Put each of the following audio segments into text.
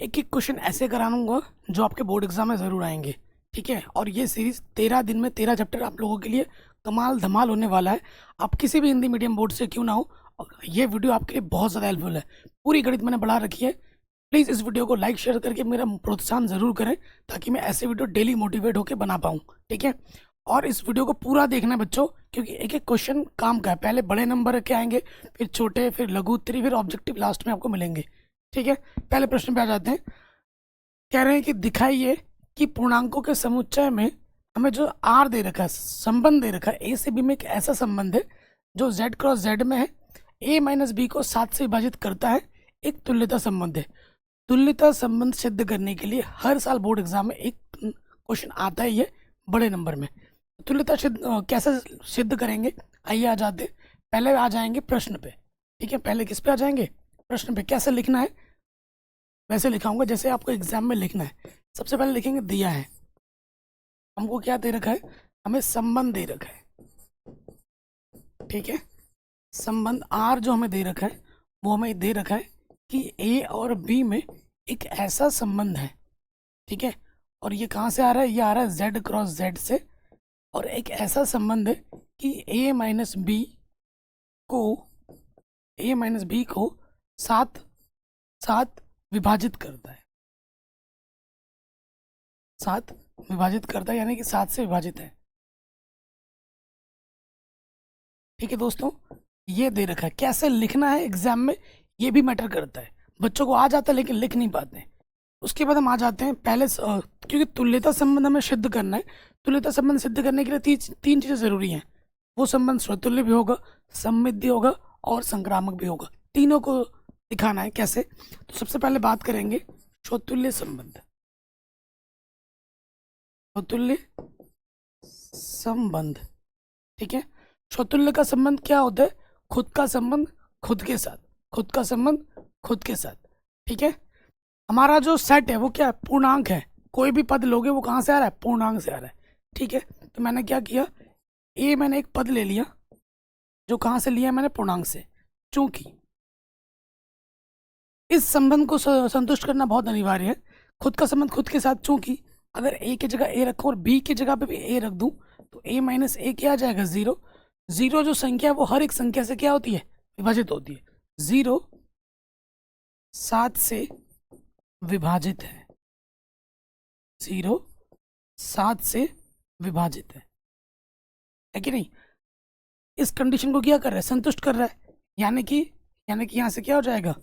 एक एक क्वेश्चन ऐसे कराऊंगा जो आपके बोर्ड एग्जाम में ज़रूर आएंगे। ठीक है, और ये सीरीज 13 दिन में 13 चैप्टर आप लोगों के लिए कमाल धमाल होने वाला है। आप किसी भी हिंदी मीडियम बोर्ड से क्यों ना हो, और ये वीडियो आपके लिए बहुत ज़्यादा हेल्पफुल है। पूरी गणित मैंने बढ़ा रखी है। प्लीज़ इस वीडियो को लाइक शेयर करके मेरा प्रोत्साहन ज़रूर करें, ताकि मैं ऐसे वीडियो डेली मोटिवेट होकर बना पाऊँ। ठीक है, और इस वीडियो को पूरा देखना है बच्चों, क्योंकि एक एक क्वेश्चन काम का है। पहले बड़े नंबर के आएंगे, फिर छोटे, फिर लघु उत्तरी, फिर ऑब्जेक्टिव लास्ट में आपको मिलेंगे। ठीक है, पहले प्रश्न पे आ जाते हैं। कह रहे हैं कि दिखाइए कि पूर्णांकों के समुच्चय में हमें जो आर दे रखा है, संबंध दे रखा है, ए से बी में एक ऐसा संबंध है जो जेड क्रॉस जेड में है, ए माइनस बी को 7 से विभाजित करता है, एक तुल्यता संबंध है। तुल्यता संबंध सिद्ध करने के लिए हर साल बोर्ड एग्जाम में एक क्वेश्चन आता ही है बड़े नंबर में। तुल्यता कैसे सिद्ध करेंगे, आइए आ जाते हैं। पहले आ जाएंगे प्रश्न पे। ठीक है, पहले किस पे आ जाएंगे? प्रश्न पे। कैसे लिखना है वैसे लिखाऊंगा जैसे आपको एग्जाम में लिखना है। सबसे पहले लिखेंगे दिया है, हमको क्या दे रखा है, हमें संबंध दे रखा है। ठीक है, संबंध आर जो हमें दे रखा है वो हमें दे रखा है कि ए और बी में एक ऐसा संबंध है। ठीक है, और ये कहाँ से आ रहा है? ये आ रहा है जेड क्रॉस जेड से। और एक ऐसा संबंध है कि को ए माइनस बी को सात सात विभाजित करता है। 7 विभाजित करता है, यानी कि 7 से विभाजित है। ठीक है दोस्तों, ये दे रखा है। कैसे लिखना है एग्जाम में ये भी मैटर करता है। बच्चों को आ जाता है लेकिन लिख नहीं पाते हैं। उसके बाद हम आ जाते हैं पहले क्योंकि तुल्यता संबंध हमें सिद्ध करना है। तुल्यता संबंध सिद्ध करने के लिए तीन चीज़ें जरूरी हैं। वो संबंध स्वतुल्य भी होगा, सममित भी होगा और संक्रामक भी होगा। तीनों को दिखाना है। कैसे? तो सबसे पहले बात करेंगे स्वतुल्य संबंध। स्वतुल्य संबंध। ठीक है, स्वतुल्य का संबंध क्या होता है? खुद का संबंध खुद के साथ, खुद का संबंध खुद के साथ। ठीक है, हमारा जो सेट है वो क्या है? पूर्णांक है। कोई भी पद लोगे वो कहाँ से आ रहा है? पूर्णांक से आ रहा है। ठीक है, तो मैंने क्या किया, मैंने एक पद ले लिया जो कहाँ से लिया? मैंने पूर्णांक से। चूंकि इस संबंध को संतुष्ट करना बहुत अनिवार्य है, खुद का संबंध खुद के साथ। चूंकि अगर ए की जगह ए रखूँ और बी की जगह पे भी ए रख दूँ तो ए माइनस ए क्या आ जाएगा? 0। 0 जो संख्या है वो हर एक संख्या से क्या होती है? विभाजित होती है। 0 7 से विभाजित है। 0 7 से विभाजित है कि नहीं? इस कंडीशन को क्या कर रहा है? संतुष्ट कर रहा है। यानी कि यहाँ से क्या हो जाएगा?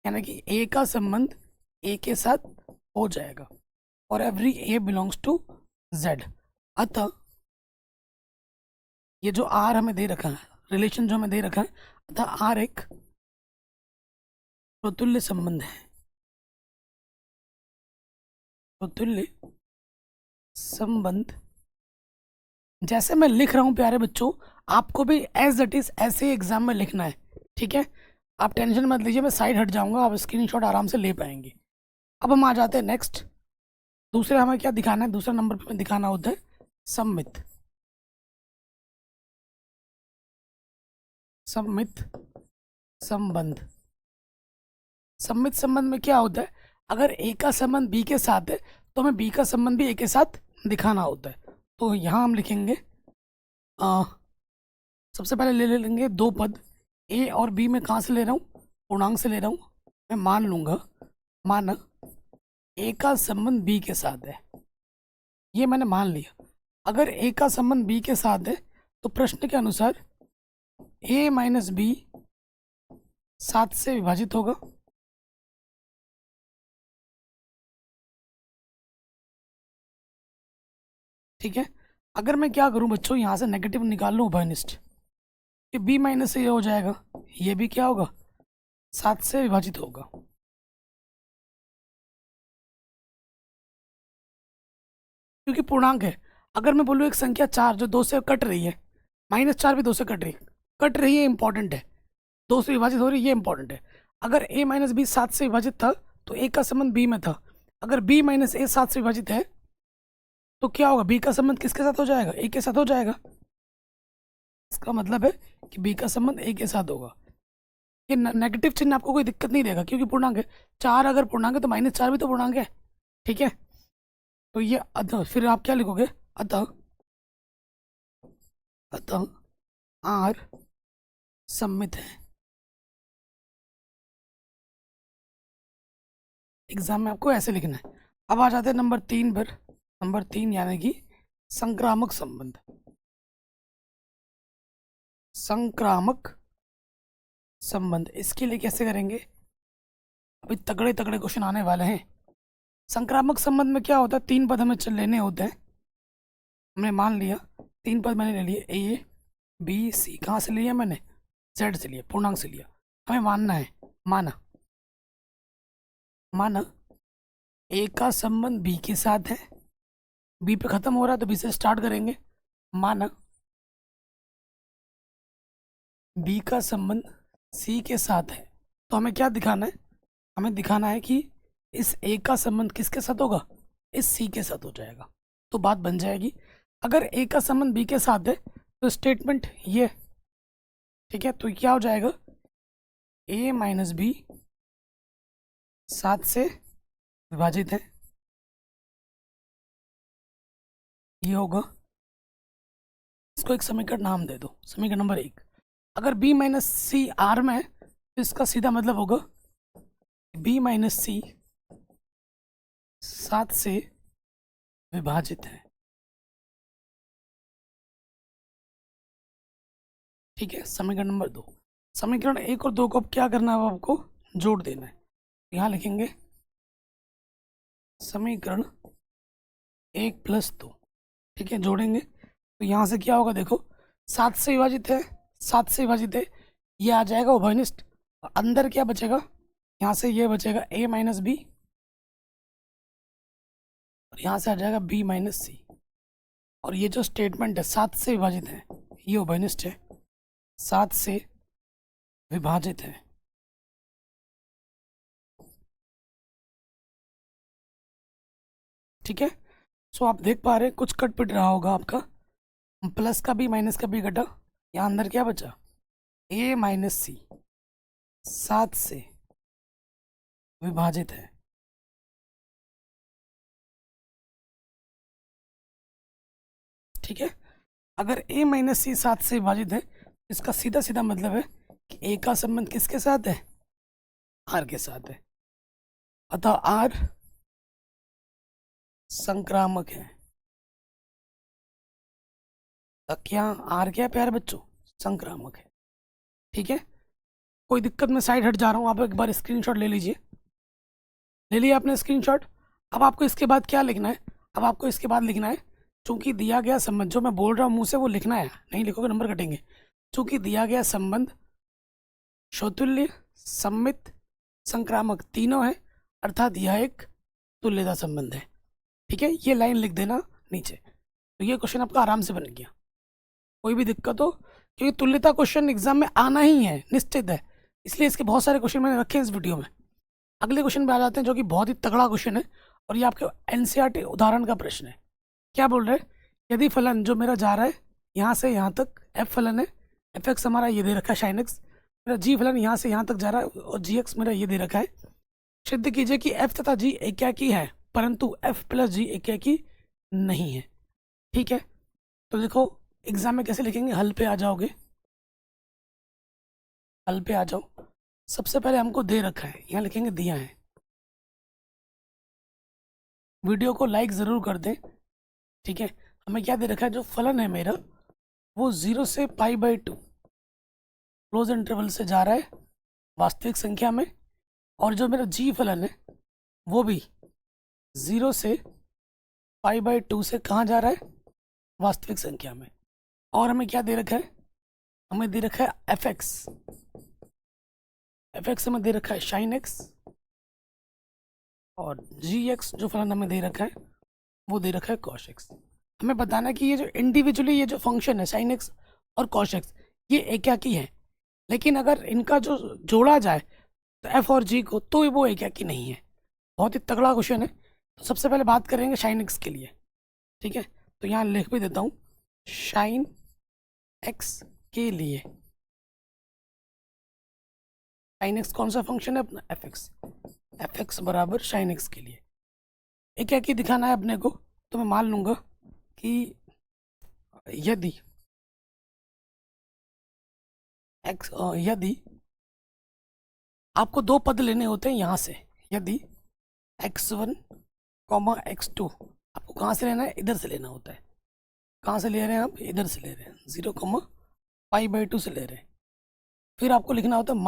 यानी कि ए का संबंध ए के साथ हो जाएगा और every a belongs to Z. अतः ये जो आर हमें दे रखा है, रिलेशन जो हमें दे रखा है, अतः आर एक स्वतुल्य संबंध है। स्वतुल्य संबंध जैसे मैं लिख रहा हूँ प्यारे बच्चों, आपको भी एज इट इज ऐसे एग्जाम में लिखना है। ठीक है, आप टेंशन मत लीजिए, मैं साइड हट जाऊंगा, आप स्क्रीनशॉट आराम से ले पाएंगे। अब हम आ जाते हैं नेक्स्ट। दूसरे हमें क्या दिखाना है? दूसरा नंबर पे हमें दिखाना होता है सममित। सममित संबंध। सममित संबंध में क्या होता है? अगर ए का संबंध बी के साथ है तो हमें बी का संबंध भी ए के साथ दिखाना होता है। तो यहाँ हम लिखेंगे सबसे पहले ले लेंगे दो पद। ए और बी में कहाँ से ले रहा हूँ? पूर्णांक से ले रहा हूँ। मैं मान लूंगा, माना ए का संबंध बी के साथ है। ये मैंने मान लिया। अगर ए का संबंध बी के साथ है तो प्रश्न के अनुसार ए माइनस बी 7 से विभाजित होगा। ठीक है, अगर मैं क्या करूं बच्चों, यहाँ से नेगेटिव निकाल लूँ उभयनिष्ठ, ये बी माइनस से ये हो जाएगा, ये भी क्या होगा? 7 से विभाजित होगा। क्योंकि पूर्णांक है। अगर मैं बोलूँ एक संख्या 4 जो 2 से कट रही है, -4 भी 2 से कट रही है, इंपॉर्टेंट है। 2 से विभाजित हो रही है, ये इंपॉर्टेंट है। अगर a माइनस बी 7 से विभाजित था तो a का संबंध b में था। अगर b माइनस ए 7 से विभाजित है तो क्या होगा? b का संबंध किसके साथ हो जाएगा? a के साथ हो जाएगा। इसका मतलब है कि b का संबंध a के साथ होगा। ये नेगेटिव चिन्ह आपको कोई दिक्कत नहीं देगा क्योंकि पूर्णांक है। 4 अगर पूर्णांक है तो -4 भी तो पूर्णांक है, ठीक है। तो ये अतः फिर आप क्या लिखोगे, अतः अतः आर सममित है। एग्जाम में आपको ऐसे लिखना है। अब आ जाते हैं नंबर 3 पर। नंबर 3 यानी कि संक्रामक संबंध। संक्रामक संबंध इसके लिए कैसे करेंगे, अभी तगड़े तगड़े क्वेश्चन आने वाले हैं। संक्रामक संबंध में क्या होता है, 3 पद हमें लेने होते हैं। हमने मान लिया 3 पद मैंने ले लिए, ए बी सी। कहाँ से लिया मैंने, जेड से लिया, पूर्णांक से लिया। हमें मानना है, माना माना ए का संबंध बी के साथ है। बी पे खत्म हो रहा है तो बी से स्टार्ट करेंगे। माना बी का संबंध सी के साथ है। तो हमें क्या दिखाना है, हमें दिखाना है कि इस ए का संबंध किसके साथ होगा, इस सी के साथ हो जाएगा। तो बात बन जाएगी। अगर ए का संबंध बी के साथ है तो स्टेटमेंट ये, ठीक है। तो क्या हो जाएगा, ए माइनस बी 7 से विभाजित है, ये होगा। इसको एक समीकरण नाम दे दो, समीकरण नंबर 1। अगर b माइनस सी आर में है तो इसका सीधा मतलब होगा b माइनस सी 7 से विभाजित है, ठीक है। समीकरण नंबर 2। समीकरण 1 और 2 को अब क्या करना है, आपको जोड़ देना है। यहाँ लिखेंगे समीकरण 1 प्लस 2, ठीक है, जोड़ेंगे। तो यहाँ से क्या होगा, देखो 7 से विभाजित है, 7 से विभाजित है, ये आ जाएगा उभयनिष्ठ। अंदर क्या बचेगा, यहाँ से ये बचेगा a माइनस बी, और यहाँ से आ जाएगा b माइनस सी। और ये जो स्टेटमेंट है 7 से विभाजित है, ये उभयनिष्ठ है, 7 से विभाजित है, ठीक है। सो आप देख पा रहे हैं कुछ कट पिट रहा होगा आपका, प्लस का भी माइनस का भी घटा। यहाँ अंदर क्या बचा, a माइनस सी 7 से विभाजित है, ठीक है। अगर a माइनस सी 7 से विभाजित है, इसका सीधा सीधा मतलब है कि a का संबंध किसके साथ है, r के साथ है। अतः r संक्रामक है। क्या आर क्या है प्यारे बच्चों, संक्रामक है, ठीक है। कोई दिक्कत, मैं साइड हट जा रहा हूँ, आप एक बार स्क्रीनशॉट ले लीजिए। ले लिया आपने स्क्रीनशॉट। अब आपको इसके बाद क्या लिखना है, अब आपको इसके बाद लिखना है, चूंकि दिया गया संबंध, जो मैं बोल रहा हूँ मुंह से वो लिखना है, नहीं लिखोगे नंबर कटेंगे। चूंकि दिया गया संबंध शोतुल्य, सम्मित, संक्रामक तीनों है, अर्थात यह एक तुल्यता संबंध है, ठीक है। ये लाइन लिख देना नीचे। तो ये क्वेश्चन आपका आराम से बन गया। कोई भी दिक्कत हो, क्योंकि तुल्यता क्वेश्चन एग्जाम में आना ही है, निश्चित है, इसलिए इसके बहुत सारे क्वेश्चन मैंने रखे हैं इस वीडियो में। अगले क्वेश्चन पे आ जाते हैं, जो कि बहुत ही तगड़ा क्वेश्चन है, और ये आपके एनसीईआरटी उदाहरण का प्रश्न है। क्या बोल रहे हैं, यदि फलन जो मेरा जा रहा है यहाँ से यहाँ तक, एफ फलन है, एफ एक्स हमारा ये दे रखा है शाइन एक्स, मेरा जी फलन यहाँ से यहाँ तक जा रहा है, और जी एक्स मेरा ये दे रखा है। सिद्ध कीजिए कि एफ तथा जी एकाकी है, परंतु एफ प्लस जी एकाकी नहीं है, ठीक है। तो देखो एग्जाम में कैसे लिखेंगे, हल पे आ जाओगे, हल पे आ जाओ। सबसे पहले हमको दे रखा है, यहाँ लिखेंगे दिया है। वीडियो को लाइक ज़रूर कर दें, ठीक है। हमें क्या दे रखा है, जो फलन है मेरा वो 0 से π/2 क्लोज इंटरवल से जा रहा है वास्तविक संख्या में, और जो मेरा जी फलन है वो भी 0 से π/2 से कहाँ जा रहा है, वास्तविक संख्या में। और हमें क्या दे रखा है, हमें दे रखा है एफ एक्स, हमें दे रखा है शाइन एक्स, और जी एक्स जो फलन हमें दे रखा है वो दे रखा है कॉश एक्स। हमें बताना है कि ये जो इंडिविजुअली ये जो फंक्शन है साइन एक्स और कॉश एक्स, ये एकाकी है, लेकिन अगर इनका जो जोड़ा जाए तो एफ और जी को, तो वो एकाकी नहीं है। बहुत ही तगड़ा क्वेश्चन है। तो सबसे पहले बात करेंगे शाइन एक्स के लिए, ठीक है। तो यहाँ लिख भी देता हूँ, शाइन एक्स के लिए साइन एक्स कौन सा फंक्शन है अपना, एफ एक्स। एफ एक्स बराबर साइन एक्स के लिए एक क्या कि दिखाना है अपने को, तो मैं मान लूँगा कि यदि एक्स यदि आपको दो पद लेने होते हैं यहाँ से, यदि x1 कॉमा x2 आपको कहाँ से लेना है, इधर से लेना होता है। कहाँ से ले रहे हैं आप, इधर से ले रहे हैं, 0, π/2 से ले रहे हैं। फिर आपको लिखना होता है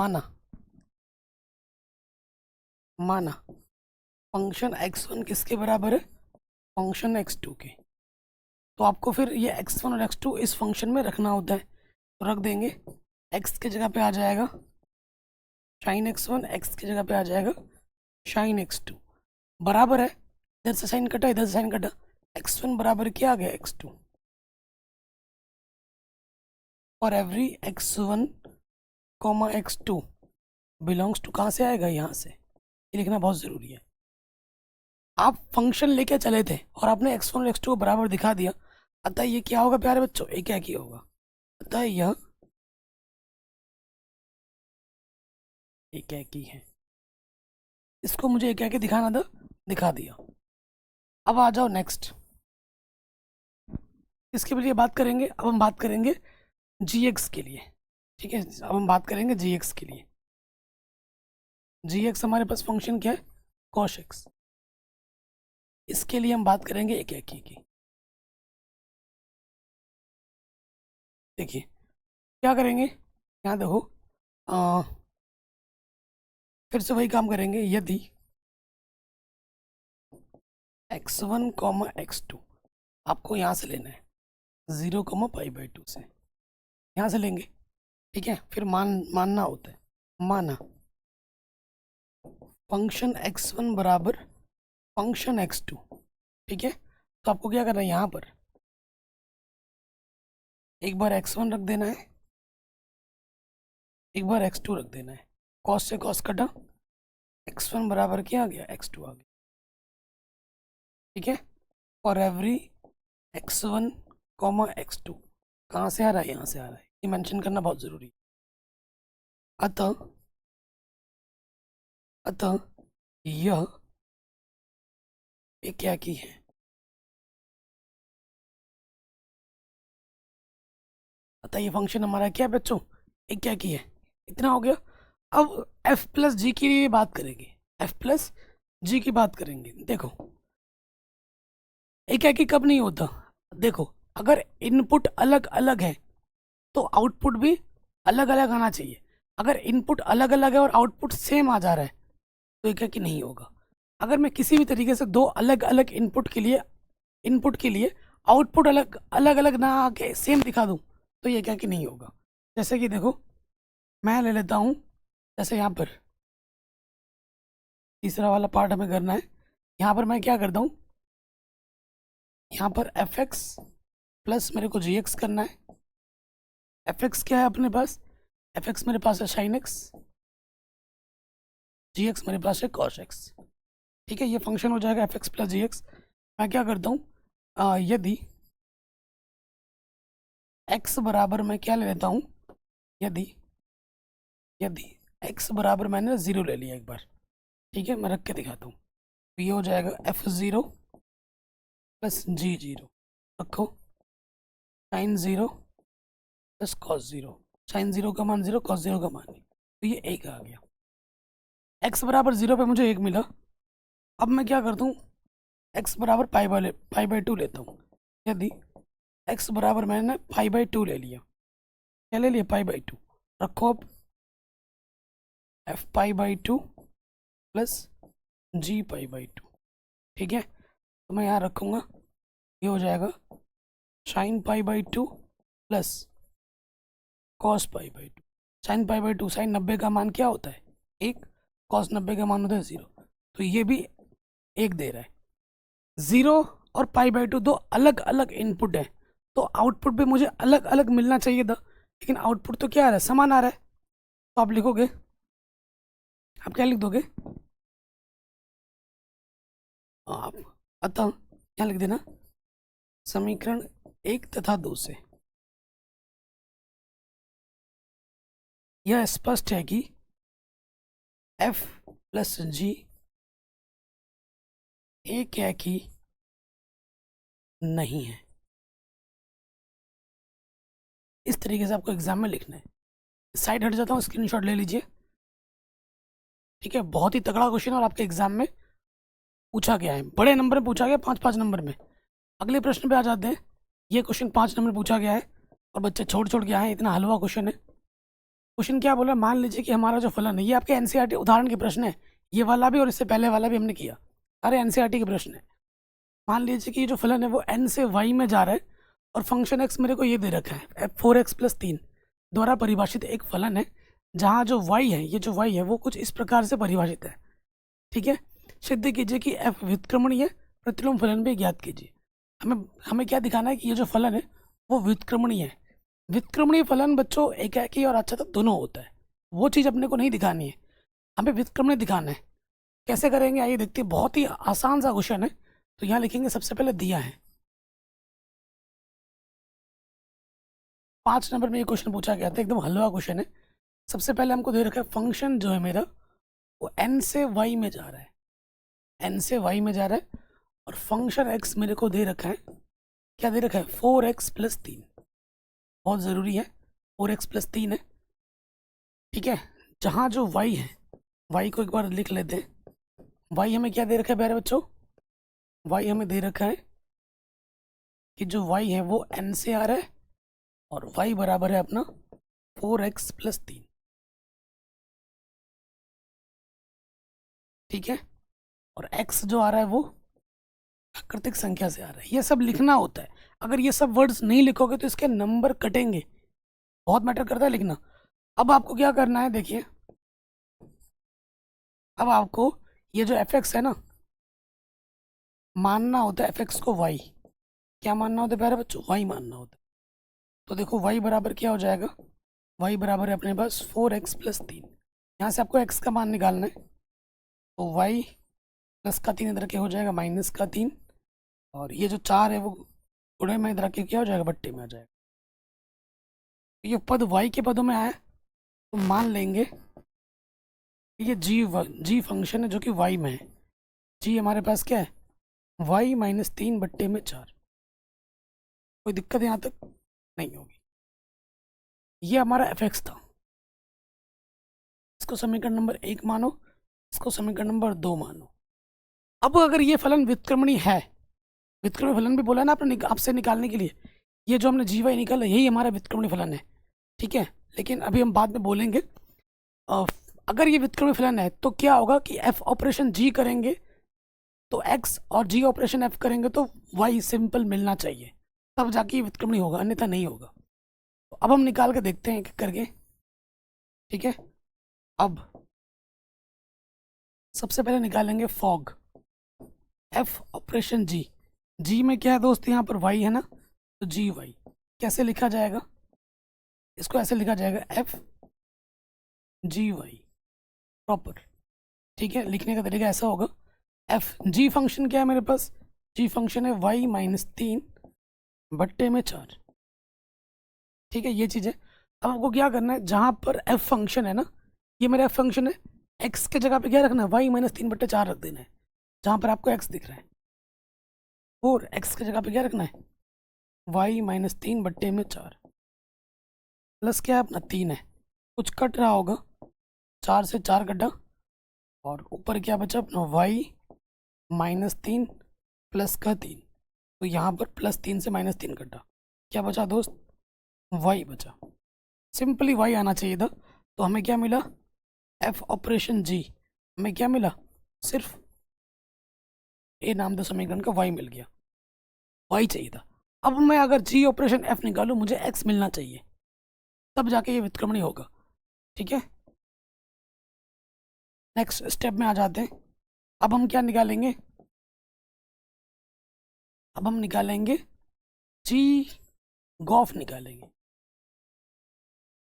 माना फंक्शन x1 किसके बराबर है, फंक्शन x2 के। तो आपको फिर ये x1 और x2 इस फंक्शन में रखना होता है, तो रख देंगे। x की जगह पे आ जाएगा साइन x1, x की जगह पे आ जाएगा साइन x2 बराबर है, इधर से साइन कटा इधर से साइन कटा, x1 बराबर क्या आ गया, x2। और every x1 comma x2 belongs to कहाँ से आएगा, यहाँ से। ये लिखना बहुत ज़रूरी है। आप फंक्शन लेके चले थे और आपने x1 और x2 को बराबर दिखा दिया, अतः ये क्या होगा प्यारे बच्चों, ये क्या किया होगा, अतः यह एक क्या की है। इसको मुझे एक क्या के दिखाना था, दिखा दिया। अब आ जाओ नेक्स्ट, इसके लिए बात करेंगे। अब हम बात करेंगे gx के लिए, ठीक है। अब हम बात करेंगे gx के लिए। gx हमारे पास फंक्शन क्या है, cos x। इसके लिए हम बात करेंगे एक एक की। देखिए क्या करेंगे, यहाँ देखो फिर से वही काम करेंगे। यदि x1 कॉमा x2 आपको यहाँ से लेना है 0, π/2 से, यहाँ से लेंगे, ठीक है। फिर मानना होता है, माना फंक्शन x1 बराबर फंक्शन x2, ठीक है। तो आपको क्या करना है, यहाँ पर एक बार x1 रख देना है, एक बार x2 रख देना है। कॉस से कॉस कटा, x1 बराबर क्या आ गया, x2 आ गया, ठीक है। और एवरी x1 कॉमा x2 कहाँ से आ रहा है, यहाँ से आ रहा है। ये मेंशन करना बहुत ज़रूरी है। अतः यह एक क्या की है, अतः ये फंक्शन हमारा क्या है बच्चों, एक क्या की है। इतना हो गया। अब f प्लस जी की बात करेंगे, f प्लस जी की बात करेंगे। देखो एक क्या की कब नहीं होता, देखो अगर इनपुट अलग अलग है तो आउटपुट भी अलग अलग आना चाहिए। अगर इनपुट अलग अलग है और आउटपुट सेम आ जा रहा है तो एक क्या कि नहीं होगा। अगर मैं किसी भी तरीके से दो अलग अलग इनपुट के लिए आउटपुट अलग अलग अलग ना आके सेम दिखा दूं तो ये क्या कि नहीं होगा। जैसे कि देखो मैं ले लेता हूँ, जैसे यहाँ पर तीसरा वाला पार्ट हमें करना है। यहाँ पर मैं क्या करता हूँ, यहाँ पर एफ एक्स प्लस मेरे को जी एक्स करना है। एफ एक्स क्या है अपने पास, एफ एक्स मेरे पास है साइन एक्स, जी एक्स मेरे पास है कॉस एक्स, ठीक है। ये फंक्शन हो जाएगा एफ एक्स प्लस जी एक्स। मैं क्या करता हूँ, यदि x बराबर मैं क्या ले लेता हूँ, यदि यदि x बराबर मैंने 0 ले लिया एक बार, ठीक है। मैं रख के दिखाता हूँ। तो ये हो जाएगा f0 प्लस g0, रखो साइन 0 प्लस कॉस 0, साइन 0 का मान 0, कॉस 0 का मान 1, तो ये 1 आ गया। x बराबर 0 पे मुझे 1 मिला। अब मैं क्या करता हूँ, x बराबर π/2 लेता हूँ। यदि x बराबर मैंने π/2 ले लिया, क्या ले लिया, π/2, रखो। अब f π/2 प्लस g π/2, ठीक है। तो मैं यहाँ रखूँगा, ये हो जाएगा sine π/2 plus cos π/2। Sine π/2, sine 90 का मान क्या होता है, 1, कॉस 90 का मान होता है 0, तो ये भी 1 दे रहा है। 0 और π/2 दो अलग अलग इनपुट है, तो आउटपुट भी मुझे अलग अलग मिलना चाहिए था, लेकिन आउटपुट तो क्या आ रहा है, समान आ रहा है। तो आप लिखोगे, आप क्या लिख दोगे, आप अतः क्या लिख देना, समीकरण 1 तथा 2 से यह स्पष्ट है कि एफ प्लस जी एक है कि नहीं है। इस तरीके से आपको एग्जाम में लिखना है। साइड हट जाता हूँ, स्क्रीनशॉट ले लीजिए। ठीक है, बहुत ही तगड़ा क्वेश्चन और आपके एग्जाम में पूछा गया है, बड़े नंबर में पूछा गया, 5-5 नंबर में। अगले प्रश्न पे आ जाते हैं। ये क्वेश्चन 5 नंबर पूछा गया है और बच्चे छोड़ छोड़ के आए हैं, इतना हलवा क्वेश्चन है। क्वेश्चन क्या बोला, मान लीजिए कि हमारा जो फलन है, ये आपके एनसीईआरटी उदाहरण के प्रश्न है, ये वाला भी और इससे पहले वाला भी हमने किया, सारे एनसीईआरटी के प्रश्न है। मान लीजिए कि ये जो फलन है वो एन से वाई में जा रहा है और फंक्शन एक्स मेरे को ये दे रखा है 4x+3 द्वारा परिभाषित एक फलन है, जहाँ जो वाई है, ये जो वाई है वो कुछ इस प्रकार से परिभाषित है। ठीक है, सिद्ध कीजिए कि एफ व्युत्क्रमणीय है, प्रतिलोम फलन भी ज्ञात कीजिए। हमें हमें क्या दिखाना है कि ये जो फलन है वो व्युत्क्रमणीय है। व्युत्क्रमणीय फलन बच्चों एकाकी और आच्छादित दोनों होता है, वो चीज़ अपने को नहीं दिखानी है, हमें व्युत्क्रमणीय दिखाना है। कैसे करेंगे आइए देखते हैं, बहुत ही आसान सा क्वेश्चन है। तो यहाँ लिखेंगे, सबसे पहले दिया है 5 नंबर में ये क्वेश्चन पूछा गया था, एकदम हलवा क्वेश्चन है। सबसे पहले हमको दे रखा है फंक्शन जो है मेरा वो एन से वाई में जा रहा है, एन से वाई में जा रहा है, और फंक्शन एक्स मेरे को दे रखा है, क्या दे रखा है 4x+3। बहुत ज़रूरी है, 4x+3 है। ठीक है, जहाँ जो y है, y को एक बार लिख लेते हैं। y हमें क्या दे रखा है प्यारे बच्चों, y हमें दे रखा है कि जो y है वो n से आ रहा है और y बराबर है अपना 4x+3। ठीक है, और x जो आ रहा है वो प्राकृतिक संख्या से आ रहा है। ये सब लिखना होता है, अगर ये सब वर्ड्स नहीं लिखोगे तो इसके नंबर कटेंगे, बहुत मैटर करता है लिखना। अब आपको क्या करना है, देखिए, अब आपको ये जो fx है ना, मानना होता है fx को y। क्या मानना होता है प्यारे बच्चों, y मानना होता है। तो देखो y बराबर क्या हो जाएगा, y बराबर है अपने पास 4x+3। यहाँ से आपको x का मान निकालना है, तो y प्लस का 3 इधर के हो जाएगा -3, और ये जो 4 है वो गुणे में इधर के क्या हो जाएगा, बट्टे में आ जाएगा। ये पद y के पदों में आया, तो मान लेंगे ये g फंक्शन है जो कि y में है। g हमारे पास क्या है, y -3/4। कोई दिक्कत यहाँ तक नहीं होगी। ये हमारा fx था, इसको समीकरण नंबर 1 मानो, इसको समीकरण नंबर 2 मानो। अब अगर ये फलन व्युत्क्रमणीय है, व्युत्क्रमणीय फलन भी बोला है ना आपने आपसे निकालने के लिए, ये जो हमने जी वाई निकाला यही हमारा व्युत्क्रमणीय फलन है। ठीक है, लेकिन अभी हम बाद में बोलेंगे। अगर ये व्युत्क्रमणीय फलन है तो क्या होगा कि एफ ऑपरेशन जी करेंगे तो एक्स, और जी ऑपरेशन एफ करेंगे तो वाई सिंपल मिलना चाहिए, तब जाके ये व्युत्क्रमणीय होगा, अन्यथा नहीं होगा। तो अब हम निकाल के देखते हैं एक करके। ठीक है, अब सबसे पहले निकालेंगे फॉग एफ ऑपरेशन जी। जी में क्या है दोस्त, यहाँ पर वाई है ना, तो जी वाई कैसे लिखा जाएगा, इसको ऐसे लिखा जाएगा एफ जी वाई प्रॉपर। ठीक है, लिखने का तरीका ऐसा होगा, एफ जी फंक्शन क्या है मेरे पास, जी फंक्शन है वाई -3/4। ठीक है, ये चीज़ है। अब आपको क्या करना है, जहाँ पर एफ फंक्शन है ना, ये मेरा एफ फंक्शन है, एक्स के जगह पे क्या रखना है, वाई -3/4 रख देना है, जहाँ पर आपको एक्स दिख रहा है। और एक्स की जगह पे क्या रखना है, वाई -3/4 प्लस क्या है अपना 3 है, कुछ कट रहा होगा, 4 से 4 कटा, और ऊपर क्या बचा अपना वाई -3 प्लस का 3, तो यहाँ पर +3 से -3 कटा, क्या बचा दोस्त, वाई बचा। सिंपली वाई आना चाहिए था, तो हमें क्या मिला, एफ ऑपरेशन जी, हमें क्या मिला, सिर्फ ए नाम दो समीकरण का वाई मिल गया, वाई चाहिए था। अब मैं अगर जी ऑपरेशन एफ निकालूं, मुझे एक्स मिलना चाहिए, तब जाके ये व्युत्क्रमणीय होगा। ठीक है, नेक्स्ट स्टेप में आ जाते हैं। अब हम क्या निकालेंगे, अब हम निकालेंगे जी गॉफ निकालेंगे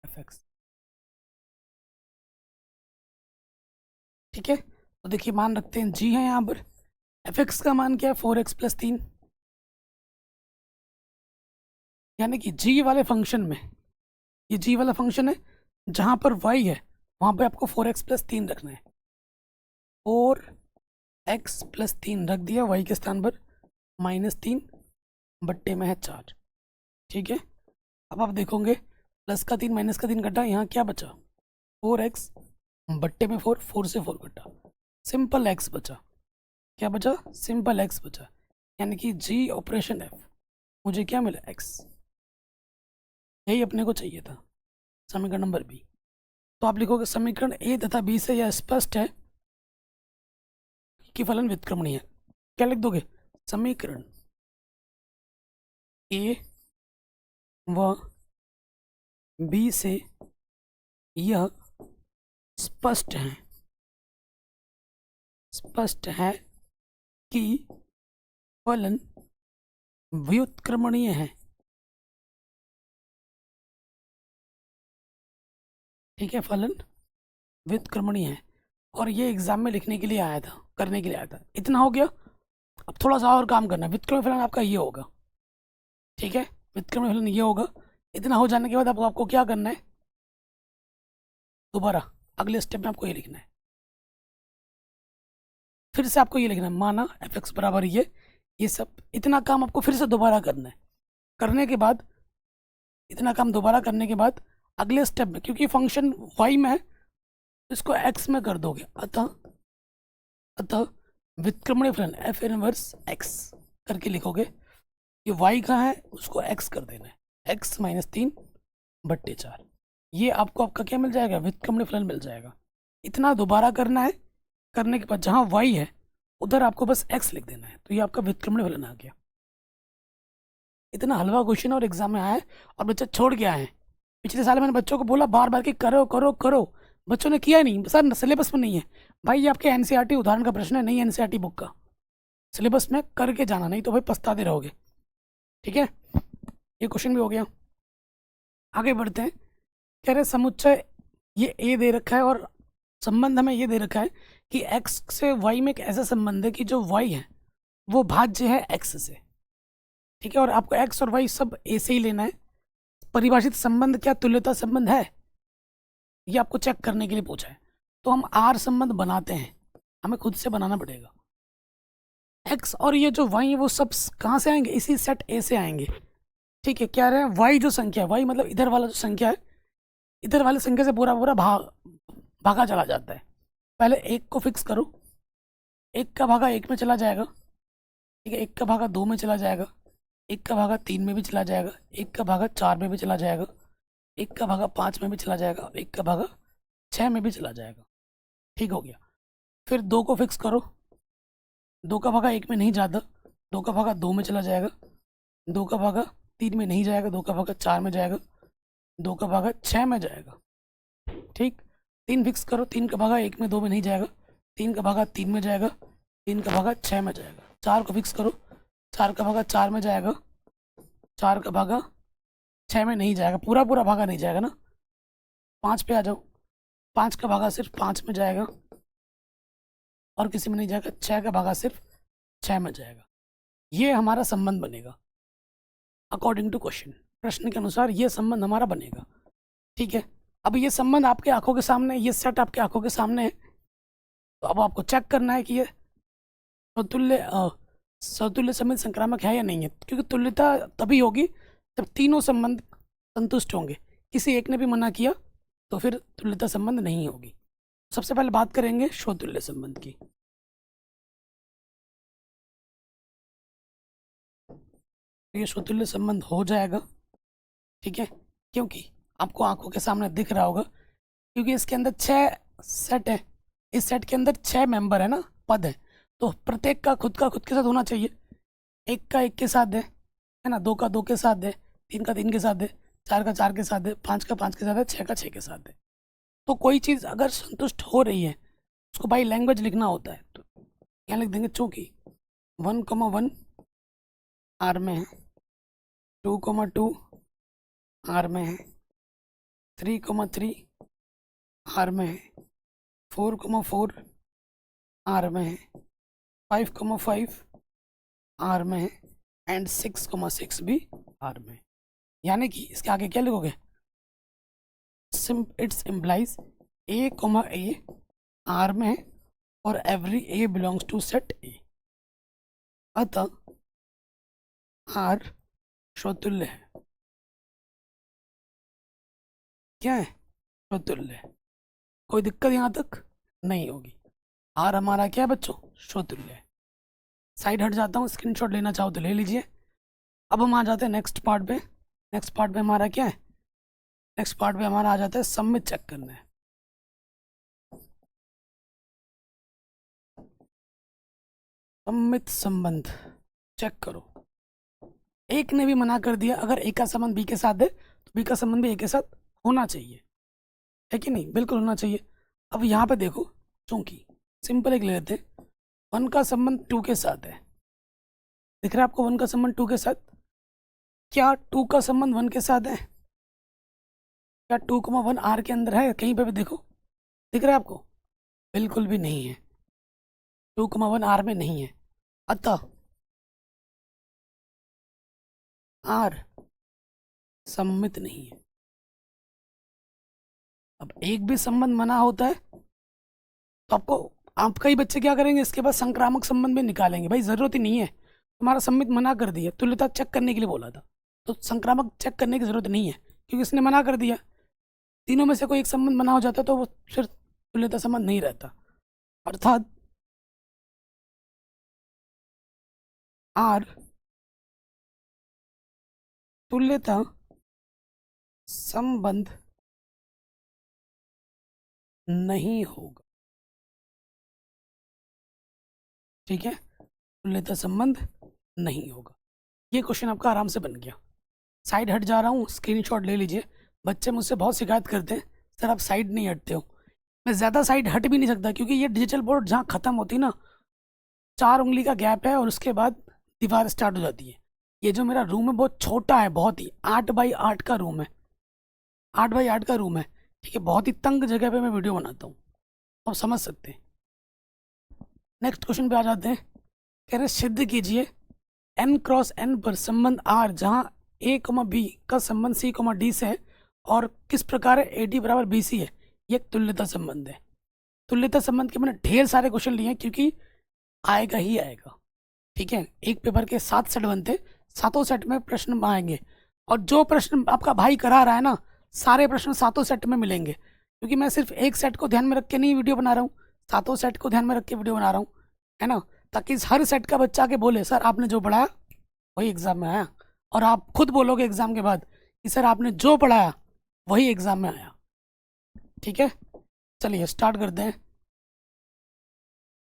एफ एक्स। ठीक है, तो देखिए मान रखते हैं जी है यहाँ पर, एफ एक्स का मान क्या है 4x+3, यानी कि जी वाले फंक्शन में, ये जी वाला फंक्शन है, जहाँ पर y है वहाँ पे आपको 4x+3 रखना है। 4x+3 रख दिया y के स्थान पर, -3 बट्टे में है 4। ठीक है, अब आप देखोगे प्लस का 3 माइनस का 3 कटा, यहाँ क्या बचा 4x बट्टे में 4, 4 से 4 कटा, सिंपल x बचा। क्या बचा? सिंपल x बचा, यानी कि g ऑपरेशन f, मुझे क्या मिला x। यही अपने को चाहिए था, समीकरण नंबर बी। तो आप लिखोगे समीकरण ए तथा बी से यह स्पष्ट है कि फलन व्युत्क्रमणीय है। क्या लिख दोगे? समीकरण ए व बी से यह स्पष्ट है कि फलन व्युत्क्रमणीय है। ठीक है, फलन व्युत्क्रमणीय है, और ये एग्जाम में लिखने के लिए आया था, करने के लिए आया था। इतना हो गया। अब थोड़ा सा और काम करना है। व्युत्क्रमणीय फलन आपका ये होगा। ठीक है, व्युत्क्रमणीय फलन ये होगा। इतना हो जाने के बाद आपको क्या करना है? दोबारा अगले स्टेप में आपको ये लिखना है, फिर से आपको ये लिखना है, माना f(x) बराबर ये सब। इतना काम आपको फिर से दोबारा करना है। करने के बाद, इतना काम दोबारा करने के बाद अगले स्टेप में, क्योंकि फंक्शन y में है, इसको x में कर दोगे। अतः व्युत्क्रमणीय फलन f इनवर्स x करके लिखोगे। ये y कहाँ है, उसको x कर देना है, x -3 बट्टे 4। ये आपको आपका क्या मिल जाएगा? व्युत्क्रमणीय फलन मिल जाएगा। इतना दोबारा करना है। करने के बाद जहाँ y है उधर आपको बस x लिख देना है, तो ये आपका व्युत्क्रमणीय फलन आ गया। इतना हलवा क्वेश्चन और एग्जाम में आया है, और बच्चे छोड़ के आए हैं। पिछले साल मैंने बच्चों को बोला बार बार कि करो करो करो, बच्चों ने किया नहीं। सर सिलेबस में नहीं है भाई, ये आपके एनसीईआरटी उदाहरण का प्रश्न है, नहीं एनसीईआरटी बुक का। सिलेबस में करके जाना, नहीं तो भाई पछताते रहोगे। ठीक है, ये क्वेश्चन भी हो गया। आगे बढ़ते हैं। कह रहे समुच्चय ये ए दे रखा है, और संबंध हमें ये दे रखा है कि x से y में एक ऐसा संबंध है कि जो y है वो भाज्य है x से। ठीक है, और आपको x और y सब a से ही लेना है। परिभाषित संबंध क्या तुल्यता संबंध है, ये आपको चेक करने के लिए पूछा है। तो हम आर संबंध बनाते हैं, हमें खुद से बनाना पड़ेगा। x और ये जो y है वो सब कहाँ से आएंगे? इसी सेट a से आएंगे। ठीक है, क्या रहे हैं? y जो संख्या है, y मतलब इधर वाला जो संख्या है, इधर वाली संख्या से पूरा पूरा भागा चला जाता है। पहले एक को फिक्स करो, एक का भागा एक में चला जाएगा। ठीक है, एक का भागा 2 में चला जाएगा, एक का भागा 3 में भी चला जाएगा, एक का भागा 4 में भी चला जाएगा, एक का भागा 5 में भी चला जाएगा, और एक का भागा 6 में भी चला जाएगा। ठीक हो गया। फिर 2 को फिक्स करो, 2 का भागा 1 में नहीं जाता, 2 का भागा 2 में चला जाएगा, 2 का भागा 3 में नहीं जाएगा, 2 का भागा 4 में जाएगा, 2 का भागा 6 में जाएगा। ठीक, 3 फिक्स करो, 3 का भागा 1 में 2 में नहीं जाएगा, 3 का भागा 3 में जाएगा, 3 का भागा 6 में जाएगा। 4 को फिक्स करो, 4 का भागा 4 में जाएगा, 4 का भागा 6 में नहीं जाएगा, पूरा पूरा भागा नहीं जाएगा ना। 5 पे आ जाओ, 5 का भागा सिर्फ 5 में जाएगा और किसी में नहीं जाएगा, 6 का भागा सिर्फ 6 में जाएगा। ये हमारा संबंध बनेगा अकॉर्डिंग टू क्वेश्चन। प्रश्न के अनुसार ये संबंध हमारा बनेगा। ठीक है, अब ये संबंध आपके आंखों के सामने, ये सेट आपके आंखों के सामने है। तो अब आपको चेक करना है कि ये सतुल्य संबंध संक्रामक है या नहीं है, क्योंकि तुल्यता तभी होगी जब तीनों संबंध संतुष्ट होंगे। किसी एक ने भी मना किया तो फिर तुल्यता संबंध नहीं होगी। सबसे पहले बात करेंगे स्वतुल्य संबंध की। ये स्वतुल्य संबंध हो जाएगा। ठीक है, क्योंकि आपको आंखों के सामने दिख रहा होगा, क्योंकि इसके अंदर 6 सेट है। इस सेट के अंदर 6 मेंबर है ना, पद है, तो प्रत्येक का खुद के साथ होना चाहिए। 1 का 1 के साथ है ना, 2 का 2 के साथ है, 3 का 3 के साथ है, 4 का 4 के साथ है, 5 का 5 के साथ है, 6 का 6 के साथ है। तो कोई चीज़ अगर संतुष्ट हो रही है उसको बाई लैंग्वेज लिखना होता है। तो यहाँ लिख देंगे चूँकि 1,1 आर में है, 2,2 आर में है, 3,3 आर में है, 4,4 आर में है, 5,5 आर में है, एंड 6,6 भी आर में है। यानी कि इसके आगे क्या लिखोगे? It's implies A, A R में है और every a belongs to set A, अतः आर स्वतुल्य है। क्या है? स्वतुल्य है। कोई दिक्कत यहाँ तक नहीं होगी। आर हमारा क्या है बच्चों? स्वतुल्य है। साइड हट जाता हूँ, स्क्रीनशॉट लेना चाहो तो ले लीजिए। अब हम आ जाते हैं नेक्स्ट पार्ट पे। नेक्स्ट पार्ट पे हमारा क्या है? नेक्स्ट पार्ट पे हमारा आ जाता है सबमिट चेक करना है। सम्मित संबंध चेक करो। एक ने भी मना कर दिया, अगर ए का संबंध बी के साथ है तो बी का संबंध भी ए के साथ होना चाहिए, है कि नहीं? बिल्कुल होना चाहिए। अब यहाँ पे देखो, चूंकि सिंपल एक ले लेते हैं, 1 का संबंध 2 के साथ है। दिख रहा है आपको 1 का संबंध 2 के साथ? क्या 2 का संबंध 1 के साथ है? क्या 2,1 आर के अंदर है? कहीं पे भी देखो, दिख रहा है आपको? बिल्कुल भी नहीं है। 2,1 आर में नहीं है, अतः आर सम्मित नहीं है। अब एक भी संबंध मना होता है तो आपको, आपका ही बच्चे क्या करेंगे, इसके बाद संक्रामक संबंध में निकालेंगे। भाई जरूरत ही नहीं है, तुम्हारा सम्मित मना कर दिया, तुल्यता चेक करने के लिए बोला था, तो संक्रामक चेक करने की जरूरत नहीं है क्योंकि इसने मना कर दिया। तीनों में से कोई एक संबंध मना हो जाता तो वो फिर तुल्यता संबंध नहीं रहता। अर्थात आर तुल्यता संबंध नहीं होगा। ठीक है, तुल्यता संबंध नहीं होगा। ये क्वेश्चन आपका आराम से बन गया। साइड हट जा रहा हूँ, स्क्रीनशॉट ले लीजिए। बच्चे मुझसे बहुत शिकायत करते हैं, सर आप साइड नहीं हटते हो। मैं ज़्यादा साइड हट भी नहीं सकता क्योंकि ये डिजिटल बोर्ड जहाँ ख़त्म होती है ना, 4 उंगली का गैप है और उसके बाद दीवार स्टार्ट हो जाती है। ये जो मेरा रूम है बहुत छोटा है, बहुत ही 8x8 का रूम है, 8x8 का रूम है। ठीक है, बहुत ही तंग जगह पे मैं वीडियो बनाता हूँ, आप समझ सकते हैं। नेक्स्ट क्वेश्चन पे आ जाते हैं। कह रहे सिद्ध कीजिए n क्रॉस n पर संबंध r जहाँ a, b का संबंध c, d से है और किस प्रकार है AD बराबर BC है। ये एक तुल्यता संबंध है। तुल्यता संबंध के मैंने ढेर सारे क्वेश्चन लिए हैं क्योंकि आएगा ही आएगा। ठीक है, एक पेपर के 7 सेट बनते, 7 सेट में प्रश्न आएंगे और जो प्रश्न आपका भाई करा रहा है ना, सारे प्रश्न 7 सेट में मिलेंगे क्योंकि मैं सिर्फ एक सेट को ध्यान में रख के नहीं वीडियो बना रहा हूँ, 7 सेट को ध्यान में रख के वीडियो बना रहा हूँ, है ना, ताकि हर सेट का बच्चा आके बोले सर आपने जो पढ़ाया वही एग्जाम में आया, और आप खुद बोलोगे एग्जाम के बाद कि सर आपने जो पढ़ाया वही एग्जाम में आया। ठीक है, चलिए स्टार्ट करते हैं।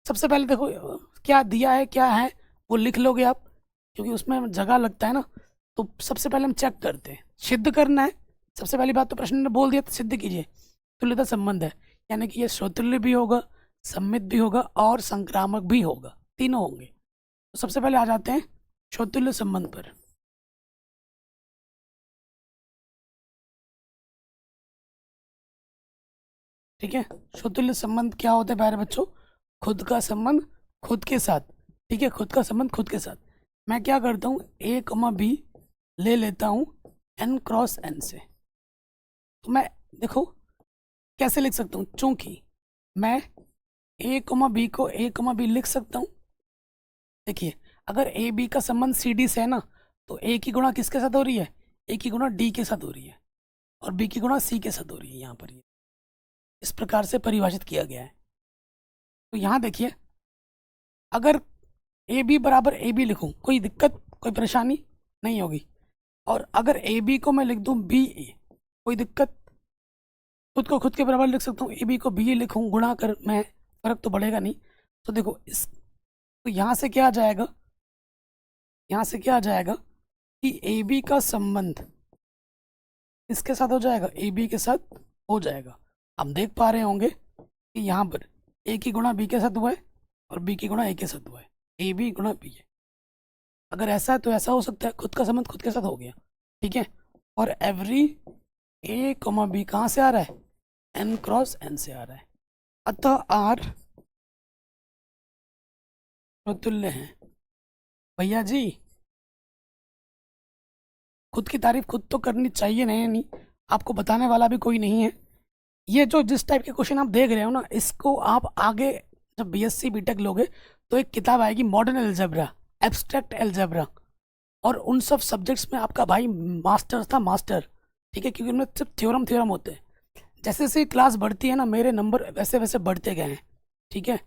सबसे पहले देखो क्या दिया है, क्या है वो लिख लोगे आप क्योंकि उसमें जगह लगता है ना। तो सबसे पहले हम चेक करते हैं, सिद्ध करना है। सबसे पहली बात तो प्रश्न ने बोल दिया तो सिद्ध कीजिए। तुल्यता संबंध है यानी कि ये स्वतुल्य भी होगा, सम्मित भी होगा और संक्रामक भी होगा, तीनों होंगे। तो सबसे पहले आ जाते हैं स्वतुल्य संबंध पर। ठीक है, स्वतुल्य संबंध क्या होता है प्यारे बच्चों? खुद का संबंध खुद के साथ। ठीक है, खुद का संबंध खुद के साथ। मैं क्या करता हूँ, A, B ले लेता हूँ n क्रॉस n से। तो मैं देखो कैसे लिख सकता हूँ, चूंकि मैं A, B को A, B लिख सकता हूँ। देखिए अगर ए बी का संबंध सी डी से है ना, तो ए की गुणा किसके साथ हो रही है? ए की गुणा डी के साथ हो रही है और बी की गुणा सी के साथ हो रही है। यहाँ पर ये इस प्रकार से परिभाषित किया गया है। तो यहाँ देखिए, अगर ए बी बराबर ए बी लिखूँ कोई दिक्कत, कोई परेशानी नहीं होगी। और अगर ए बी को मैं लिख दूँ बी ए, कोई दिक्कत, खुद को खुद के बराबर लिख सकता हूँ। ए बी को बी ए लिखूँ गुणा कर, मैं फर्क तो बढ़ेगा नहीं। तो देखो इस, तो यहाँ से क्या आ जाएगा, यहाँ से क्या आ जाएगा कि ए बी का संबंध इसके साथ हो जाएगा, ए बी के साथ हो जाएगा। हम देख पा रहे होंगे कि यहाँ पर ए की गुणा बी के साथ हुआ है और बी की गुणा ए के साथ हुआ है, ए बी गुणा बी है। अगर ऐसा है तो ऐसा हो सकता है, खुद का संबंध खुद के साथ हो गया। ठीक है, और एवरी ए कॉमा बी कहाँ से आ रहा है? एन क्रॉस एन से आ रहा है। अतः आर तुल्य है। भैया जी खुद की तारीफ खुद तो करनी चाहिए, नहीं आपको बताने वाला भी कोई नहीं है। ये जो जिस टाइप के क्वेश्चन आप देख रहे हो ना, इसको आप आगे जब बीएससी बीटेक लोगे तो एक किताब आएगी मॉडर्न अलजेब्रा, एब्स्ट्रैक्ट अलजेब्रा, और उन सब सब्जेक्ट्स में आपका भाई मास्टर था, मास्टर। ठीक है, क्योंकि उनमें सिर्फ थ्योरम थ्योरम होते हैं। जैसे जैसे क्लास बढ़ती है ना, मेरे नंबर वैसे वैसे बढ़ते गए हैं। ठीक है,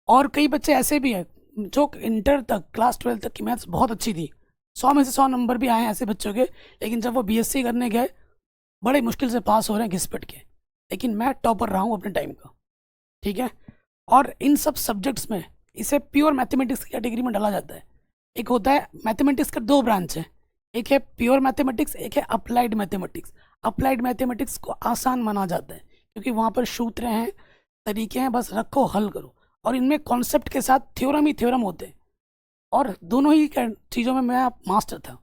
और कई बच्चे ऐसे भी हैं जो इंटर तक, क्लास 12 तक की मैथ्स बहुत अच्छी थी, 100 में से 100 नंबर भी आए हैं ऐसे बच्चों के, लेकिन जब वो बीएससी करने गए बड़े मुश्किल से पास हो रहे हैं घिसपिट के। लेकिन मैं टॉपर रहा हूँ अपने टाइम का। ठीक है, और इन सब सब्जेक्ट्स में इसे प्योर मैथमेटिक्स की कैटेगरी में डाला जाता है। एक होता है मैथमेटिक्स का, दो ब्रांच है, एक है प्योर मैथमेटिक्स, एक है अप्लाइड मैथमेटिक्स। अप्लाइड मैथमेटिक्स को आसान माना जाता है क्योंकि वहाँ पर सूत्र हैं, तरीके हैं, बस रखो हल करो, और इनमें कॉन्सेप्ट के साथ थ्योरम ही थ्योरम होते हैं, और दोनों ही चीज़ों में मैं मास्टर था।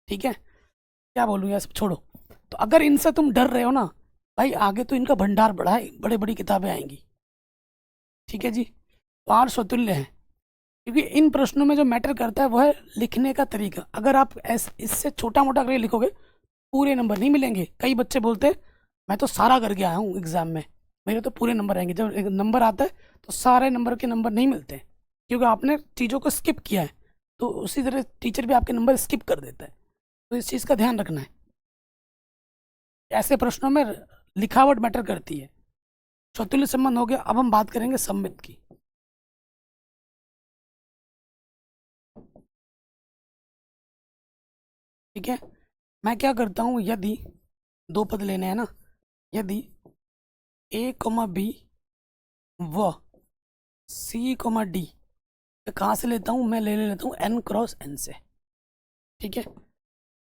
ठीक है, क्या बोलूँ यार, सब छोड़ो। तो अगर इनसे तुम डर रहे हो ना भाई, आगे तो इनका भंडार बड़ा है, बड़ी बड़ी किताबें आएंगी। ठीक है जी, पार स्वतुल्य है, क्योंकि इन प्रश्नों में जो मैटर करता है वो है लिखने का तरीका। अगर आप इससे छोटा मोटा करके लिखोगे पूरे नंबर नहीं मिलेंगे। कई बच्चे बोलते हैं मैं तो सारा करके आया हूँ एग्जाम में, मेरे तो पूरे नंबर आएंगे। जब एक नंबर आता है तो सारे नंबर के नंबर नहीं मिलते, क्योंकि आपने चीज़ों को स्किप किया है। तो उसी तरह टीचर भी आपके नंबर स्किप कर देता है, तो इस चीज़ का ध्यान रखना है। ऐसे प्रश्नों में लिखावट मैटर करती है। चौतुल्य संबंध हो गया, अब हम बात करेंगे सम्मित की। ठीक है, मैं क्या करता हूँ, यदि दो पद लेने हैं ना, यदि ए कोमा बी व सी कोमा डी, कहाँ से लेता हूँ, मैं ले लेता हूँ n क्रॉस n से। ठीक है,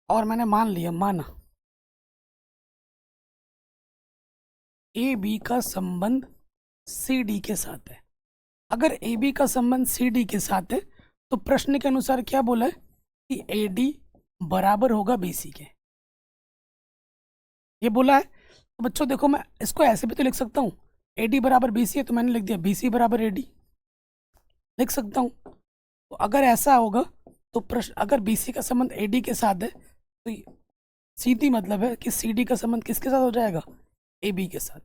और मैंने मान लिया, माना ए बी का संबंध सी डी के साथ है। अगर ए बी का संबंध सी डी के साथ है तो प्रश्न के अनुसार क्या बोला है कि ए डी बराबर होगा बी सी के, ये बोला है। तो बच्चों देखो, मैं इसको ऐसे भी तो लिख सकता हूँ, ए डी बराबर बी सी है तो मैंने लिख दिया बी सी बराबर ए डी, लिख सकता हूँ। तो अगर ऐसा होगा तो प्रश्न, अगर बी सी का संबंध ए डी के साथ है तो सीधी मतलब है कि सी डी का संबंध किसके साथ हो जाएगा, ए बी के साथ।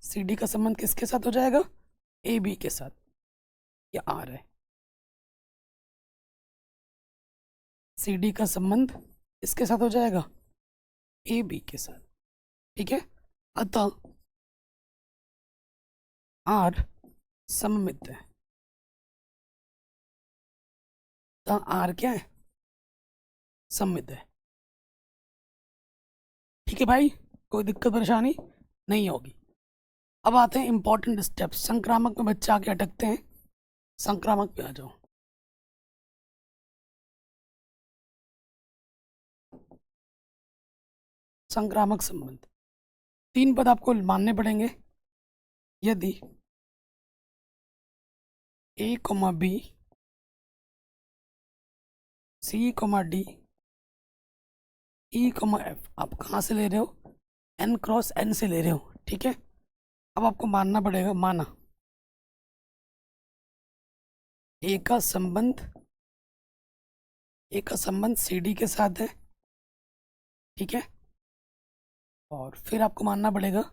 सी डी का संबंध किसके साथ हो जाएगा, ए बी के साथ। ये आर है, सी डी का संबंध किसके साथ हो जाएगा, ए बी के साथ। ठीक है, अतः आर सममित है। अतः आर क्या है, सममित है। ठीक है भाई, कोई दिक्कत परेशानी नहीं होगी। अब आते हैं इंपॉर्टेंट स्टेप्स। संक्रामक में बच्चे आके अटकते हैं, संक्रामक पे आ जाओ। संक्रामक संबंध, 3 पद आपको मानने पड़ेंगे। यदि A comma B C comma D E comma F, आप कहाँ से ले रहे हो, n क्रॉस n से ले रहे हो। ठीक है, अब आपको मानना पड़ेगा, माना ए का संबंध सी डी के साथ है। ठीक है, और फिर आपको मानना पड़ेगा,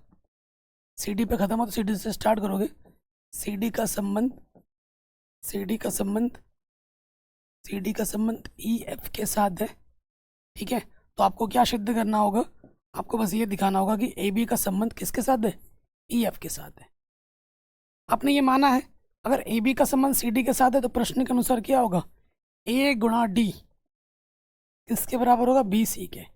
सी डी पे खत्म हो तो सी डी से स्टार्ट करोगे, सी डी का संबंध सी डी का संबंध सी डी का संबंध ई एफ के साथ है। ठीक है, तो आपको क्या सिद्ध करना होगा, आपको बस ये दिखाना होगा कि ए बी का संबंध किसके साथ है, ई एफ के साथ है। आपने ये माना है, अगर ए बी का संबंध सी डी के साथ है तो प्रश्न के अनुसार क्या होगा, ए गुणा डी किसके बराबर होगा, बी सी के।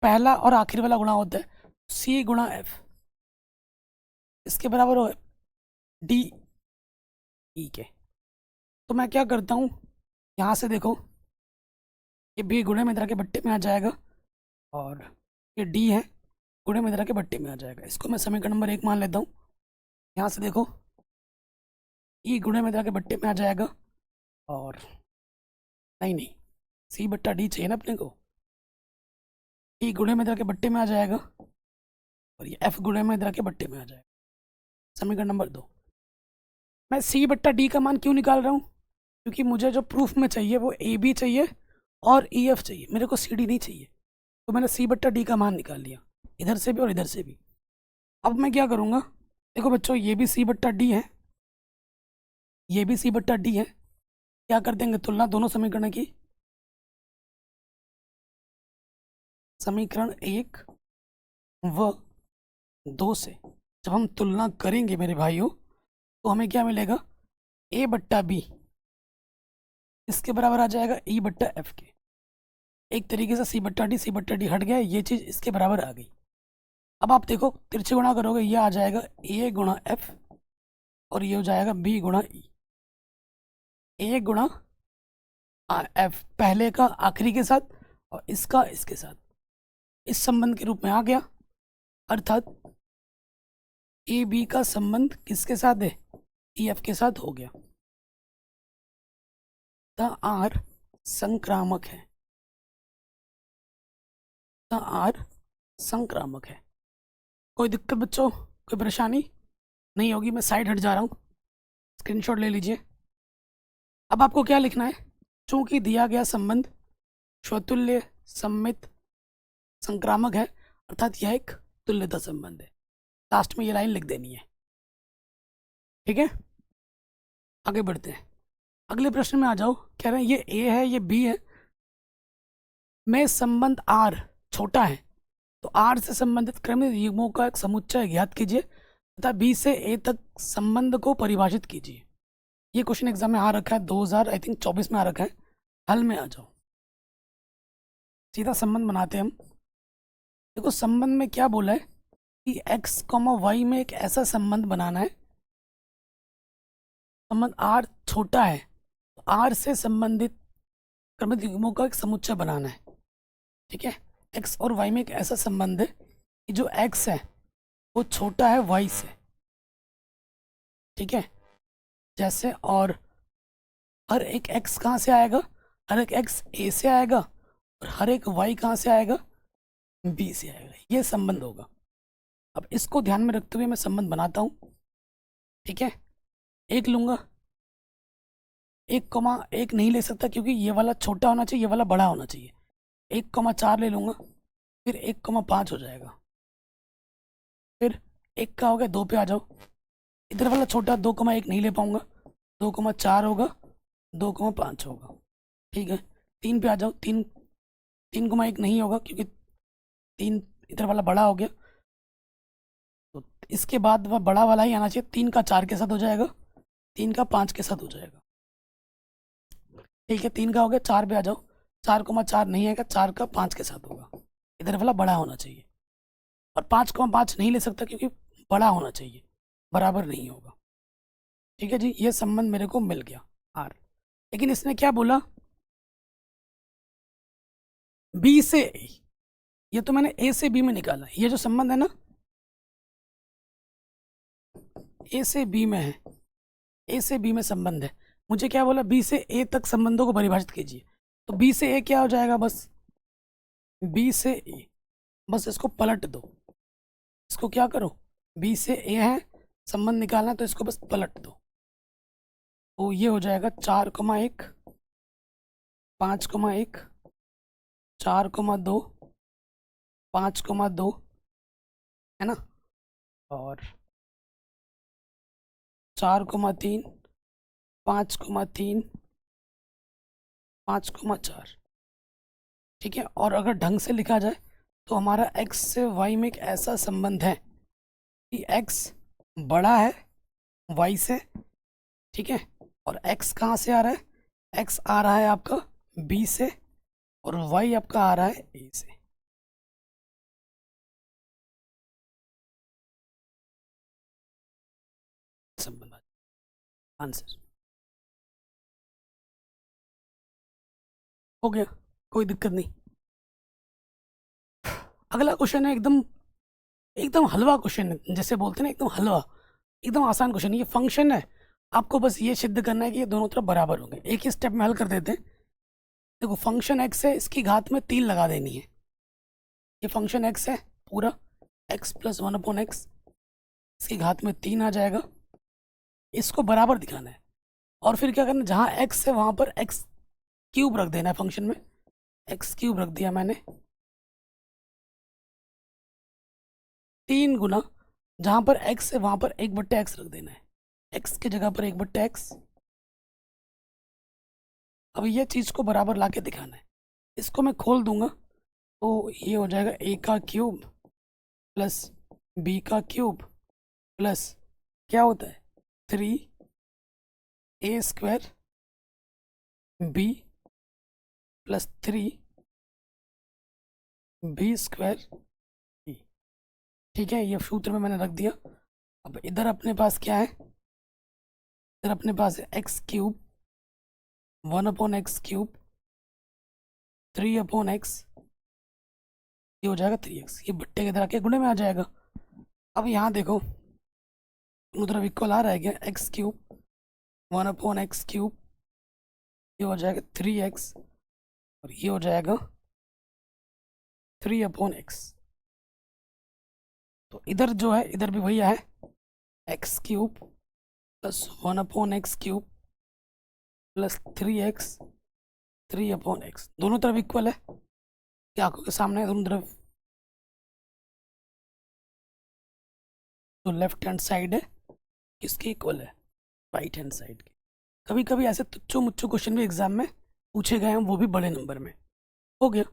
पहला और आखिर वाला गुणा होता है, सी गुणा एफ इसके बराबर होगा डी ई के। तो मैं क्या करता हूँ, यहाँ से देखो, ये बी गुणे में इधर के बट्टे में आ जाएगा, और ये डी है गुणे में इधर के बट्टे में आ जाएगा। इसको मैं समीकरण नंबर 1 मान लेता हूँ। यहाँ से देखो, ई गुणे में इधर के बट्टे में आ जाएगा, और नहीं, सी बट्टा डी चाहिए ना अपने को, ई गुणे में इधर के बट्टे में आ जाएगा, और ये एफ गुणे में इधर के बट्टे में आ जाएगा। समीकरण नंबर 2। मैं सी बट्टा डी का मान क्यों निकाल रहा हूँ, क्योंकि मुझे जो प्रूफ में चाहिए वो ए बी चाहिए और ई एफ चाहिए, मेरे को सी डी नहीं चाहिए। तो मैंने सी बट्टा डी का मान निकाल लिया, इधर से भी और इधर से भी। अब मैं क्या करूँगा, देखो बच्चों, ये भी सी बट्टा डी है, ये भी सी बट्टा डी है। क्या कर देंगे, तुलना दोनों समीकरण की। समीकरण 1 व 2 से जब हम तुलना करेंगे मेरे भाइयों, तो हमें क्या मिलेगा, ए बट्टा बी इसके बराबर आ जाएगा ई बट्टा एफ के। एक तरीके से सी बट्टा डी हट गया, ये चीज़ इसके बराबर आ गई। अब आप देखो, तिरछे गुणा करोगे, ये आ जाएगा ए गुणा एफ और ये हो जाएगा बी गुणा ई। ए गुणा एफ पहले का आखिरी के साथ और इसका इसके साथ इस संबंध के रूप में आ गया। अर्थात ए बी का संबंध किसके साथ है, ई एफ के साथ हो गया। आर संक्रामक है, आर संक्रामक है। कोई दिक्कत बच्चों, कोई परेशानी नहीं होगी। मैं साइड हट जा रहा हूँ, स्क्रीनशॉट ले लीजिए। अब आपको क्या लिखना है, चूंकि दिया गया संबंध स्वतुल्य सममित संक्रामक है, अर्थात यह एक तुल्यता संबंध है। लास्ट में ये लाइन लिख देनी है, ठीक है। आगे बढ़ते हैं, अगले प्रश्न में आ जाओ। कह रहे हैं ये ए है, ये बी है, में संबंध आर छोटा है, तो आर से संबंधित क्रमिक युग्मों का एक समुच्चय ज्ञात कीजिए तथा बी से ए तक संबंध को परिभाषित कीजिए। ये क्वेश्चन एग्जाम में आ रखा है, 2024 में आ रखा है। हल में आ जाओ, सीधा संबंध बनाते हैं हम। देखो संबंध में क्या बोला है कि x, y में एक ऐसा संबंध बनाना है, संबंध r छोटा है तो r से संबंधित क्रमिक युग्मों का एक समुच्चय बनाना है, ठीक है। x और y में एक ऐसा संबंध है कि जो x है वो छोटा है y से, ठीक है। जैसे, और हर एक x कहाँ से आएगा, हर एक x a से आएगा और हर एक y कहाँ से आएगा, b से आएगा। ये संबंध होगा। अब इसको ध्यान में रखते हुए मैं संबंध बनाता हूँ, ठीक है। एक लूँगा, 1,1 नहीं ले सकता क्योंकि ये वाला छोटा होना चाहिए, ये वाला बड़ा होना चाहिए। 1,4 ले लूँगा, फिर 1,5 हो जाएगा, फिर 1 का हो गया, 2 पे आ जाओ। इधर वाला छोटा 2,1 नहीं ले पाऊँगा, 2,4 होगा, 2,5 होगा, ठीक है। 3 पे आ जाओ, 3,1 नहीं होगा क्योंकि 3 इधर वाला बड़ा हो गया, तो इसके बाद वह बड़ा वाला ही आना चाहिए। 3 का 4 के साथ हो जाएगा, 3 का 5 के साथ हो जाएगा, ठीक है। 3 का हो गया, 4 पे आ जाओ, 4,4 नहीं आएगा, 4 का 5 के साथ होगा, इधर वाला बड़ा होना चाहिए। और 5,5 नहीं ले सकता क्योंकि बड़ा होना चाहिए, बराबर नहीं होगा, ठीक है जी। ये संबंध मेरे को मिल गया आर। लेकिन इसने क्या बोला, बी से ए, ये तो मैंने ए से बी में निकाला। ये जो संबंध है ना, ए से बी में है, ए से बी में संबंध है। मुझे क्या बोला, बी से ए तक संबंधों को परिभाषित कीजिए, तो बी से ए क्या हो जाएगा, बस बी से ए, बस इसको पलट दो, इसको क्या करो, बी से ए है, संबंध निकालना तो इसको बस पलट दो, तो ये हो जाएगा 4,1, 5,1, 4,2, 5,2, है ना, और 4,3, 5,3, 5,4, ठीक है। और अगर ढंग से लिखा जाए तो हमारा x से y में एक ऐसा संबंध है कि x बड़ा है y से, ठीक है। और x कहाँ से आ रहा है, x आ रहा है आपका b से और y आपका आ रहा है a से। संबंध आंसर हो गया, कोई दिक्कत नहीं। अगला क्वेश्चन है एकदम एकदम हलवा क्वेश्चन है, जैसे बोलते हैं ना एकदम हलवा, एकदम आसान क्वेश्चन है। ये फंक्शन है, आपको बस ये सिद्ध करना है कि ये दोनों तरफ बराबर होंगे। एक ही स्टेप में हल कर देते हैं। देखो फंक्शन एक्स है, इसकी घात में 3 लगा देनी है। ये फंक्शन एक्स है पूरा, x + 1/x, इसकी घात में 3 आ जाएगा। इसको बराबर दिखाना है और फिर क्या करना है, जहाँ x है वहाँ पर x³ रख देना है। फंक्शन में x³ रख दिया मैंने, 3 गुना जहाँ पर x है वहाँ पर 1/x रख देना है, x की जगह पर 1/x। अब ये चीज़ को बराबर ला के दिखाना है। इसको मैं खोल दूंगा तो ये हो जाएगा a का क्यूब प्लस b का क्यूब प्लस क्या होता है 3a² b प्लस 3b²। ठीक है, ये सूत्र में मैंने रख दिया। अब इधर अपने पास क्या है, इधर अपने पास है x³ 1/x³, 3/x, ये हो जाएगा 3x। ये बट्टे के इधर आके गुणे में आ जाएगा। अब यहाँ देखो दोनों तरफ इक्वल आ रहा है क्या, x³ 1/x³, ये हो जाएगा 3x और ये हो जाएगा 3/x। तो इधर जो है इधर भी वही है, x³ plus 1/x³ plus 3x 3/x, दोनों तरफ इक्वल है, क्या आंखों के सामने है दोनों तरफ। तो लेफ्ट हैंड साइड है किसकी इक्वल है, राइट हैंड साइड की। कभी कभी ऐसे तुच्चो मुच्चो क्वेश्चन भी एग्जाम में पूछे गए हैं, वो भी बड़े नंबर में। हो गया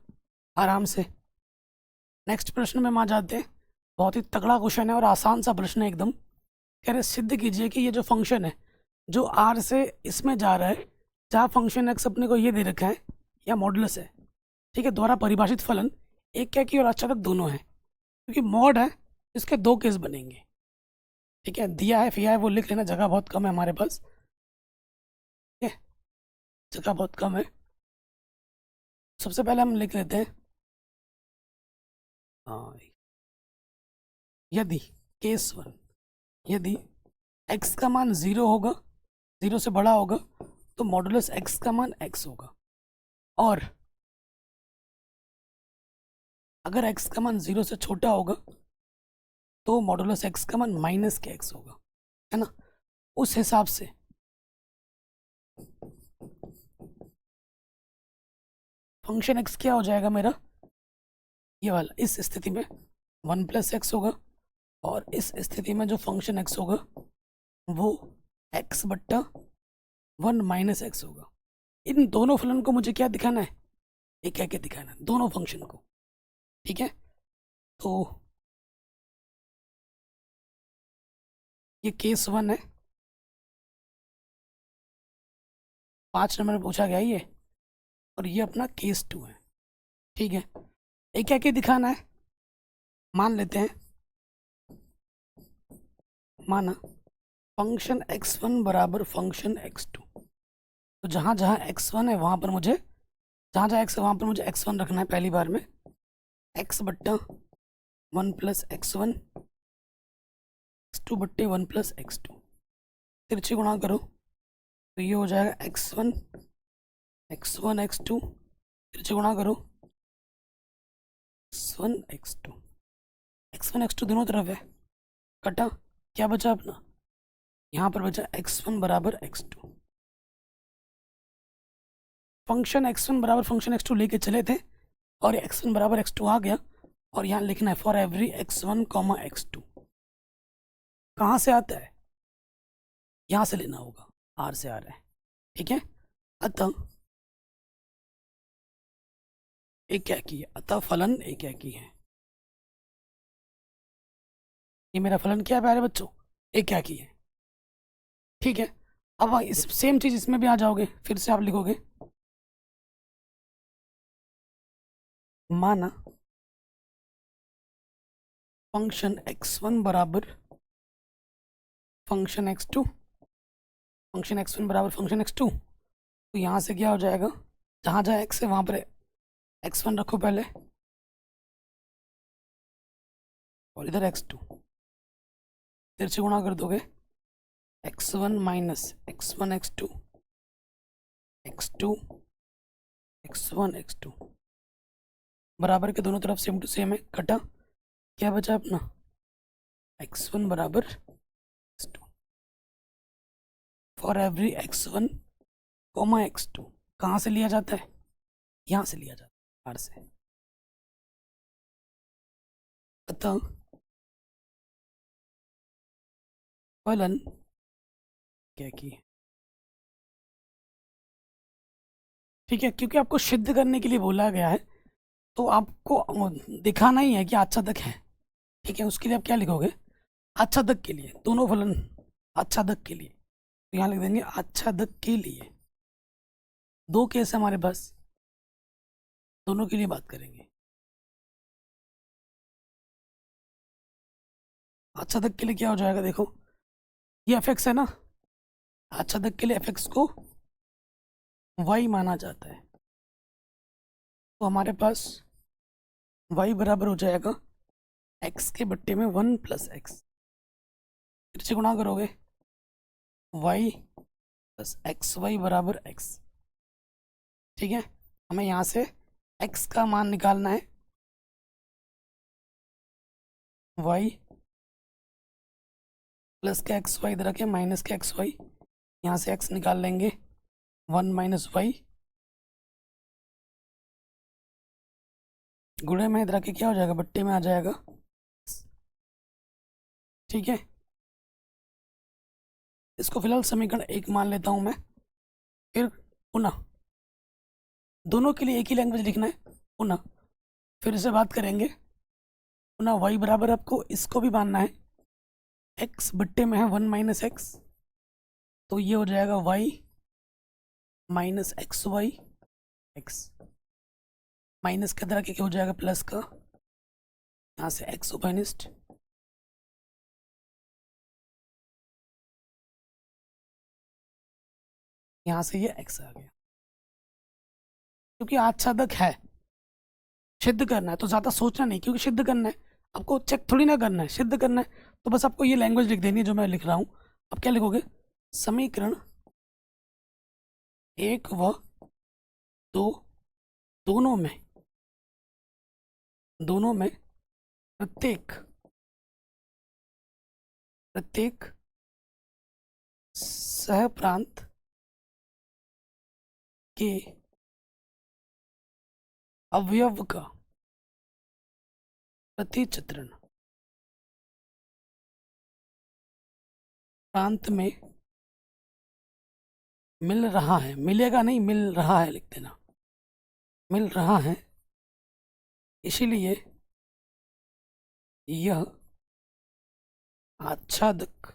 आराम से। नेक्स्ट प्रश्न में हम आ जाते हैं। बहुत ही तगड़ा क्वेश्चन है और आसान सा प्रश्न है एकदम। कह रहे सिद्ध कीजिए कि ये जो फंक्शन है जो आर से इसमें जा रहा है, जहाँ फंक्शन एक्स अपने को ये दे रखा है या मॉडुलस है, ठीक है, द्वारा परिभाषित फलन एक क्या की और अचानक दोनों है, क्योंकि मॉड है इसके दो केस बनेंगे। ठीक है, दिया है फिर है वो लिख लेना, जगह बहुत कम है हमारे पास, ठीक है, जगह बहुत कम है। सबसे पहले हम लिख लेते हैं हाँ, यदि केस 1, यदि x का मान 0 होगा, 0 से बड़ा होगा, तो मॉडुलस x का मान x होगा, और अगर x का मान 0 से छोटा होगा तो मॉडुलस x का मान माइनस के x होगा, है ना। उस हिसाब से फंक्शन x क्या हो जाएगा मेरा, ये वाला, इस स्थिति में 1+x होगा, और इस स्थिति में जो फंक्शन x होगा वो x/1 माइनस x होगा। इन दोनों फलन को मुझे क्या दिखाना है, एक क्या दिखाना है, दोनों फंक्शन को। ठीक है, तो ये केस 1 है, 5 नंबर में पूछा गया ये, और ये अपना केस 2 है। ठीक है, एक क्या दिखाना है, मान लेते हैं, माना फंक्शन x1 बराबर फंक्शन x2। तो जहाँ जहाँ x1 है वहाँ पर मुझे, जहाँ जहाँ x है वहाँ पर मुझे x1 रखना है पहली बार में, x/1+x1 x2/1+x2, तिरछी गुणा करो तो ये हो जाएगा x1 x2, तिरछी गुणा करो x1 x2 दोनों तरफ है, कटा, क्या बचा अपना, यहाँ पर बचा x1 बराबर x2। फंक्शन x1 बराबर फंक्शन x2 लेके चले थे और x1 बराबर x2 आ गया, और यहाँ लिखना है फॉर एवरी x1 x2। कहाँ से आता है, यहाँ से लेना होगा, r से आ रहा है। ठीक है, अतः एक क्या की है, अतः फलन एक क्या की है, ये मेरा फलन क्या है प्यारे बच्चों, एक क्या की है। ठीक है, अब इस सेम चीज इसमें भी आ जाओगे, फिर से आप लिखोगे, माना फंक्शन x1 बराबर फंक्शन x2, फंक्शन x1 बराबर फंक्शन x2, तो यहाँ से क्या हो जाएगा, जहाँ जहाँ x है वहाँ पर x1 रखो पहले, और इधर x2, तिरछे गुणा कर दोगे x1 minus x1 x2 x2 x1 x2, बराबर के दोनों तरफ सेम टू सेम है, कटा, क्या बचा अपना x1 बराबर x2 for every x1 x2। कहाँ से लिया जाता है, यहाँ से लिया जाता है, r से। अतः फलन क्या की, ठीक है, क्योंकि आपको सिद्ध करने के लिए बोला गया है तो आपको दिखाना ही है कि आच्छादक है। ठीक है, उसके लिए आप क्या लिखोगे, आच्छादक के लिए, दोनों फलन आच्छादक के लिए, तो यहाँ लिख देंगे आच्छादक के लिए। दो केस है हमारे पास, दोनों के लिए बात करेंगे। आच्छादक के लिए क्या हो जाएगा, देखो ये एफ एक्स है ना, आच्छादक के लिए एफ एक्स को वाई माना जाता है, तो हमारे पास वाई बराबर हो जाएगा एक्स के बट्टे में 1 + x, फिर से गुणा करोगे वाई प्लस एक्स वाई बराबर एक्स। ठीक है, हमें यहाँ से x का मान निकालना है, y प्लस के एक्स वाई इधर रखें माइनस के एक्स वाई, यहाँ से x निकाल लेंगे 1 - y, गुणे में इधर के क्या हो जाएगा, बट्टे में आ जाएगा। ठीक है, इसको फिलहाल समीकरण 1 मान लेता हूँ मैं। फिर पुनः दोनों के लिए एक ही लैंग्वेज लिखना है, पुनः फिर से बात करेंगे, पुनः y बराबर आपको इसको भी मानना है, x बट्टे में है 1 - x, तो ये हो जाएगा y minus x y x, minus के तरह क्या हो जाएगा प्लस का, यहाँ से x ओपनिस्ट, यहाँ से ये x आ गया। क्योंकि आच्छादक है, सिद्ध करना है तो ज़्यादा सोचना नहीं, क्योंकि सिद्ध करना है आपको, चेक थोड़ी ना करना है, सिद्ध करना है तो बस आपको ये लैंग्वेज लिख देनी है जो मैं लिख रहा हूँ। अब क्या लिखोगे, समीकरण 1 व 2 दोनों में प्रत्येक सहप्रांत के अवयव का प्रतिचित्रण प्रांत में मिल रहा है, मिलेगा नहीं, मिल रहा है लिख देना, मिल रहा है, इसीलिए यह आच्छादक।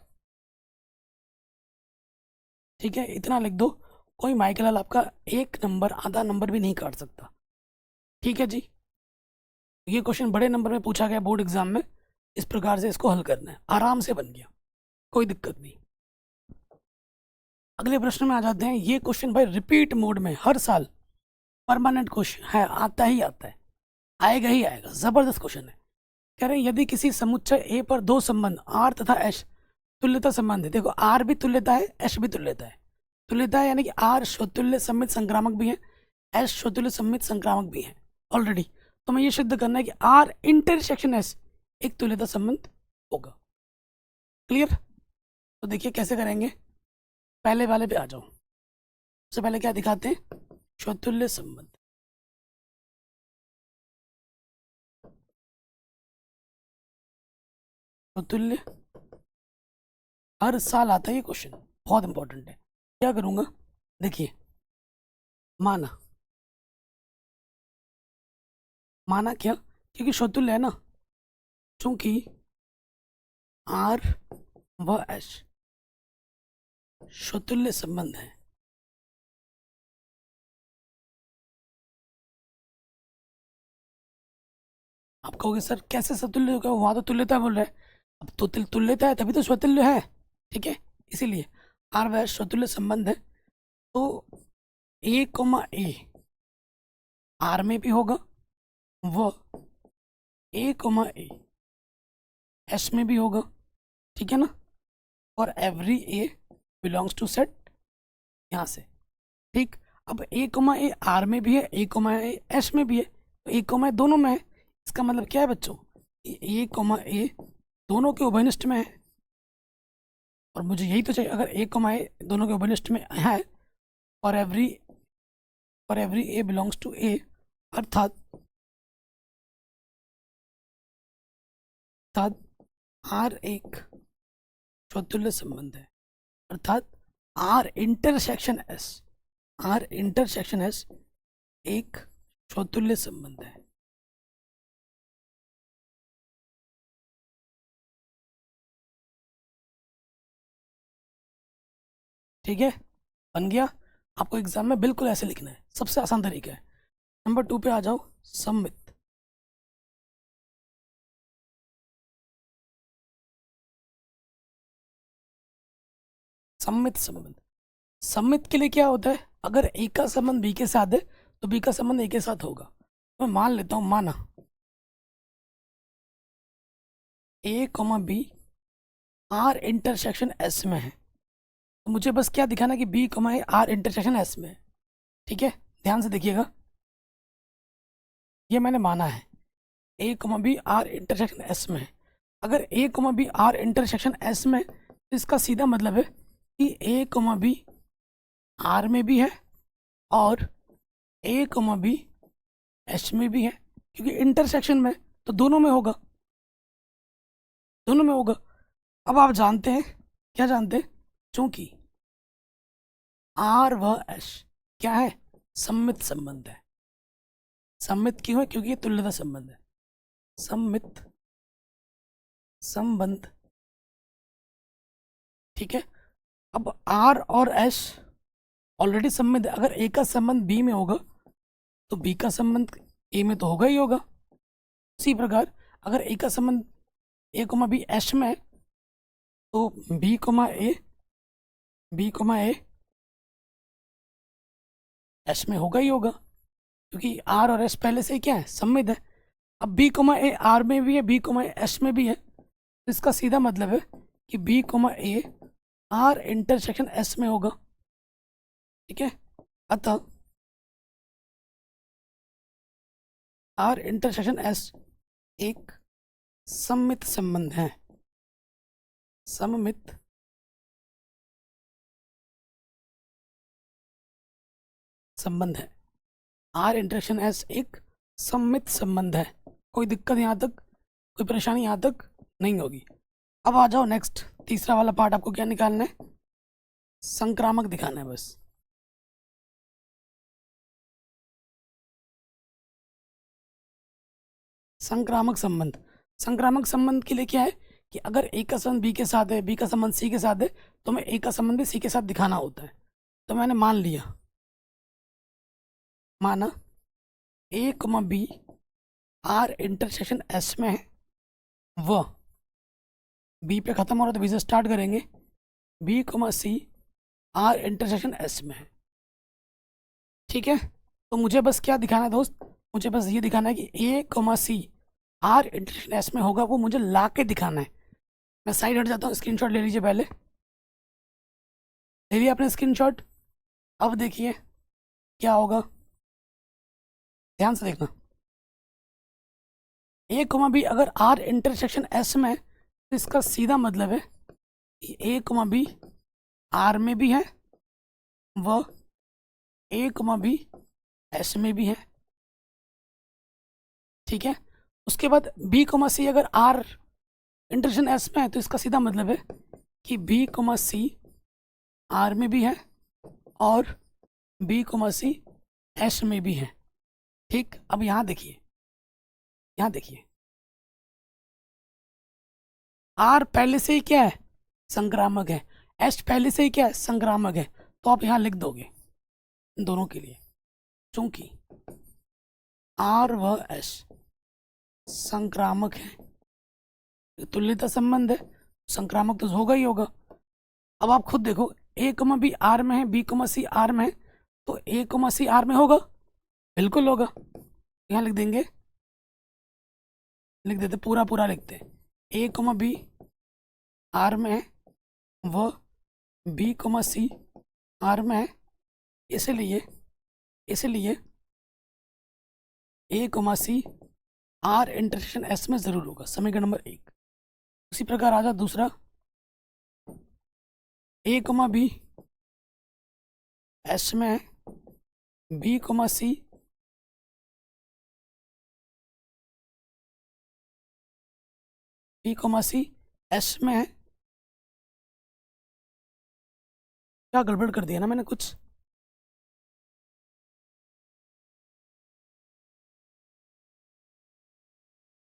ठीक है, इतना लिख दो, कोई माइकल आपका 1 नंबर आधा नंबर भी नहीं काट सकता। ठीक है जी, ये क्वेश्चन बड़े नंबर में पूछा गया बोर्ड एग्जाम में, इस प्रकार से इसको हल करना है, आराम से बन गया, कोई दिक्कत नहीं। अगले प्रश्न में आ जाते हैं। ये क्वेश्चन भाई रिपीट मोड में हर साल परमानेंट क्वेश्चन है, आता ही आता है, आएगा ही आएगा, जबरदस्त क्वेश्चन है। कह रहे हैं यदि किसी समुच्चय ए पर दो संबंध आर तथा एच तुल्यता संबंध है, देखो आर भी तुल्यता है, एच भी तुल्यता है, तुल्यता है यानी कि आर स्वतुल्य सममित संक्रामक भी है, एच स्वतुल्य सममित संक्रामक भी है ऑलरेडी, तो मैं ये सिद्ध करना है कि आर इंटरसेक्शन एस एक तुल्यता संबंध होगा। क्लियर, तो देखिए कैसे करेंगे, पहले वाले पे आ जाओ। सबसे पहले क्या दिखाते हैं, स्वतुल्य संबंध, स्वतुल्य हर साल आता है ये क्वेश्चन, बहुत इंपॉर्टेंट है। क्या करूंगा, देखिए माना क्या, क्योंकि स्वतुल्य है ना, चूंकि आर व एच स्वतुल्य संबंध है, आप कहोगे सर कैसे सतुल्य होगा, वहां तो तुल्यता बोल रहा है, अब तो तुल्यता है तभी तो स्वतुल्य है। ठीक है, इसीलिए आर व एच स्वतुल्य संबंध है, तो ए कोमा ए आर में भी होगा, वो ए कोमा ए एस में भी होगा, ठीक है ना, और every a belongs to set यहाँ से। ठीक, अब ए कोमा ए आर में भी है, ए कोमा ए एस में भी है, तो ए कोमा ए दोनों में है, इसका मतलब क्या है बच्चों, ए कोमा ए दोनों के उभयनिष्ठ में है, और मुझे यही तो चाहिए, अगर ए कोमा ए दोनों के उभयनिष्ठ में है और every a belongs to A, अर्थात आर एक स्वतुल्य संबंध है, अर्थात R intersection S, R intersection S एक स्वतुल्य संबंध है। ठीक है, बन गया। आपको एग्जाम में बिल्कुल ऐसे लिखना है, सबसे आसान तरीका है। नंबर 2 पे आ जाओ, सम्मित। सम्मित संबंध, सम्मित के लिए क्या होता है, अगर ए का संबंध बी के साथ है तो बी का संबंध ए के साथ होगा। मैं मान लेता हूँ, माना A comma B R intersection S में है, तो मुझे बस क्या दिखाना है कि B comma A R intersection S में है। ठीक है, ध्यान से देखिएगा, ये मैंने माना है A comma B R intersection S में है। अगर A comma B R intersection S में है, तो इसका सीधा मतलब है कि ए कॉमा बी आर में भी है और ए कॉमा बी एस में भी है, क्योंकि इंटरसेक्शन में तो दोनों में होगा, दोनों में होगा। अब आप जानते हैं, क्या जानते हैं, चूंकि आर व एस क्या है, सम्मित संबंध है। सम्मित क्यों है, क्योंकि ये तुल्यता संबंध है। सम्मित संबंध, ठीक है। अब आर और एस ऑलरेडी सम्मित है, अगर ए का संबंध बी में होगा तो बी का संबंध ए में तो होगा ही होगा। उसी प्रकार अगर ए का संबंध ए कोमा बी एस में है तो बी कोमा ए एस में होगा ही होगा, क्योंकि आर और एस पहले से ही क्या है, सम्मित है। अब बी कोमा ए आर में भी है, बी कोमा ए एस में भी है, तो इसका सीधा मतलब है कि b comma a R intersection S में होगा। ठीक है, अतः आर इंटरसेक्शन एस एक सम्मित संबंध है, सममित संबंध है। आर इंटरसेक्शन एस एक सम्मित संबंध है। कोई दिक्कत यहाँ तक, कोई परेशानी यहाँ तक नहीं होगी। अब आ जाओ नेक्स्ट, तीसरा वाला पार्ट आपको क्या निकालना है, संक्रामक दिखाना है बस। संक्रामक संबंध, संक्रामक संबंध के लिए क्या है कि अगर ए का संबंध बी के साथ है, बी का संबंध सी के साथ है, तो हमें ए का संबंध भी सी के साथ दिखाना होता है। तो मैंने मान लिया, माना ए कमा बी आर इंटरसेक्शन एस में है, व बी पे खत्म हो रहा है तो बी से स्टार्ट करेंगे, बी कमा सी आर इंटरसेक्शन एस में है। ठीक है, तो मुझे बस क्या दिखाना है दोस्त, मुझे बस ये दिखाना है कि ए कमा सी आर इंटरसेक्शन एस में होगा, वो मुझे ला के दिखाना है। मैं साइड हट जाता हूँ, स्क्रीनशॉट ले लीजिए, पहले ले लिया आपने स्क्रीनशॉट। अब देखिए क्या होगा, ध्यान से देखना। ए कमा बी अगर आर इंटरसेक्शन एस में है, तो इसका सीधा मतलब है कि ए कमा बी आर में भी है व ए कमा बी एस में भी है। ठीक है, उसके बाद बी कमा सी अगर आर इंटरसेक्शन एस में है, तो इसका सीधा मतलब है कि बी कमा सी आर में भी है और बी कमा सी एस में भी है। ठीक, अब यहाँ देखिए, यहाँ देखिए, आर पहले से ही क्या है, संक्रामक है, एस पहले से ही क्या है, संक्रामक है। तो आप यहाँ लिख दोगे दोनों के लिए, चूंकि आर व एस संक्रामक है, तुल्यता संबंध है, संक्रामक तो होगा ही होगा। अब आप खुद देखो, ए कमा बी आर में है, बी कमा सी आर में है, तो ए कमा सी आर में होगा, बिल्कुल होगा। यहाँ लिख देंगे, लिख देते, पूरा पूरा लिखते, ए कमा बी आर में है व बी कमा सी आर में है, इसलिए इसलिए ए कमा सी आर इंटरसेक्शन एस में जरूर होगा, समीकरण नंबर 1। उसी प्रकार आ जाए दूसरा, ए कमा बी एस में है, बी कमा सी बी कमा सी एस में है, क्या गड़बड़ कर दिया ना मैंने कुछ?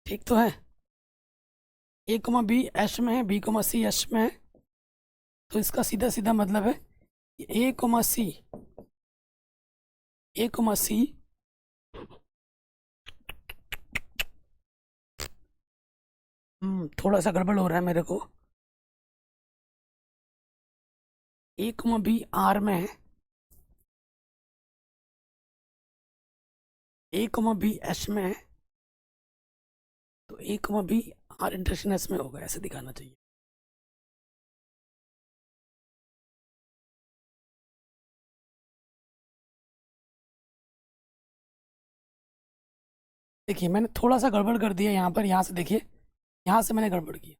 ठीक तो है? ए कोमा बी एच में है, बी कोमा सी एच में है, तो इसका सीधा सीधा मतलब है कि ए कोमा सी थोड़ा सा गड़बड़ हो रहा है मेरे को। ए कोमा बी आर में है, ए कोमा बी एच में है, तो A comma B R intersection S में होगा, ऐसे दिखाना चाहिए। देखिए मैंने थोड़ा सा गड़बड़ कर दिया यहाँ पर, यहाँ से देखिए, यहाँ से मैंने गड़बड़ किया,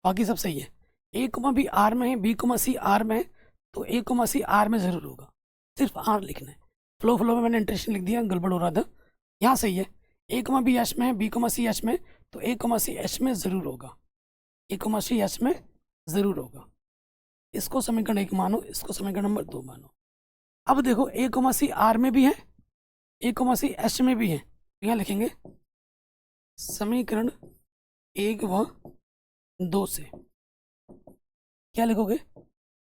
बाकी सब सही है। ए कोमा बी आर में है, बी कोमा सी आर में है, तो ए कोमा सी आर में ज़रूर होगा, सिर्फ आर लिखना है। फ्लो फ्लो में मैंने इंटरेक्शन लिख दिया, गड़बड़ हो रहा था। यहाँ सही है, ए कोमा बी एच में है, बी कोमा सी एच में, तो ए कोमा सी एच में ज़रूर होगा, ए कोमा सी एच में ज़रूर होगा। इसको समीकरण 1 मानो, इसको समीकरण नंबर 2 मानो। अब देखो ए कोमा सी आर में भी है, ए कोमा सी एच में भी है, तो यहाँ लिखेंगे समीकरण 1 व 2 से क्या लिखोगे,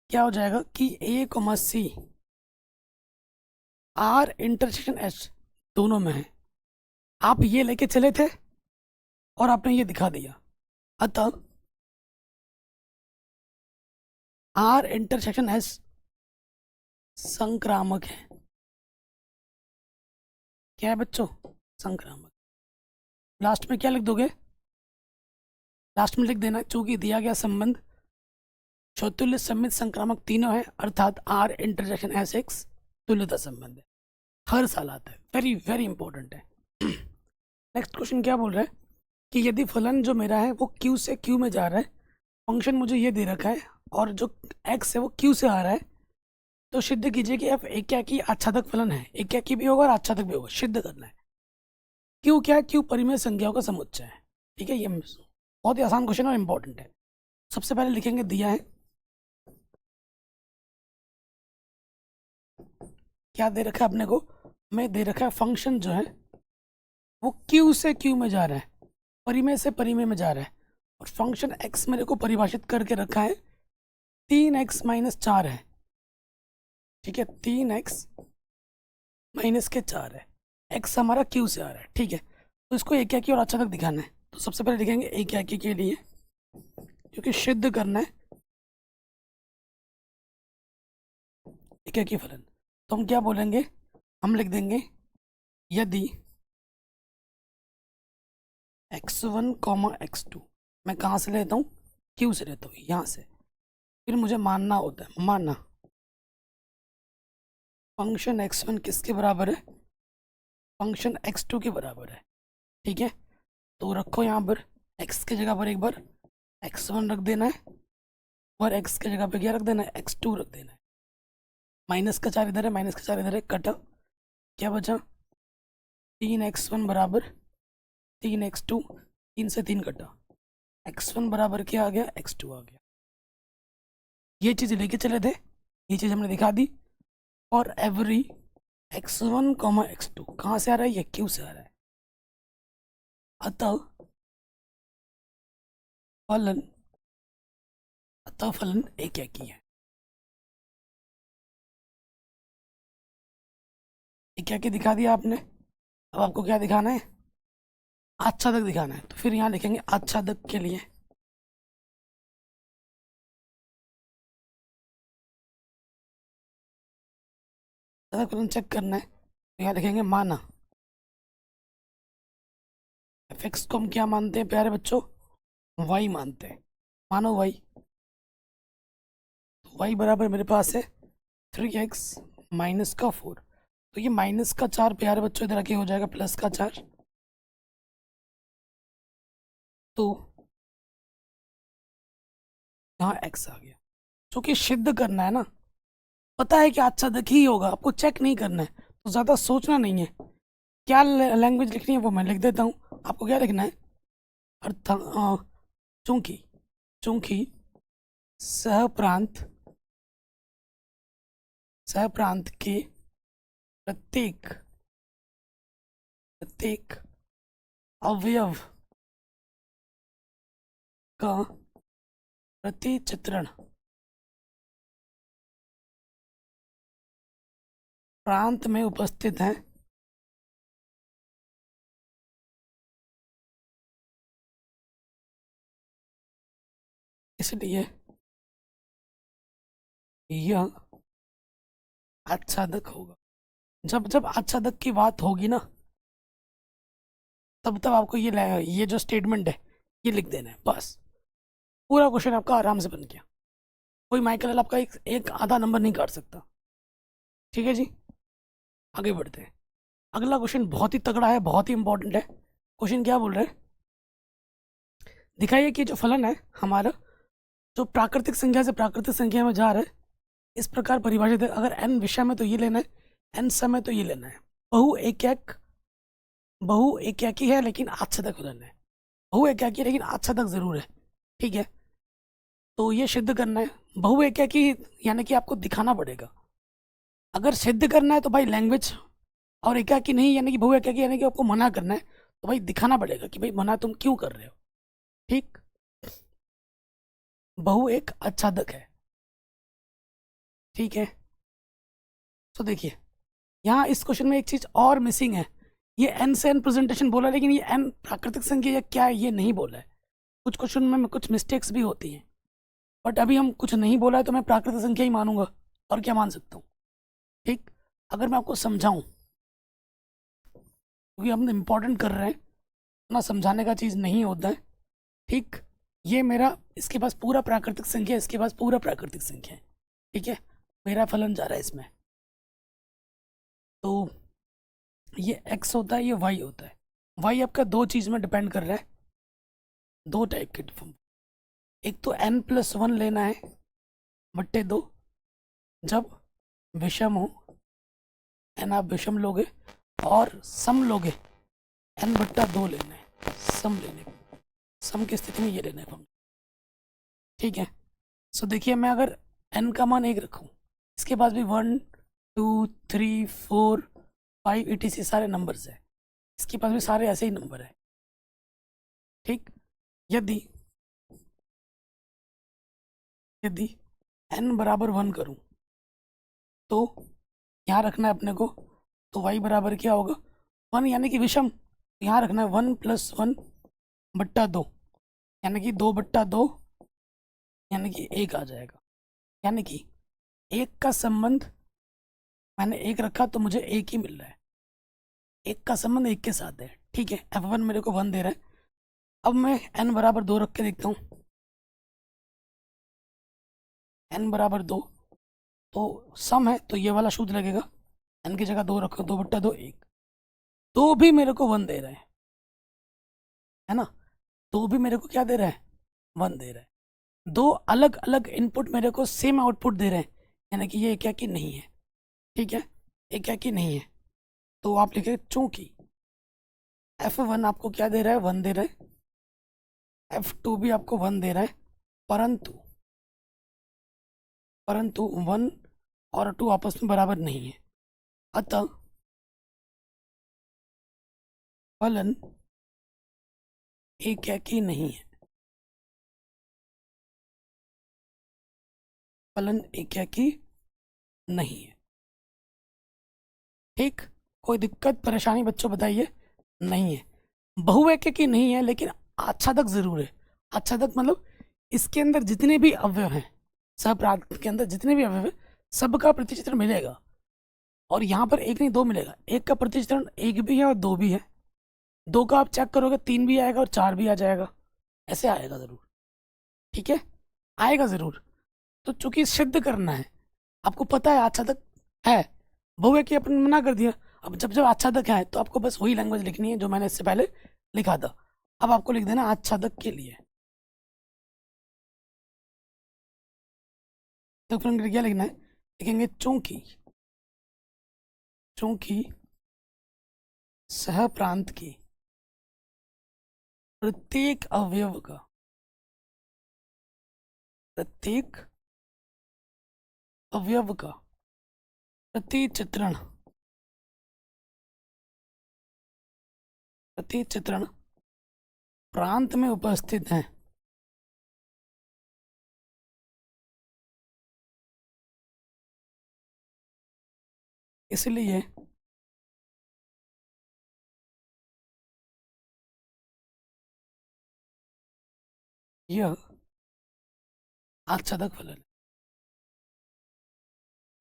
क्या हो जाएगा कि A comma C R intersection H दोनों में है। आप ये लेके चले थे और आपने ये दिखा दिया, अतः आर इंटरसेक्शन एच संक्रामक है। क्या है बच्चों? संक्रामक। लास्ट में क्या लिख दोगे? लास्ट में लिख देना, चूंकि दिया गया संबंध चौतुल्य समित संक्रामक तीनों है, अर्थात आर इंटरसेक्शन एस एक्स तुल्यता संबंध है। हर साल आता है, वेरी वेरी इंपॉर्टेंट है। नेक्स्ट क्वेश्चन क्या बोल रहा है कि यदि फलन जो मेरा है वो क्यू से क्यू में जा रहा है, फंक्शन मुझे ये दे रखा है और जो एक्स है वो क्यू से आ रहा है, तो सिद्ध कीजिए कि एफ एकाकी आच्छादक फलन है। एकाकी भी होगा और आच्छादक भी होगा, सिद्ध करना है। क्यू क्या है? क्यू परिमेय संख्याओं का समुच्चय है। ठीक है, ये बहुत ही आसान क्वेश्चन और इंपॉर्टेंट है। सबसे पहले लिखेंगे, दिया है, क्या दे रखा है अपने को? हमें दे रखा है फंक्शन जो है वो क्यू से क्यू में जा रहा है, परिमेय से परिमेय में जा रहा है, और फंक्शन एक्स मेरे को परिभाषित करके रखा है 3x-4 है। ठीक है, 3x-4 है, एक्स हमारा क्यू से आ रहा है। ठीक है, तो इसको एकाकी और आच्छादक दिखाना है, तो सबसे पहले लिखेंगे एकाकी के लिए, क्योंकि सिद्ध करना है एकाकी फलन। तो हम क्या बोलेंगे? हम लिख देंगे यदि x1, x2, मैं कहाँ से लेता हूँ? क्यू से लेता हूँ, यहाँ से। फिर मुझे मानना होता है, माना फंक्शन x1 किसके बराबर है? फंक्शन x2 के बराबर है। ठीक है, तो रखो यहाँ पर x की जगह पर एक बार x1 रख देना है, और x की जगह पर क्या रख देना है? x2 रख देना है। माइनस का 4 इधर है, माइनस का 4 इधर है, कटा, क्या बचा? 3x1 बराबर 3x2, 3 से 3 कटा, x1 बराबर क्या आ गया? x2 आ गया। ये चीज़ लेके चले थे, ये चीज़ हमने दिखा दी। और एवरी x1, x2 कहाँ से आ रहा है? ये क्यू से आ रहा है, अतः फलन एकाकी है। एकाकी दिखा दिया आपने, अब आपको क्या दिखाना है? आच्छादक दिखाना है। तो फिर यहाँ लिखेंगे आच्छादक के लिए फलन चेक करना है, तो यहाँ लिखेंगे माना एफ एक्स को हम क्या मानते हैं प्यारे बच्चों? वाई मानते हैं। मानो वाई, वाई बराबर मेरे पास है 3x माइनस का 4, तो ये माइनस का 4 प्यारे बच्चों इधर आके हो जाएगा प्लस का 4, तो यहाँ x आ गया। क्योंकि सिद्ध करना है ना, पता है कि आच्छादक ही होगा, आपको चेक नहीं करना है, तो ज़्यादा सोचना नहीं है। क्या लैंग्वेज लिखनी है वो मैं लिख देता हूँ, आपको क्या लिखना है? अर्थ चूंकि चूंकि सहप्रांत सह प्रांत के प्रत्येक प्रत्येक अवयव का प्रतिचित्रण प्रांत में उपस्थित है इसलिए यह आच्छादक होगा। जब जब आच्छादक की बात होगी ना, तब तब आपको ये जो स्टेटमेंट है ये लिख देना है बस। पूरा क्वेश्चन आपका आराम से बन गया। कोई माइकल आपका एक आधा नंबर नहीं काट सकता। ठीक है जी, आगे बढ़ते हैं। अगला क्वेश्चन बहुत ही तगड़ा है, बहुत ही इंपॉर्टेंट है। क्वेश्चन क्या बोल रहे हैं, दिखाइए कि जो फलन है हमारा, जो प्राकृतिक संख्या से प्राकृतिक संख्या में जा रहा है, इस प्रकार परिभाषित है। अगर n विषय में तो ये लेना है, n समय तो ये लेना है। बहु एकाकी है लेकिन आच्छादक फलन है। बहु एकाकी लेकिन आच्छादक जरूर है। ठीक है, तो ये सिद्ध करना है। बहु एकाकी यानी कि आपको दिखाना पड़ेगा। अगर सिद्ध करना है तो भाई लैंग्वेज, और एकाकी नहीं यानी कि बहु एकाकी यानी कि आपको मना करना है, तो भाई दिखाना पड़ेगा कि भाई मना तुम क्यों कर रहे हो। ठीक, बहु एक आच्छादक है। ठीक है, तो देखिए यहाँ इस क्वेश्चन में एक चीज और मिसिंग है। ये एन से एन प्रेजेंटेशन बोला, लेकिन ये एन प्राकृतिक संख्या या क्या है ये नहीं बोला है। कुछ क्वेश्चन में कुछ मिस्टेक्स भी होती हैं, बट अभी हम कुछ नहीं बोला है तो मैं प्राकृतिक संख्या ही मानूंगा, और क्या मान सकता हूँ। ठीक, अगर मैं आपको समझाऊं, क्योंकि हम इम्पोर्टेंट कर रहे हैं ना, समझाने का चीज़ नहीं होता है। ठीक, ये मेरा, इसके पास पूरा प्राकृतिक संख्या है, इसके पास पूरा प्राकृतिक संख्या है। ठीक है, मेरा फलन जा रहा है इसमें, तो ये x होता है, ये y होता है। y आपका दो चीज़ में डिपेंड कर रहा है, दो टाइप के फॉर्म। एक तो n+1 लेना है बट्टे दो, जब विषम हो, n आप विषम लोगे, और सम लोगे, n/2 लेना है। सम लेने, सम की स्थिति में ये लेना है फॉर्म। ठीक है, सो देखिए मैं अगर n का मान 1 रखूँ, इसके पास भी 1 2 3 4 5 etc सारे नंबर्स है, इसके पास भी सारे ऐसे ही नंबर है। ठीक, यदि यदि n=1 करूं, तो यहाँ रखना है अपने को, तो y बराबर क्या होगा, 1 यानी कि विषम। यहाँ रखना है 1+1/2, यानी कि 2/2, यानी कि 1 आ जाएगा। यानी कि 1 का संबंध, मैंने 1 रखा तो मुझे 1 ही मिल रहा है। 1 का संबंध 1 के साथ है। ठीक है, f1 मेरे को 1 दे रहा है। अब मैं n=2 रख के देखता हूँ। n=2, तो सम है तो ये वाला शुद्ध लगेगा। n की जगह 2 रखो, 2/2 1, तो भी मेरे को 1 दे रहा है ना। तो भी मेरे को क्या दे रहा है, 1 दे रहा है। दो अलग अलग इनपुट मेरे को सेम आउटपुट दे रहे हैं, यानी कि ये क्या कि नहीं है। ठीक है, ये क्या कि नहीं है, तो आप लिखे चूंकि f1 आपको क्या दे रहा है, 1 दे रहा है, f2 भी आपको 1 दे रहा है, परंतु परंतु 1 और 2 आपस में बराबर नहीं है। अतः फलन एक क्या कि नहीं है, फलन एक क्या कि नहीं है। ठीक, कोई दिक्कत परेशानी बच्चों बताइए, नहीं है। बहुएक्य की नहीं है, लेकिन आच्छादक जरूर है। आच्छादक मतलब इसके अंदर जितने भी अवयव हैं, सहप्रांत के अंदर जितने भी अवयव हैं, सबका प्रतिचित्रण मिलेगा। और यहाँ पर एक नहीं दो मिलेगा, एक का प्रतिचित्रण एक भी है और दो भी है, दो का आप चेक करोगे 3 भी आएगा और 4 भी आ जाएगा, ऐसे आएगा जरूर। ठीक है, आएगा जरूर। तो चूंकि सिद्ध करना है, आपको पता है आच्छादक है, बहुएक्य अपन मना कर दिया। अब जब जब आच्छादक है तो आपको बस वही लैंग्वेज लिखनी है जो मैंने इससे पहले लिखा था। अब आपको लिख देना आच्छादक के लिए, तो फिर क्या लिखना है, लिखेंगे चूंकि चूंकि सह प्रांत की प्रत्येक अवयव का प्रत्येक अवयव का प्रतिचित्रण प्रतिचित्रण प्रांत में उपस्थित हैं, इसलिए यह आच्छादक फलन है।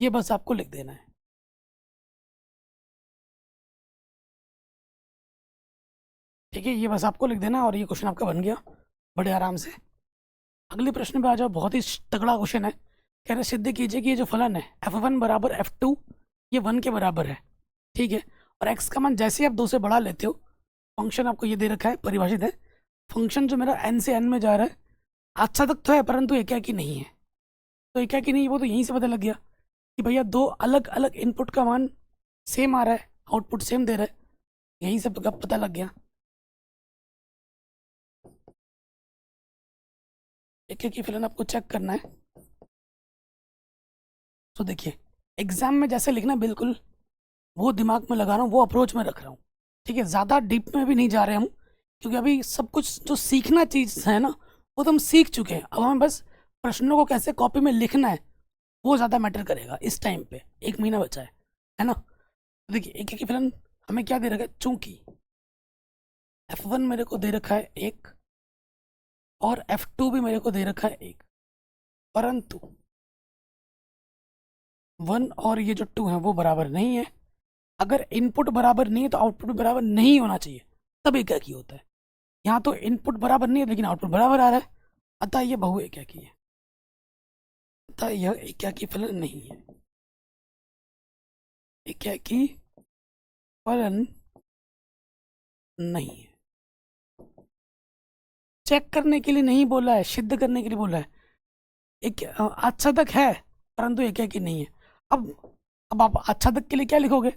ये बस आपको लिख देना है। ठीक है, ये बस आपको लिख देना और ये क्वेश्चन आपका बन गया बड़े आराम से। अगले प्रश्न पे आ जाओ, बहुत ही तगड़ा क्वेश्चन है। कह रहे सिद्ध कीजिए कि ये जो फलन है f1 बराबर f2 ये 1 के बराबर है। ठीक है, और x का मान जैसे ही आप 2 से बढ़ा लेते हो, फंक्शन आपको ये दे रखा है, परिभाषित है, फंक्शन जो मेरा n से n में जा रहा है, आच्छादक तो है परंतु एकाकी नहीं है। तो एकाकी नहीं, वो तो यहीं से पता लग गया कि भैया दो अलग अलग इनपुट का मान सेम आ रहा है, आउटपुट सेम दे रहा है, यहीं से पता लग गया। एक एक फलन आपको चेक करना है। तो देखिए, एग्जाम में जैसे लिखना बिल्कुल वो दिमाग में लगा रहा हूँ, वो अप्रोच में रख रहा हूँ। ठीक है, ज़्यादा डीप में भी नहीं जा रहे हम, क्योंकि अभी सब कुछ जो सीखना चीज़ है ना, वो तो हम सीख चुके हैं। अब हमें बस प्रश्नों को कैसे कॉपी में लिखना है वो ज़्यादा मैटर करेगा इस टाइम पे। 1 महीना बचा है ना। तो देखिए, एक एक फलन हमें क्या दे रखा है, चूंकि f1 मेरे को दे रखा है 1 और f2 भी मेरे को दे रखा है 1, परंतु 1 और ये जो 2 है वो बराबर नहीं है। अगर इनपुट बराबर नहीं है तो आउटपुट भी बराबर नहीं होना चाहिए, तब एकाकी होता है। यहाँ तो इनपुट बराबर नहीं है लेकिन आउटपुट बराबर आ रहा है, अतः ये बहु एकाकी है, अतः यह एकाकी फलन नहीं है। एकाकी फलन नहीं है। चेक करने के लिए नहीं बोला है, सिद्ध करने के लिए बोला है। एक आच्छादक है परंतु एकाकी नहीं है। अब आप आच्छादक के लिए क्या लिखोगे?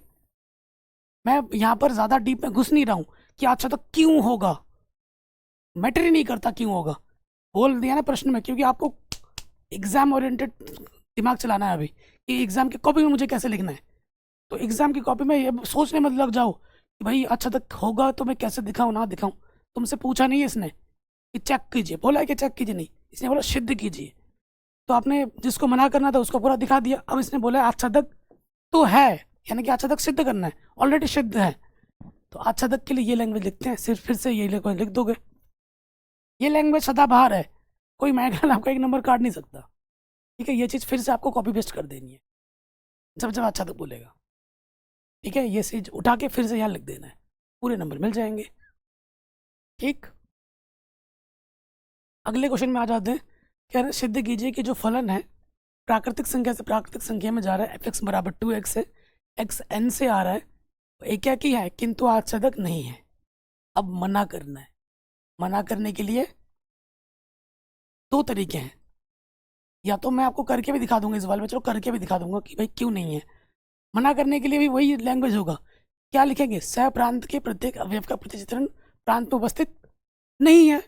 मैं यहाँ पर ज्यादा डीप में घुस नहीं रहा हूँ कि आच्छादक क्यों होगा, मैटर ही नहीं करता क्यों होगा, बोल दिया ना प्रश्न में, क्योंकि आपको एग्जाम ओरिएंटेड दिमाग चलाना है अभी कि एग्जाम की कॉपी में मुझे कैसे लिखना है। तो एग्जाम की कॉपी में ये सोचने मत लग जाओ कि भाई अच्छा तक होगा तो मैं कैसे दिखाऊं ना दिखाऊं। तुमसे पूछा नहीं है इसने कि चेक कीजिए, बोला है कि चेक कीजिए नहीं, इसने बोला सिद्ध कीजिए। तो आपने जिसको मना करना था उसको पूरा दिखा दिया। अब इसने बोला आच्छादक तो है, यानी कि आच्छादक सिद्ध करना है, ऑलरेडी सिद्ध है। तो आच्छादक के लिए ये लैंग्वेज लिखते हैं, सिर्फ फिर से ये लैंग्वेज लिख दोगे। ये लैंग्वेज सदाबहार है, कोई मैगल आपका 1 नंबर काट नहीं सकता। ठीक है, ये चीज़ फिर से आपको कॉपी पेस्ट कर देनी है जब जब आच्छादक बोलेगा। ठीक है, ये चीज उठा के फिर से यहाँ लिख देना है, पूरे नंबर मिल जाएंगे। ठीक, अगले क्वेश्चन में आ जाते हैं। कह रहे सिद्ध कीजिए कि जो फलन है प्राकृतिक संख्या से प्राकृतिक संख्या में जा रहा है, f(x) बराबर 2x है, x n से आ रहा है, एकाकी है किंतु आच्छादक नहीं है। अब मना करना है। मना करने के लिए 2 तरीके हैं, या तो मैं आपको करके भी दिखा दूंगा इस बार में, चलो करके भी दिखा दूंगा कि भाई क्यों नहीं है। मना करने के लिए भी वही लैंग्वेज होगा। क्या लिखेंगे? सह प्रांत के प्रत्येक अवयव का प्रतिचित्रण प्रांत में उपस्थित नहीं है।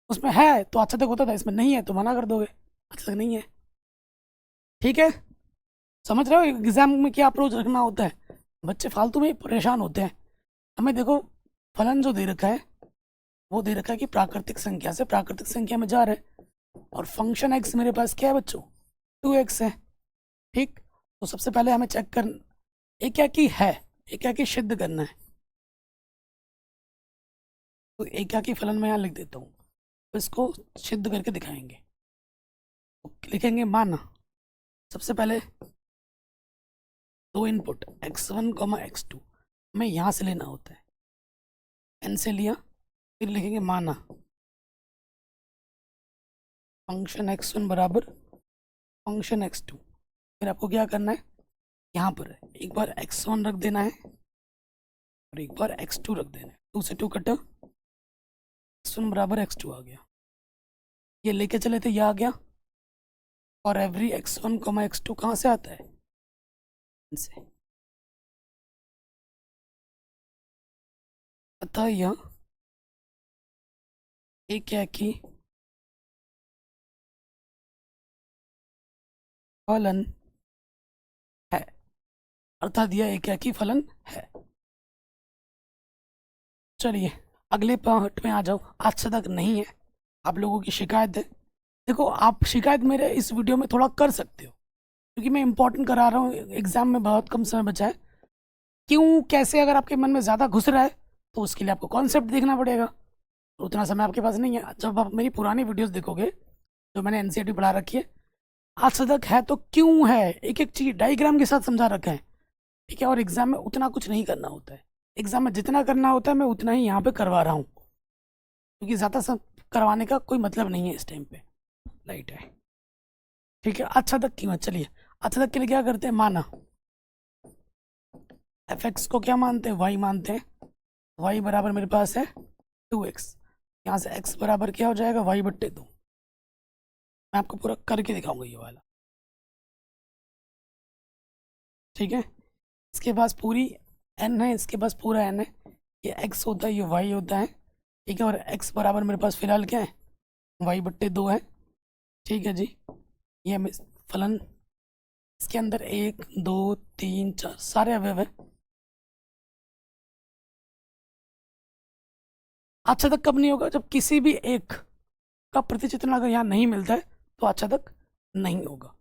उसमें है तो अच्छा तक होता था, इसमें नहीं है तो मना कर दोगे, अच्छा तक नहीं है। ठीक है, समझ रहे हो एग्जाम में क्या अप्रोच रखना होता है। बच्चे फालतू में ही परेशान होते हैं। हमें देखो, फलन जो दे रखा है वो दे रखा है कि प्राकृतिक संख्या से प्राकृतिक संख्या में जा रहे हैं, और फंक्शन एक्स मेरे पास क्या है बच्चों? 2x है। ठीक, तो सबसे पहले हमें चेक कर, एकाकी है, एकाकी सिद्ध करना है। तो एकाकी फलन में यहाँ लिख देता हूँ, तो इसको सिद्ध करके दिखाएंगे। तो लिखेंगे माना, सबसे पहले 2 इनपुट x1 x2 हमें यहाँ से लेना होता है, n से लिया, फिर लिखेंगे माना फंक्शन x1 बराबर फंक्शन x2। फिर आपको क्या करना है, यहाँ पर एक बार x1 रख देना है और एक बार x2 रख देना है। 2 से 2 कटा, x1 बराबर x2 आ गया, ये लेके चले थे, ये आ गया। और एवरी x1 x2 कहाँ से आता है? से। अतः यह एकाकी फलन है। अर्थात यह एकाकी फलन है। चलिए अगले पार्ट में आ जाओ। आच्छादक नहीं है, आप लोगों की शिकायत है। देखो आप शिकायत मेरे इस वीडियो में थोड़ा कर सकते हो, क्योंकि मैं इंपॉर्टेंट करा रहा हूँ, एग्जाम में बहुत कम समय बचा है। क्यों कैसे अगर आपके मन में ज़्यादा घुस रहा है तो उसके लिए आपको कॉन्सेप्ट देखना पड़ेगा, तो उतना समय आपके पास नहीं है। जब आप मेरी पुरानी वीडियोस देखोगे जो मैंने एनसीईआरटी पढ़ा रखी है, आच्छादक है तो क्यों है, एक एक चीज डायग्राम के साथ समझा रखा है, ठीक है। और एग्जाम में उतना कुछ नहीं करना होता है, एग्जाम में जितना करना होता है मैं उतना ही यहाँ पे करवा रहा हूँ, क्योंकि ज़्यादा सब करवाने का कोई मतलब नहीं है इस टाइम पे। राइट है, ठीक है। आच्छादक क्यों है, चलिए आच्छादक के लिए क्या करते हैं, माना एफ एक्स को क्या मानते हैं, वाई मानते हैं। वाई बराबर मेरे पास है 2x, यहाँ से x बराबर क्या हो जाएगा, y/2। मैं आपको पूरा करके दिखाऊंगा ये वाला, ठीक है। इसके पास पूरी n है, इसके पास पूरा n है, ये x होता है, ये y होता है, ठीक है। और x बराबर मेरे पास फिलहाल क्या है, y/2 है, ठीक है जी। ये फलन, इसके अंदर 1 2 3 4 सारे अवयव है। आच्छादक कब नहीं होगा, जब किसी भी एक का प्रतिचित्रण अगर यहाँ नहीं मिलता है तो आच्छादक नहीं होगा,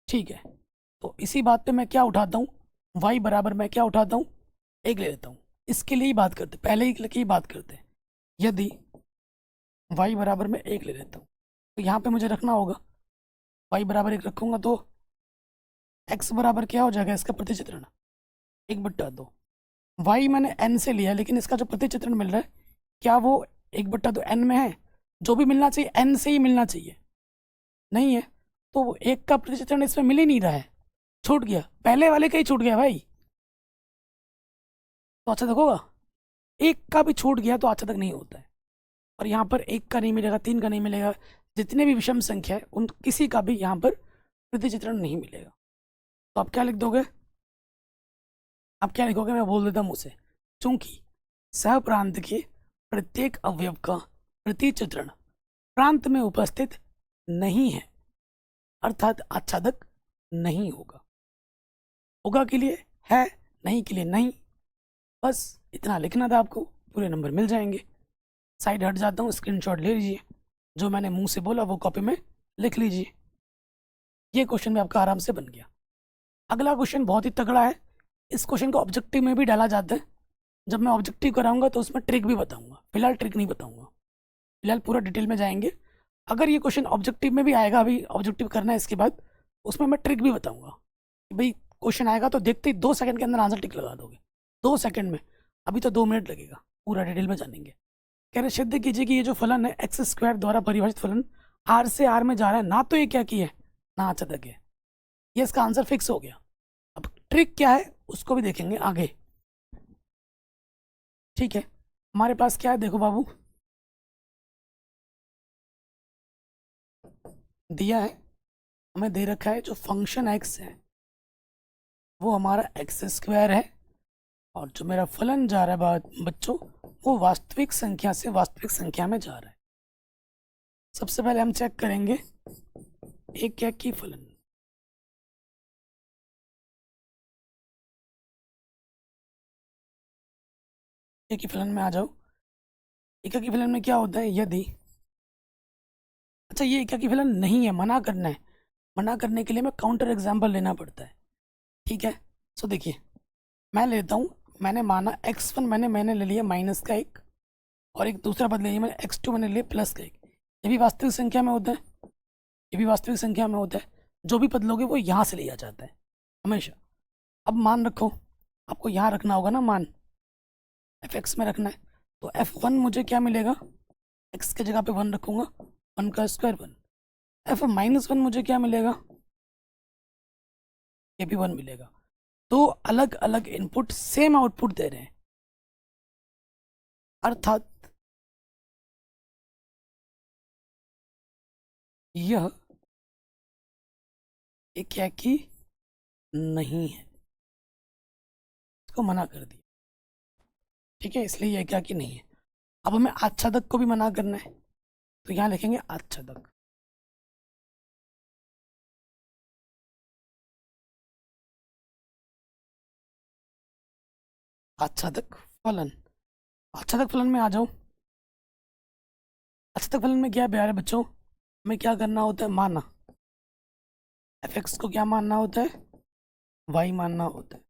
ठीक है। तो इसी बात पे मैं क्या उठाता हूँ, y बराबर मैं क्या उठाता हूँ, 1 ले लेता हूँ। इसके लिए ही बात करते, पहले ही की बात करते हैं। यदि y बराबर मैं 1 ले लेता हूँ तो यहाँ पे मुझे रखना होगा, y बराबर 1 रखूंगा तो x बराबर क्या हो जाएगा, इसका प्रतिचित्रण 1/2। y मैंने n से लिया, लेकिन इसका जो प्रतिचित्रण मिल रहा है क्या वो 1/2 n में है, जो भी मिलना चाहिए n से ही मिलना चाहिए, नहीं है। तो 1 का प्रतिचित्रण इसमें मिल ही नहीं रहा है, छूट गया, पहले वाले का ही छूट गया भाई, तो अच्छा तक होगा। 1 का भी छूट गया तो अच्छा तक नहीं होता है। और यहाँ पर 1 का नहीं मिलेगा, 3 का नहीं मिलेगा, जितने भी विषम संख्या है उन किसी का भी यहाँ पर प्रतिचित्रण नहीं मिलेगा। तो आप क्या लिख दोगे, आप क्या लिखोगे, मैं बोल देता हूँ मुझसे, चूंकि सहप्रांत के प्रत्येक अवयव का प्रतिचित्रण प्रांत में उपस्थित नहीं है, अर्थात आच्छादक नहीं होगा। होगा के लिए है, नहीं के लिए नहीं, बस इतना लिखना था आपको, पूरे नंबर मिल जाएंगे। साइड हट जाता हूँ, स्क्रीनशॉट ले लीजिए, जो मैंने मुंह से बोला वो कॉपी में लिख लीजिए। ये क्वेश्चन भी आपका आराम से बन गया। अगला क्वेश्चन बहुत ही तगड़ा है, इस क्वेश्चन को ऑब्जेक्टिव में भी डाला जाता है। जब मैं ऑब्जेक्टिव कराऊंगा तो उसमें ट्रिक भी बताऊंगा, फिलहाल ट्रिक नहीं बताऊंगा, फिलहाल पूरा डिटेल में जाएंगे। अगर ये क्वेश्चन ऑब्जेक्टिव में भी आएगा, अभी ऑब्जेक्टिव करना है इसके बाद, उसमें मैं ट्रिक भी बताऊंगा कि भाई क्वेश्चन आएगा तो देखते ही 2 सेकंड के अंदर आंसर टिक लगा दोगे, 2 सेकंड में। अभी तो 2 मिनट लगेगा, पूरा डिटेल में जानेंगे। कह रहे सिद्ध कीजिए कि ये जो फलन है x² द्वारा परिभाषित फलन r से r में जा रहा है, ना तो ये क्या की है ना आच्छादक है, ये इसका आंसर फिक्स हो गया। अब ट्रिक क्या है उसको भी देखेंगे आगे, ठीक है। हमारे पास क्या है, देखो बाबू, दिया है हमें, दे रखा है जो फंक्शन x है वो हमारा x² है, और जो मेरा फलन जा रहा है बच्चों वो वास्तविक संख्या से वास्तविक संख्या में जा रहा है। सबसे पहले हम चेक करेंगे एक क्या की फलन, एक ही फलन में आ जाओ। एक की फलन में क्या होता है, यदि, अच्छा ये एक की फलन नहीं है, मना करना है, मना करने के लिए मैं काउंटर एग्जाम्पल लेना पड़ता है, ठीक है। सो देखिए मैं लेता हूँ, मैंने माना x1 मैंने ले लिया -1, और एक दूसरा पद ले लिया मैंने x2 मैंने लिया +1। ये भी वास्तविक संख्या में होता है, ये भी वास्तविक संख्या में होता है, जो भी पद लोगे वो यहाँ से लिया जाता है हमेशा। अब मान रखो, आपको यहाँ रखना होगा ना, मान f(x) में रखना है, तो f1 मुझे क्या मिलेगा, x के जगह पे 1 रखूंगा, 1 का स्क्वायर 1। f-1 मुझे क्या मिलेगा, ये भी 1 मिलेगा। तो अलग अलग इनपुट सेम आउटपुट दे रहे हैं, अर्थात यह एक क्या की नहीं है, इसको मना कर दिया, ठीक है, इसलिए यह क्या की नहीं है। अब हमें आच्छादक को भी मना करना है, तो यहाँ लिखेंगे आच्छादक। आच्छादक फलन। आच्छादक फलन में आ जाओ। आच्छादक फलन में क्या है प्यारे बच्चों, हमें क्या करना होता है, माना एफ एक्स को क्या मानना होता है, वाई मानना होता है।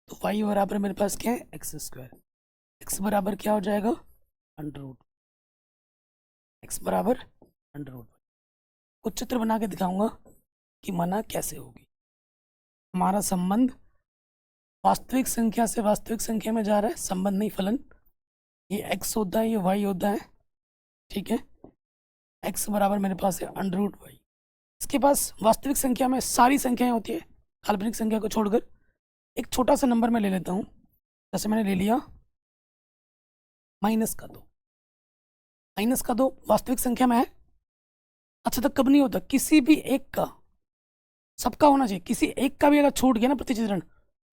तो वाई बराबर मेरे पास क्या है, एक्स स्क्वायर। एक्स बराबर क्या हो जाएगा, अंडर रूट। एक्स बराबर अंडर रूट। कुछ चित्र बना के दिखाऊंगा कि माना कैसे होगी। हमारा संबंध वास्तविक संख्या से वास्तविक संख्या में जा रहा है, संबंध नहीं फलन। ये x होता है, ये y होता है, ठीक है। x बराबर मेरे पास है अंडर रूट वाई। इसके पास वास्तविक संख्या में सारी संख्याएं होती है, काल्पनिक संख्या को छोड़कर। एक छोटा सा नंबर मैं ले लेता हूँ, जैसे मैंने ले लिया -2। -2 वास्तविक संख्या में है। अच्छा तो कब नहीं होता, किसी भी एक का, सबका होना चाहिए, किसी एक का भी अगर छूट गया ना प्रतिचित्रण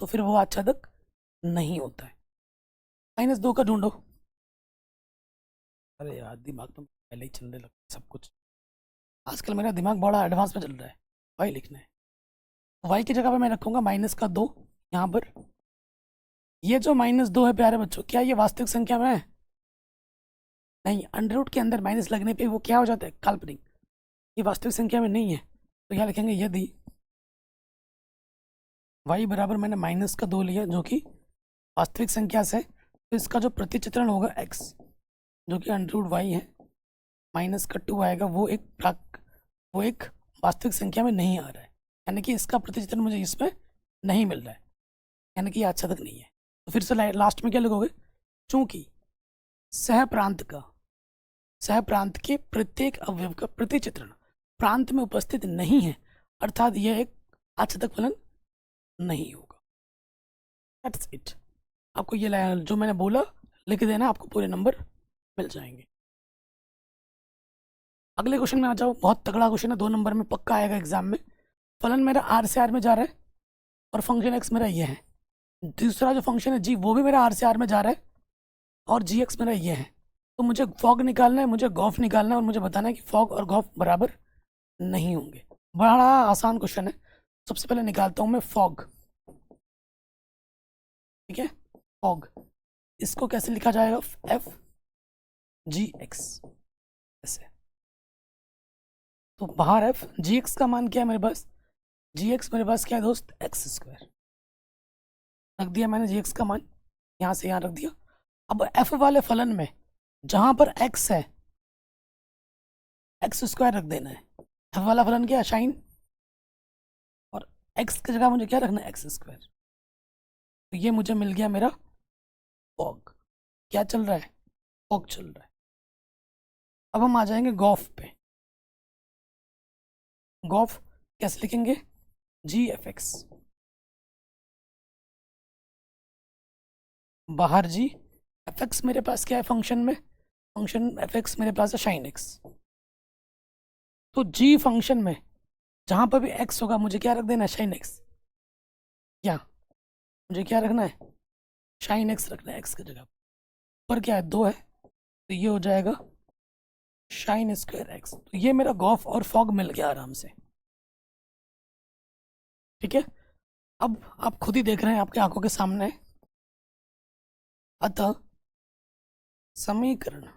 तो फिर वो आच्छादक नहीं होता है। -2 का ढूंढो। अरे यार दिमाग तो पहले ही चलने लगा सब कुछ। आजकल मेरा दिमाग बड़ा एडवांस में चल रहा है। वाई लिखना है, वाई की जगह पे मैं रखूंगा -2 यहाँ पर। ये जो -2 है प्यारे बच्चों, क्या ये वास्तविक संख्या में है, नहीं। अंडर रूट के अंदर माइनस लगने पे वो क्या हो जाता है, काल्पनिक। ये वास्तविक संख्या में नहीं है, तो यहाँ लिखेंगे यदि y बराबर मैंने -2 लिया जो कि वास्तविक संख्या से, तो इसका जो प्रतिचित्रण होगा x जो कि अंडर रूट वाई है, -2 आएगा, वो एक वास्तविक संख्या में नहीं आ रहा है, यानी कि इसका प्रतिचित्रण मुझे इसमें नहीं मिल रहा है, यानी कि आच्छादक नहीं है। तो फिर से लास्ट में क्या लिखोगे, चूंकि सह प्रांत के प्रत्येक अवयव का प्रतिचित्रण प्रांत में उपस्थित नहीं है, अर्थात यह एक आच्छादक फलन नहीं होगा। That's it. आपको ये जो मैंने बोला लिख देना, आपको पूरे नंबर मिल जाएंगे। अगले क्वेश्चन में आ जाओ, बहुत तगड़ा क्वेश्चन है, 2 नंबर में पक्का आएगा एग्जाम में। फलन मेरा आर से आर में जा रहा है और फंक्शन एक्स मेरा ये है। दूसरा जो फंक्शन है जी वो भी मेरा आर से आर में जा रहा है और जी एक्स मेरा ये है। तो मुझे फॉग निकालना है, मुझे गॉफ निकालना है और मुझे बताना है कि फॉग और गॉफ बराबर नहीं होंगे। बड़ा आसान क्वेश्चन है। सबसे पहले निकालता हूं मैं फॉग, ठीक है। फॉग इसको कैसे लिखा जाएगा, एफ जी एक्स ऐसे। तो बाहर एफ जी एक्स का मान क्या है मेरे पास, जी एक्स मेरे पास क्या है दोस्त, एक्स स्क्वायर। रख दिया मैंने जी एक्स का मान, यहाँ से यहाँ रख दिया। अब एफ वाले फलन में जहां पर एक्स है, एक्स स्क्वायर रख देना है। एफ वाला फलन क्या है, साइन, और एक्स की जगह मुझे क्या रखना है, एक्स स्क्वायर। तो ये मुझे मिल गया मेरा फॉग। क्या चल रहा है, फॉग चल रहा है। अब हम आ जाएंगे गॉफ पे। गॉफ कैसे लिखेंगे, जी एफ एक्स, बाहर जी एफ एक्स मेरे पास क्या है फंक्शन में, फंक्शन एफ एक्स मेरे पास है साइन एक्स। तो जी फंक्शन में जहां पर भी एक्स होगा मुझे क्या रख देना है, साइन एक्स। क्या मुझे क्या रखना है, साइन एक्स रखना है एक्स की जगह पर। क्या है, 2 है, तो ये हो जाएगा साइन स्क्वायर एक्स। तो ये मेरा गॉफ और फॉग मिल गया आराम से, ठीक है। अब आप खुद ही देख रहे हैं, आपके आंखों के सामने है। अतः समीकरण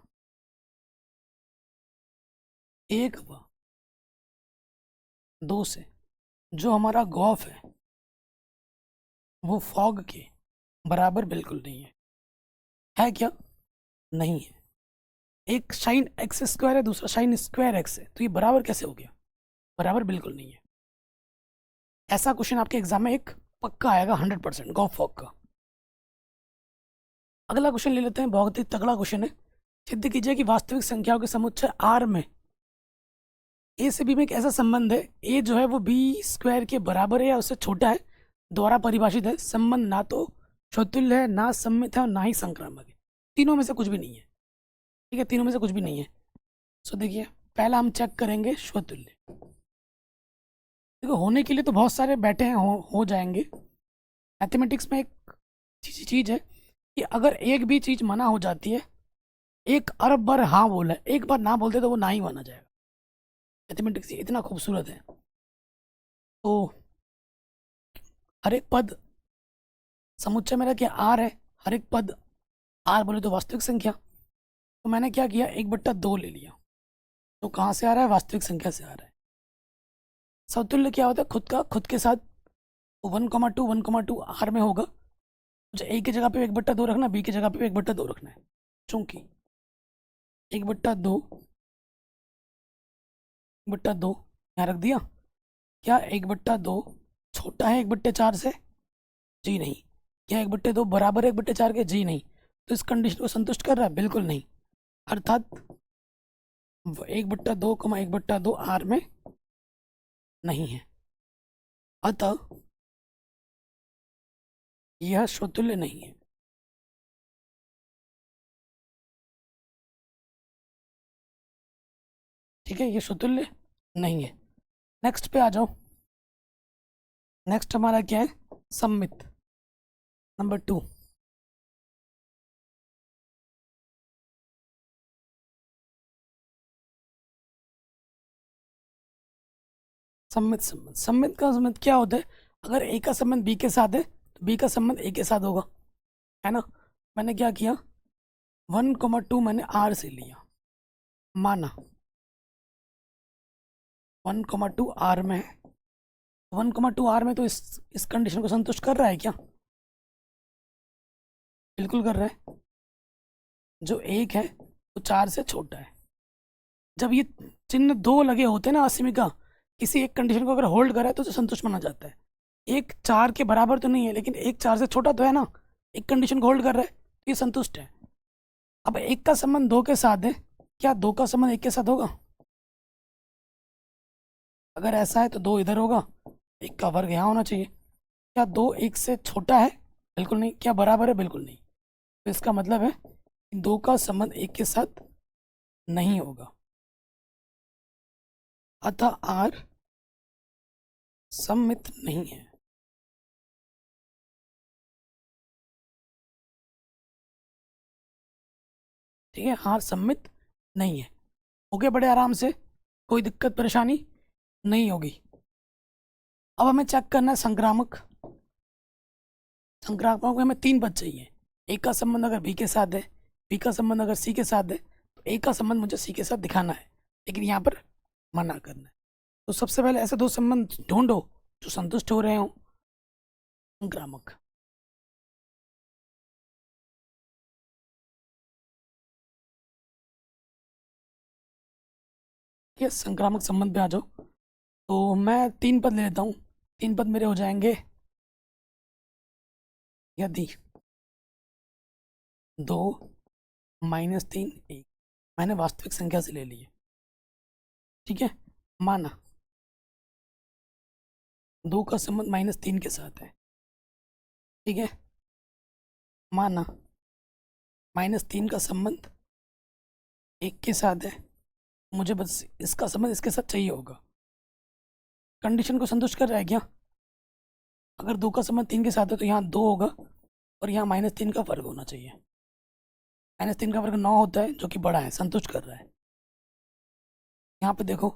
1 व 2 से जो हमारा गॉफ है वो फॉग के बराबर बिल्कुल नहीं है क्या, नहीं है। एक साइन एक्स स्क्वायर है, दूसरा साइन स्क्वायर एक्स है, तो ये बराबर कैसे हो गया, बराबर बिल्कुल नहीं है। ऐसा क्वेश्चन आपके एग्जाम में एक पक्का आएगा 100% गॉफ फॉग का। अगला क्वेश्चन ले लेते हैं, बहुत ही तगड़ा क्वेश्चन है। सिद्ध कीजिए कि वास्तविक संख्याओं के समुच्चय आर में ए से बी में एक ऐसा संबंध है, ए जो है वो बी स्क्वायर के बराबर है या उससे छोटा है, द्वारा परिभाषित है। संबंध ना तो स्वतुल्य है, ना सम्मित है और ना ही संक्रामक है। तीनों में से कुछ भी नहीं है, ठीक है, तीनों में से कुछ भी नहीं है। सो देखिए पहला हम चेक करेंगे स्वतुल्य। देखो होने के लिए तो बहुत सारे बैठे हैं, हो जाएंगे। मैथमेटिक्स में एक चीज़ है कि अगर एक भी चीज़ मना हो जाती है, 1 अरब बार हाँ बोला है, एक बार ना बोलते तो वो ना ही माना जाएगा। मैथमेटिक्स इतना खूबसूरत है। तो हर एक पद, समुच्चय मेरा क्या आर है, हर एक पद आर बोले तो वास्तविक संख्या, तो मैंने क्या किया, 1/2 ले लिया। तो कहाँ से आ रहा है, वास्तविक संख्या से आ रहा है। समतुल्य क्या होता है, खुद के साथ 1,2 1,2 आर में होगा। मुझे ए की जगह पे 1/2 रखना, बी की जगह पे 1/2 रखना है। चूंकि 1/2 1/2 यहाँ रख दिया। क्या 1/2 छोटा है 1/4 से? जी नहीं। क्या 1/2 बराबर है 1/4 के? जी नहीं। तो इस कंडीशन को संतुष्ट कर रहा है? बिल्कुल नहीं। अर्थात 1/2 1/2 आर में नहीं है, अतः यह स्वतुल्य नहीं है। ठीक है, ये स्वतुल्य नहीं है। नेक्स्ट पे आ जाओ। नेक्स्ट हमारा क्या है, सममित नंबर 2। सम्मित का सम्मित क्या होता है, अगर ए का संबंध बी के साथ है तो बी का संबंध ए के साथ होगा, है ना। मैंने क्या किया, 1,2 मैंने आर से लिया, माना 1,2 आर में है। 1,2 आर में तो इस कंडीशन को संतुष्ट कर रहा है क्या? बिल्कुल कर रहा है। जो एक है वो 4 से छोटा है। जब ये चिन्ह दो लगे होते हैं ना असीमित का, किसी एक कंडीशन को अगर होल्ड करा है तो उसे संतुष्ट माना जाता है। एक 4 के बराबर तो नहीं है, लेकिन एक 4 से छोटा तो है ना, एक कंडीशन को होल्ड कर रहा है तो ये संतुष्ट है। अब एक का संबंध 2 के साथ है, क्या 2 का संबंध 1 के साथ होगा? अगर ऐसा है तो 2 इधर होगा, 1 का वर्ग यहाँ होना चाहिए। क्या 2 1 से छोटा है? बिल्कुल नहीं। क्या बराबर है? बिल्कुल नहीं। तो इसका मतलब है कि 2 का संबंध 1 के साथ नहीं होगा, अतः आर सममित नहीं है। ठीक है, आर सममित नहीं है। हो गए बड़े आराम से, कोई दिक्कत परेशानी नहीं होगी। अब हमें चेक करना है संक्रामक। संक्रामक में हमें 3 पद चाहिए। एक का संबंध अगर बी के साथ है, बी का संबंध अगर सी के साथ है, तो ए का संबंध मुझे सी के साथ दिखाना है, लेकिन यहाँ पर मना करना है। तो सबसे पहले ऐसे 2 संबंध ढूंढो जो संतुष्ट हो रहे हो। संक्रामक, ये संक्रामक संबंध पे आ जाओ। तो मैं 3 पद ले लेता हूँ। 3 पद मेरे हो जाएंगे, यदि 2 -3 1। मैंने वास्तविक संख्या से ले ली है। ठीक है, माना 2 का संबंध -3 के साथ है। ठीक है, माना -3 का संबंध 1 के साथ है। मुझे बस इसका संबंध इसके साथ चाहिए होगा। कंडीशन को संतुष्ट कर रहा है क्या? अगर 2 का संबंध 3 के साथ है तो यहाँ 2 होगा और यहाँ -3 का वर्ग होना चाहिए। -3 का वर्ग 9 होता है, जो कि बड़ा है, संतुष्ट कर रहा है। यहाँ पे देखो,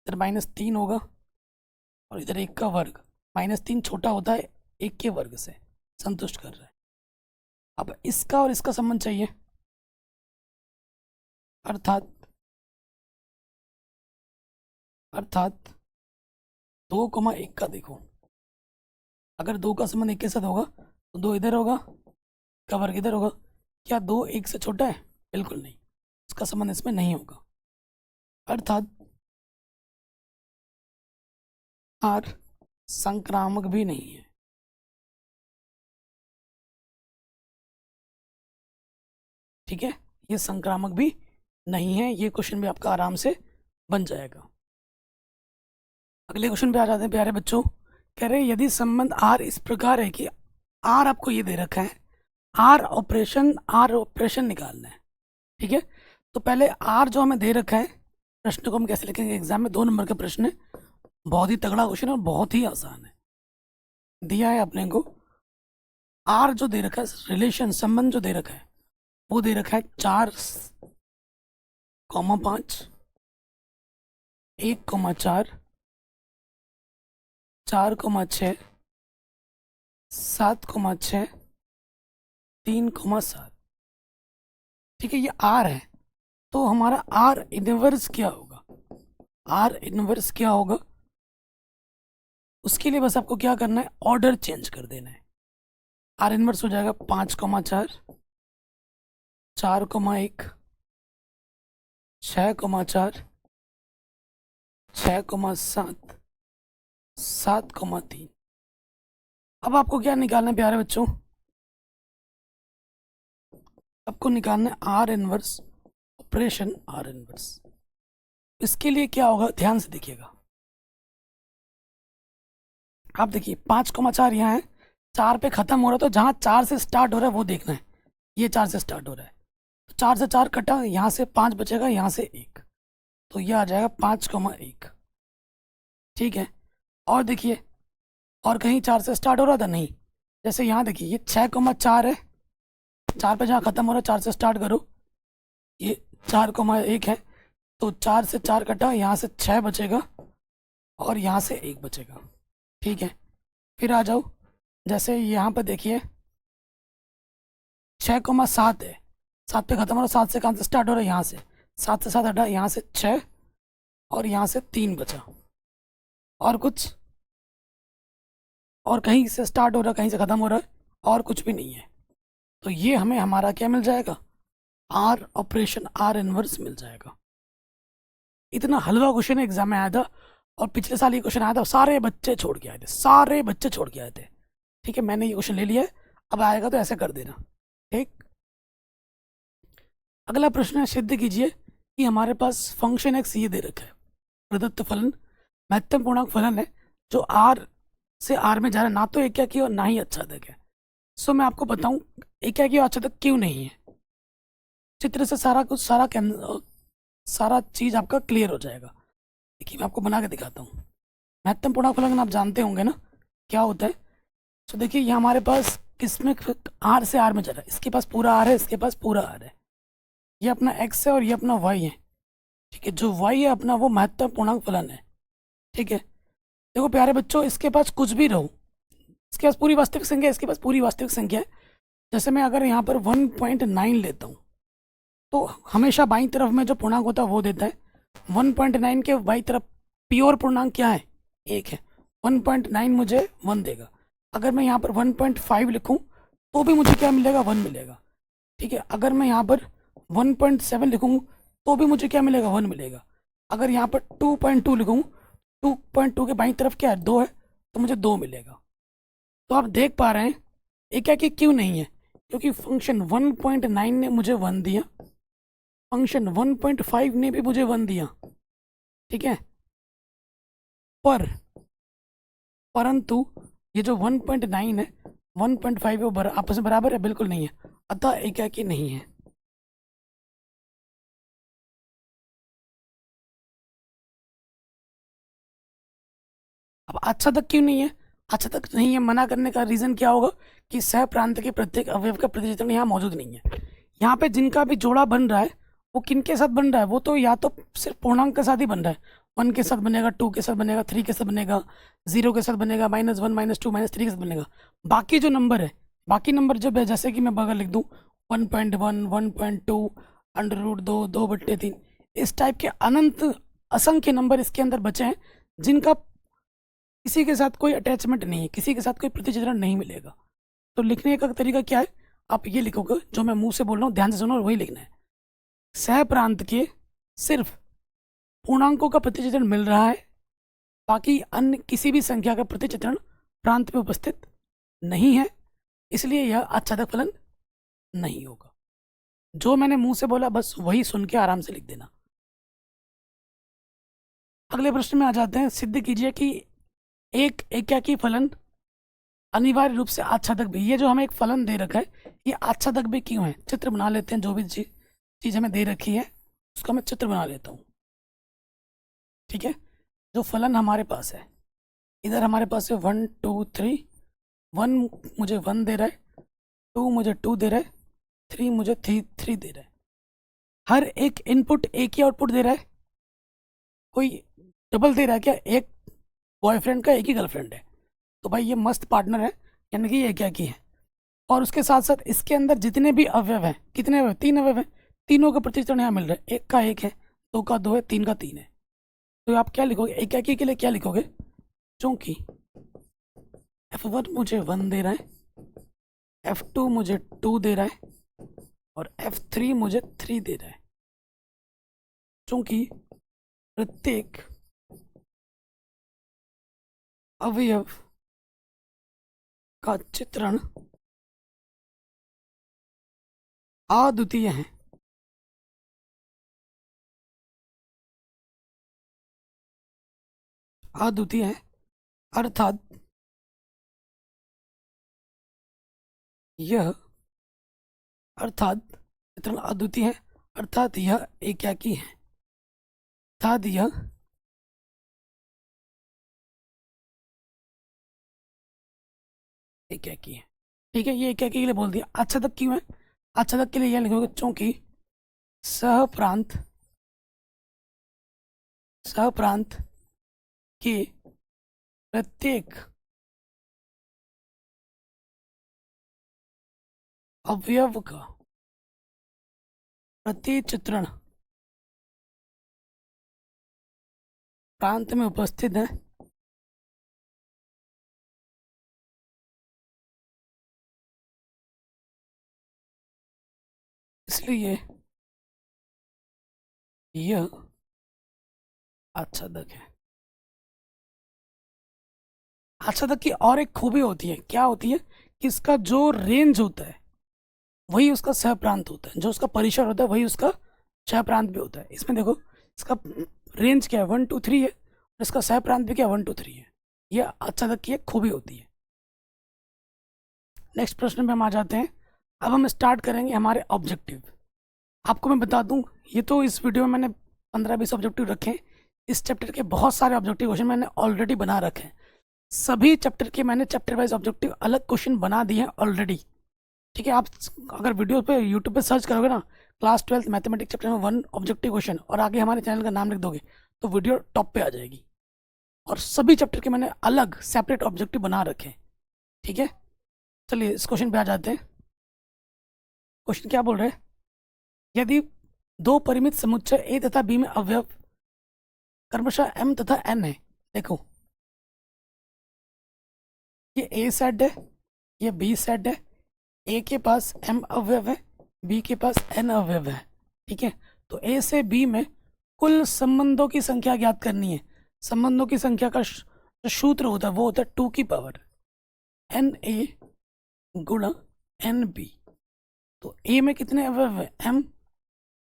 इधर -3 होगा और इधर 1 का वर्ग। -3 छोटा होता है 1 के वर्ग से, संतुष्ट कर रहा है। अब इसका और इसका संबंध चाहिए, अर्थात अर्थात 2,1 का देखो। अगर 2 का संबंध 1 के साथ होगा तो 2 इधर होगा, का वर्ग इधर होगा। क्या 2 1 से छोटा है? बिल्कुल नहीं। इसका संबंध इसमें नहीं होगा, अर्थात आर संक्रामक भी नहीं है। ठीक है, ये संक्रामक भी नहीं है। ये क्वेश्चन भी आपका आराम से बन जाएगा। अगले क्वेश्चन पे आ जाते हैं प्यारे बच्चों। कह रहे हैं यदि संबंध आर इस प्रकार है कि आर आपको ये दे रखा है, आर ऑपरेशन निकालना है। ठीक है, तो पहले आर जो हमें दे रखा है, प्रश्न को हम कैसे लिखेंगे, एग्जाम में 2 नंबर का प्रश्न है, बहुत ही तगड़ा क्वेश्चन है और बहुत ही आसान है। दिया है अपने को आर जो दे रखा है, रिलेशन संबंध जो दे रखा है वो दे रखा है 4,5, 1,4, 4,6, 7,6, 3,7। ठीक है, ये आर है, तो हमारा आर इनवर्स क्या होगा? आर इनवर्स क्या होगा? उसके लिए बस आपको क्या करना है, ऑर्डर चेंज कर देना है। आर इनवर्स हो जाएगा 5,4, 4,1, 6,4, 6,7, 7,3। अब आपको क्या निकालना है प्यारे बच्चों? आपको निकालना है are inverse operation are inverse. इसके लिए क्या होगा, ध्यान से देखिएगा। आप देखिए 5,4 यहाँ है, 4 पे खत्म हो रहा है, तो जहाँ 4 से स्टार्ट हो रहा है वो देखना है। ये 4 से स्टार्ट हो रहा है, तो 4 से 4 कटा, यहाँ से 5 बचेगा, यहाँ से 1, तो ये आ जाएगा 5,1। ठीक है, और देखिए, और कहीं 4 से स्टार्ट हो रहा था? नहीं। जैसे यहाँ देखिए, ये 6,4 है, 4 पे जहाँ खत्म हो रहा है 4 से स्टार्ट करो, ये 4,1 है, तो 4 से 4 कटा, यहाँ से 6 बचेगा और यहाँ से 1 बचेगा। ठीक है, फिर आ जाओ, जैसे यहाँ पे देखिए 6,7 है, 7 पे खत्म हो रहा है, 7 से कहाँ से स्टार्ट हो रहा है? यहाँ से, 7 से 7 हटा, यहाँ से 6 और यहाँ से 3 बचा। और कुछ? और कहीं से स्टार्ट हो रहा है, कहीं से ख़त्म हो रहा है? और कुछ भी नहीं है। तो ये हमें हमारा क्या मिल जाएगा? आर ऑपरेशन आर इनवर्स मिल जाएगा। इतना हलवा क्वेश्चन एग्जाम में आया था, और पिछले साल ये क्वेश्चन आया था, सारे बच्चे छोड़ के आए थे, सारे बच्चे छोड़ के आए थे। ठीक है, मैंने ये क्वेश्चन ले लिया है, अब आएगा तो ऐसे कर देना। ठीक, अगला प्रश्न है, सिद्ध कीजिए कि हमारे पास फंक्शन एक्स ये दे रखा है, प्रदत्त फलन महत्तम पूर्णांक फलन है जो आर से आर में जा रहा है, ना तो एकाकी और ना ही आच्छादक है। सो मैं आपको बताऊं एकाकी और आच्छादक क्यों नहीं है। चित्र से सारा कुछ सारा चीज आपका क्लियर हो जाएगा। देखिए, मैं आपको बना के दिखाता हूँ। महत्तम पूर्णांक फलन आप जानते होंगे ना क्या होता है। तो देखिए, ये हमारे पास किसमें, आर से आर में जा रहा है, इसके पास पूरा आर है, इसके पास पूरा आर है। ये अपना एक्स है और ये अपना वाई है। ठीक है, जो वाई है अपना, वो महत्तम पूर्णांक फलन है। ठीक है, देखो प्यारे बच्चों, इसके पास कुछ भी रहो, इसके पास पूरी वास्तविक संख्या है, इसके पास पूरी वास्तविक संख्या है। जैसे मैं अगर यहाँ पर 1.9 लेता हूँ, तो हमेशा बाईं तरफ में जो पूर्णांक होता है वो देता है। 1.9 के बाईं तरफ प्योर पूर्णांक क्या है? 1 है। 1.9 मुझे 1 देगा। अगर मैं यहाँ पर 1.5 लिखूँ तो भी मुझे क्या मिलेगा? 1 मिलेगा। ठीक है, अगर मैं यहाँ पर 1.7 लिखूँ तो भी मुझे क्या मिलेगा? 1 मिलेगा। अगर यहाँ पर 2.2 लिखूँ, 2.2 के बाईं तरफ क्या है? 2 है, तो मुझे 2 मिलेगा। तो आप देख पा रहे हैं एकाकी क्यों नहीं है, क्योंकि फंक्शन 1.9 ने मुझे 1 दिया, फंक्शन 1.5 ने भी मुझे 1 दिया। ठीक है, परंतु ये जो 1.9 है, 1.5 है, वो आपस में बराबर है? बिल्कुल नहीं है, अतः एकाकी नहीं है। अब अच्छा तक क्यों नहीं है? अच्छा तक नहीं है मना करने का रीजन क्या होगा कि सह प्रांत के प्रत्येक अवयव का प्रतिचित्रण यहाँ मौजूद नहीं है। यहाँ पे जिनका भी जोड़ा बन रहा है वो किन के साथ बन रहा है? वो तो या तो सिर्फ पूर्णांक के साथ ही बन रहा है। 1 के साथ बनेगा, 2 के साथ बनेगा, 3 के साथ बनेगा, 0 के साथ बनेगा, -1, -2, -3 के साथ बनेगा। बाकी जो नंबर है, बाकी नंबर जब है, जैसे कि मैं अगर लिख दूँ 1.1, 1.2, √2, 2/3, इस टाइप के अनंत असंख्य नंबर इसके अंदर बचे हैं जिनका किसी के साथ कोई अटैचमेंट नहीं है, किसी के साथ कोई प्रतिचित्रण नहीं मिलेगा। तो लिखने का तरीका क्या है? आप ये लिखोगे जो मैं मुंह से बोल रहा हूँ, ध्यान से सुनो और वही लिखना है। सह प्रांत के सिर्फ पूर्णांकों का प्रतिचित्रण मिल रहा है, बाकी अन्य किसी भी संख्या का प्रतिचित्रण प्रांत में उपस्थित नहीं है, इसलिए यह आच्छादक फलन नहीं होगा। जो मैंने मुंह से बोला बस वही सुन के आराम से लिख देना। अगले प्रश्न में आ जाते हैं। सिद्ध कीजिए कि एक एकाकी फलन अनिवार्य रूप से आच्छादक भी। ये जो हमें एक फलन दे रखा है, ये आच्छादक भी क्यों है? चित्र बना लेते हैं। जो भी चीज हमें दे रखी है उसका मैं चित्र बना लेता हूँ। ठीक है, जो फलन हमारे पास है, इधर हमारे पास है 1 2 3। 1 मुझे 1 दे रहा है, 2 मुझे 2 दे रहा है, 3 मुझे 3 दे रहा है। हर एक इनपुट एक ही आउटपुट दे रहा है। कोई डबल दे रहा है क्या? एक बॉयफ्रेंड का एक ही गर्लफ्रेंड है, तो भाई ये मस्त पार्टनर है, यानी कि ये क्या की है। और उसके साथ साथ इसके अंदर जितने भी अवयव हैं, कितने अवयव, 3 अवयव हैं, तीनों का प्रतिचित्रण यहाँ मिल रहा है। 1 का 1 है, 2 का 2 है, 3 का 3 है। तो आप क्या लिखोगे एकाकी के लिए, क्या लिखोगे, चूंकि F1 मुझे 1 दे रहा है, F2 मुझे 2 दे रहा है और F3 मुझे 3 दे रहा है, चूंकि प्रत्येक अवयव का चित्रण अद्वितीय है। अद्वितीय है अर्थात यह, अर्थात चित्रण अद्वितीय है, अर्थात यह एकाकी है, अर्थात यह एकाकी है। ठीक है, ये एकाकी के लिए बोल दिया। अच्छा तक क्यों है, अच्छा तक के लिए यह लिखोगे चूंकि सह प्रांत, सह प्रांत के प्रत्येक अवयव का प्रतिचित्रण प्रांत में उपस्थित है, इसलिए यह आच्छादक है। आच्छादक की और एक खूबी होती है, क्या होती है कि इसका जो रेंज होता है वही उसका सह प्रांत होता है, जो उसका परिसर होता है वही उसका सह प्रांत भी होता है। इसमें देखो इसका रेंज क्या है, 1 2 3 है, और इसका सह प्रांत भी क्या है, 1 2 3 है। यह आच्छादक की एक खूबी होती है। नेक्स्ट प्रश्न पे हम आ जाते हैं। अब हम स्टार्ट करेंगे हमारे ऑब्जेक्टिव। आपको मैं बता दूं, ये तो इस वीडियो में मैंने 15-20 ऑब्जेक्टिव रखे हैं। इस चैप्टर के बहुत सारे ऑब्जेक्टिव क्वेश्चन मैंने ऑलरेडी बना रखे हैं। सभी चैप्टर के मैंने चैप्टर वाइज ऑब्जेक्टिव अलग क्वेश्चन बना दिए हैं ऑलरेडी। ठीक है, आप अगर वीडियो पे यूट्यूब पे सर्च करोगे ना, क्लास 12 मैथमेटिक्स चैप्टर में 1 ऑब्जेक्टिव क्वेश्चन और आगे हमारे चैनल का नाम लिख दोगे तो वीडियो टॉप पे आ जाएगी। और सभी चैप्टर के मैंने अलग सेपरेट ऑब्जेक्टिव बना रखे हैं। ठीक है, चलिए इस क्वेश्चन पे आ जाते हैं। क्वेश्चन क्या बोल रहे हैं, यदि दो परिमित समुच्चय ए तथा बी में अवयव क्रमशः m तथा n है। देखो ये ए सेट है, ये बी सेट है, ए के पास m अवयव है, बी के पास n अवयव है। ठीक है, तो ए से बी में कुल संबंधों की संख्या ज्ञात करनी है। संबंधों की संख्या का जो सूत्र होता है वो होता है 2 की पावर n a गुणा n b। तो ए में कितने अवयव है m,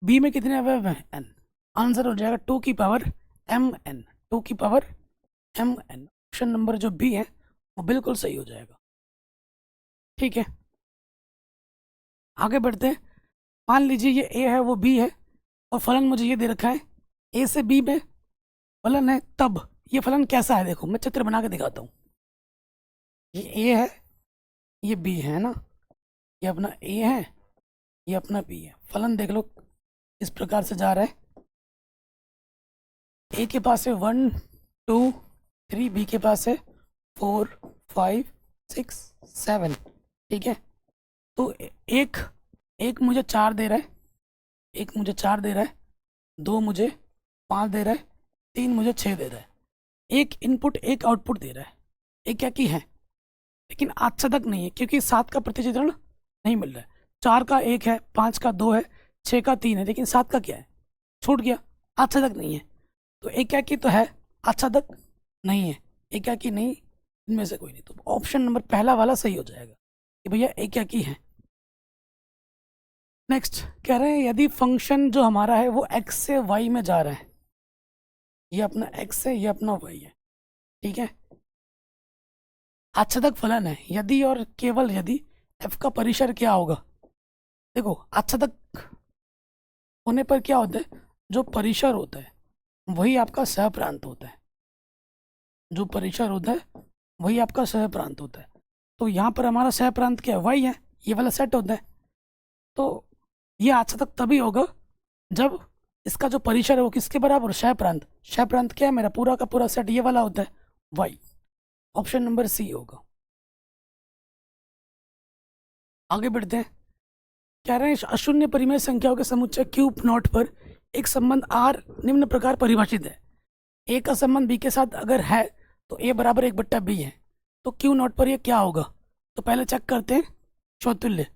बी में कितने अवयव हैं n। आंसर हो जाएगा 2 की पावर m n, 2 की power m n। Option number जो बी है वो बिल्कुल सही हो जाएगा। ठीक है, आगे बढ़ते हैं। मान लीजिए ये ए है, वो बी है, और फलन मुझे ये दे रखा है ए से बी में फलन है। तब ये फलन कैसा है, देखो मैं चित्र बना के दिखाता हूँ। ये ए है, ये बी है ना, ये अपना ए है, ये अपना बी है। फलन देख लो इस प्रकार से जा रहा है। ए के पास है 1 2 3, बी के पास है 4 5 6 7। ठीक है, तो एक मुझे 4 दे रहा है, एक मुझे 4 दे रहा है, 2 मुझे 5 दे रहा है, 3 मुझे 6 दे रहा है। एक इनपुट एक आउटपुट दे रहा है। एक क्या की है, लेकिन आच्छादक नहीं है क्योंकि 7 का प्रतिचित्रण नहीं मिल रहा है। 4 का 1 है, 5 का 2 है, 6 का 3 है, लेकिन 7 का क्या है, छूट गया, आच्छादक नहीं है। तो एक क्या की तो है, आच्छादक नहीं है। एक क्या की नहीं, इनमें से कोई नहीं। तो ऑप्शन नंबर पहला वाला सही हो जाएगा कि भैया एक क्या की है। नेक्स्ट कह रहे हैं यदि फंक्शन जो हमारा है वो x से y में जा रहा है, ये अपना x है, ये अपना y है। ठीक है, आच्छादक फलन है यदि और केवल यदि f का परिसर क्या होगा। देखो आच्छादक होने पर क्या होता है, जो परिसर होता है वही आपका सह प्रांत होता है। जो परिसर होता है वही आपका सह प्रांत होता है। तो यहाँ पर हमारा सह प्रांत क्या है, y है, ये वाला सेट होता है। तो ये आच्छादक तभी होगा जब इसका जो परिसर है वो किसके बराबर, क्षय प्रांत। क्षय प्रांत क्या है, मेरा पूरा का पूरा सेट ये वाला होता है y। ऑप्शन नंबर सी होगा। आगे बढ़ते हैं। कह रहे हैं अशून्य परिमेय संख्याओं के समुच्चय क्यूब नॉट पर एक संबंध आर निम्न प्रकार परिभाषित है। ए का संबंध बी के साथ अगर है तो ए बराबर 1/b है, तो क्यू नॉट पर ये क्या होगा? तो पहले चेक करते हैं शौतुल्य।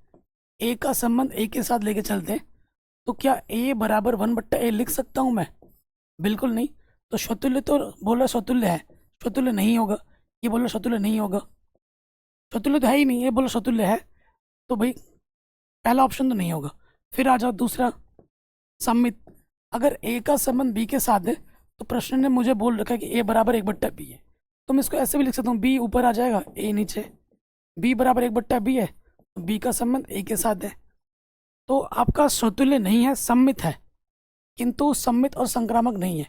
ए का संबंध ए के साथ लेके चलते हैं, तो क्या ए बराबर 1/a लिख सकता हूँ मैं? बिल्कुल नहीं। तो शौतुल्य तो बोल रहा शौतुल्य है, शौतुल्य नहीं होगा। ये बोल रहा शौतुल्य नहीं होगा, शौतुल्य तो है ही नहीं। ये बोल रहा शौतुल्य है, तो भाई पहला ऑप्शन तो नहीं होगा। फिर आ जाओ दूसरा, सम्मित। अगर ए का संबंध बी के साथ है तो प्रश्न ने मुझे बोल रखा है कि ए बराबर 1/b है, तो मैं इसको ऐसे भी लिख सकता हूँ, बी ऊपर आ जाएगा ए नीचे। बी बराबर 1/b है, बी का संबंध ए के साथ है, तो आपका शौतुल्य नहीं है, सम्मित है। किंतु सम्मित और संक्रामक नहीं है।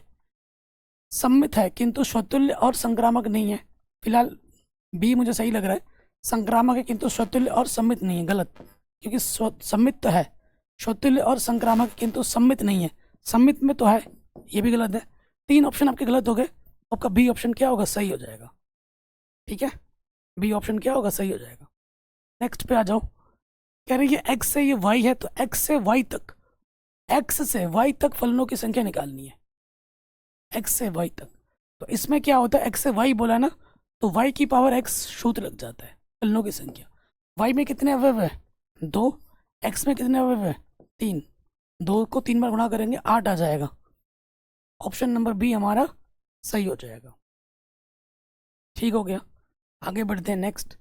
सम्मित है किंतु शौतुल्य और संक्रामक नहीं है। फिलहाल बी मुझे सही लग रहा है। संक्रामक है किंतु शौतुल्य और सम्मित नहीं है, गलत। क्योंकि सम्मित तो है, शौतुल्य और संक्रामक किंतु सम्मित नहीं है। सम्मित में तो है, ये भी गलत है। 3 ऑप्शन आपके गलत हो गए। आपका बी ऑप्शन क्या होगा? सही हो जाएगा। ठीक है, बी ऑप्शन क्या होगा? सही हो जाएगा। नेक्स्ट पे आ जाओ। कह रहे ये एक्स से ये वाई है, तो एक्स से वाई तक, एक्स से वाई तक फलनों की संख्या निकालनी है। एक्स से वाई तक, तो इसमें क्या होता है? एक्स से वाई बोला ना, तो वाई की पावर एक्स सूत्र लग जाता है फलनों की संख्या। वाई में कितने अवयव है? 2। एक्स में कितने अवयव है? 3। 2 को 3 बार गुणा करेंगे 8 आ जाएगा। ऑप्शन नंबर बी हमारा सही हो जाएगा। ठीक हो गया, आगे बढ़ते हैं। नेक्स्ट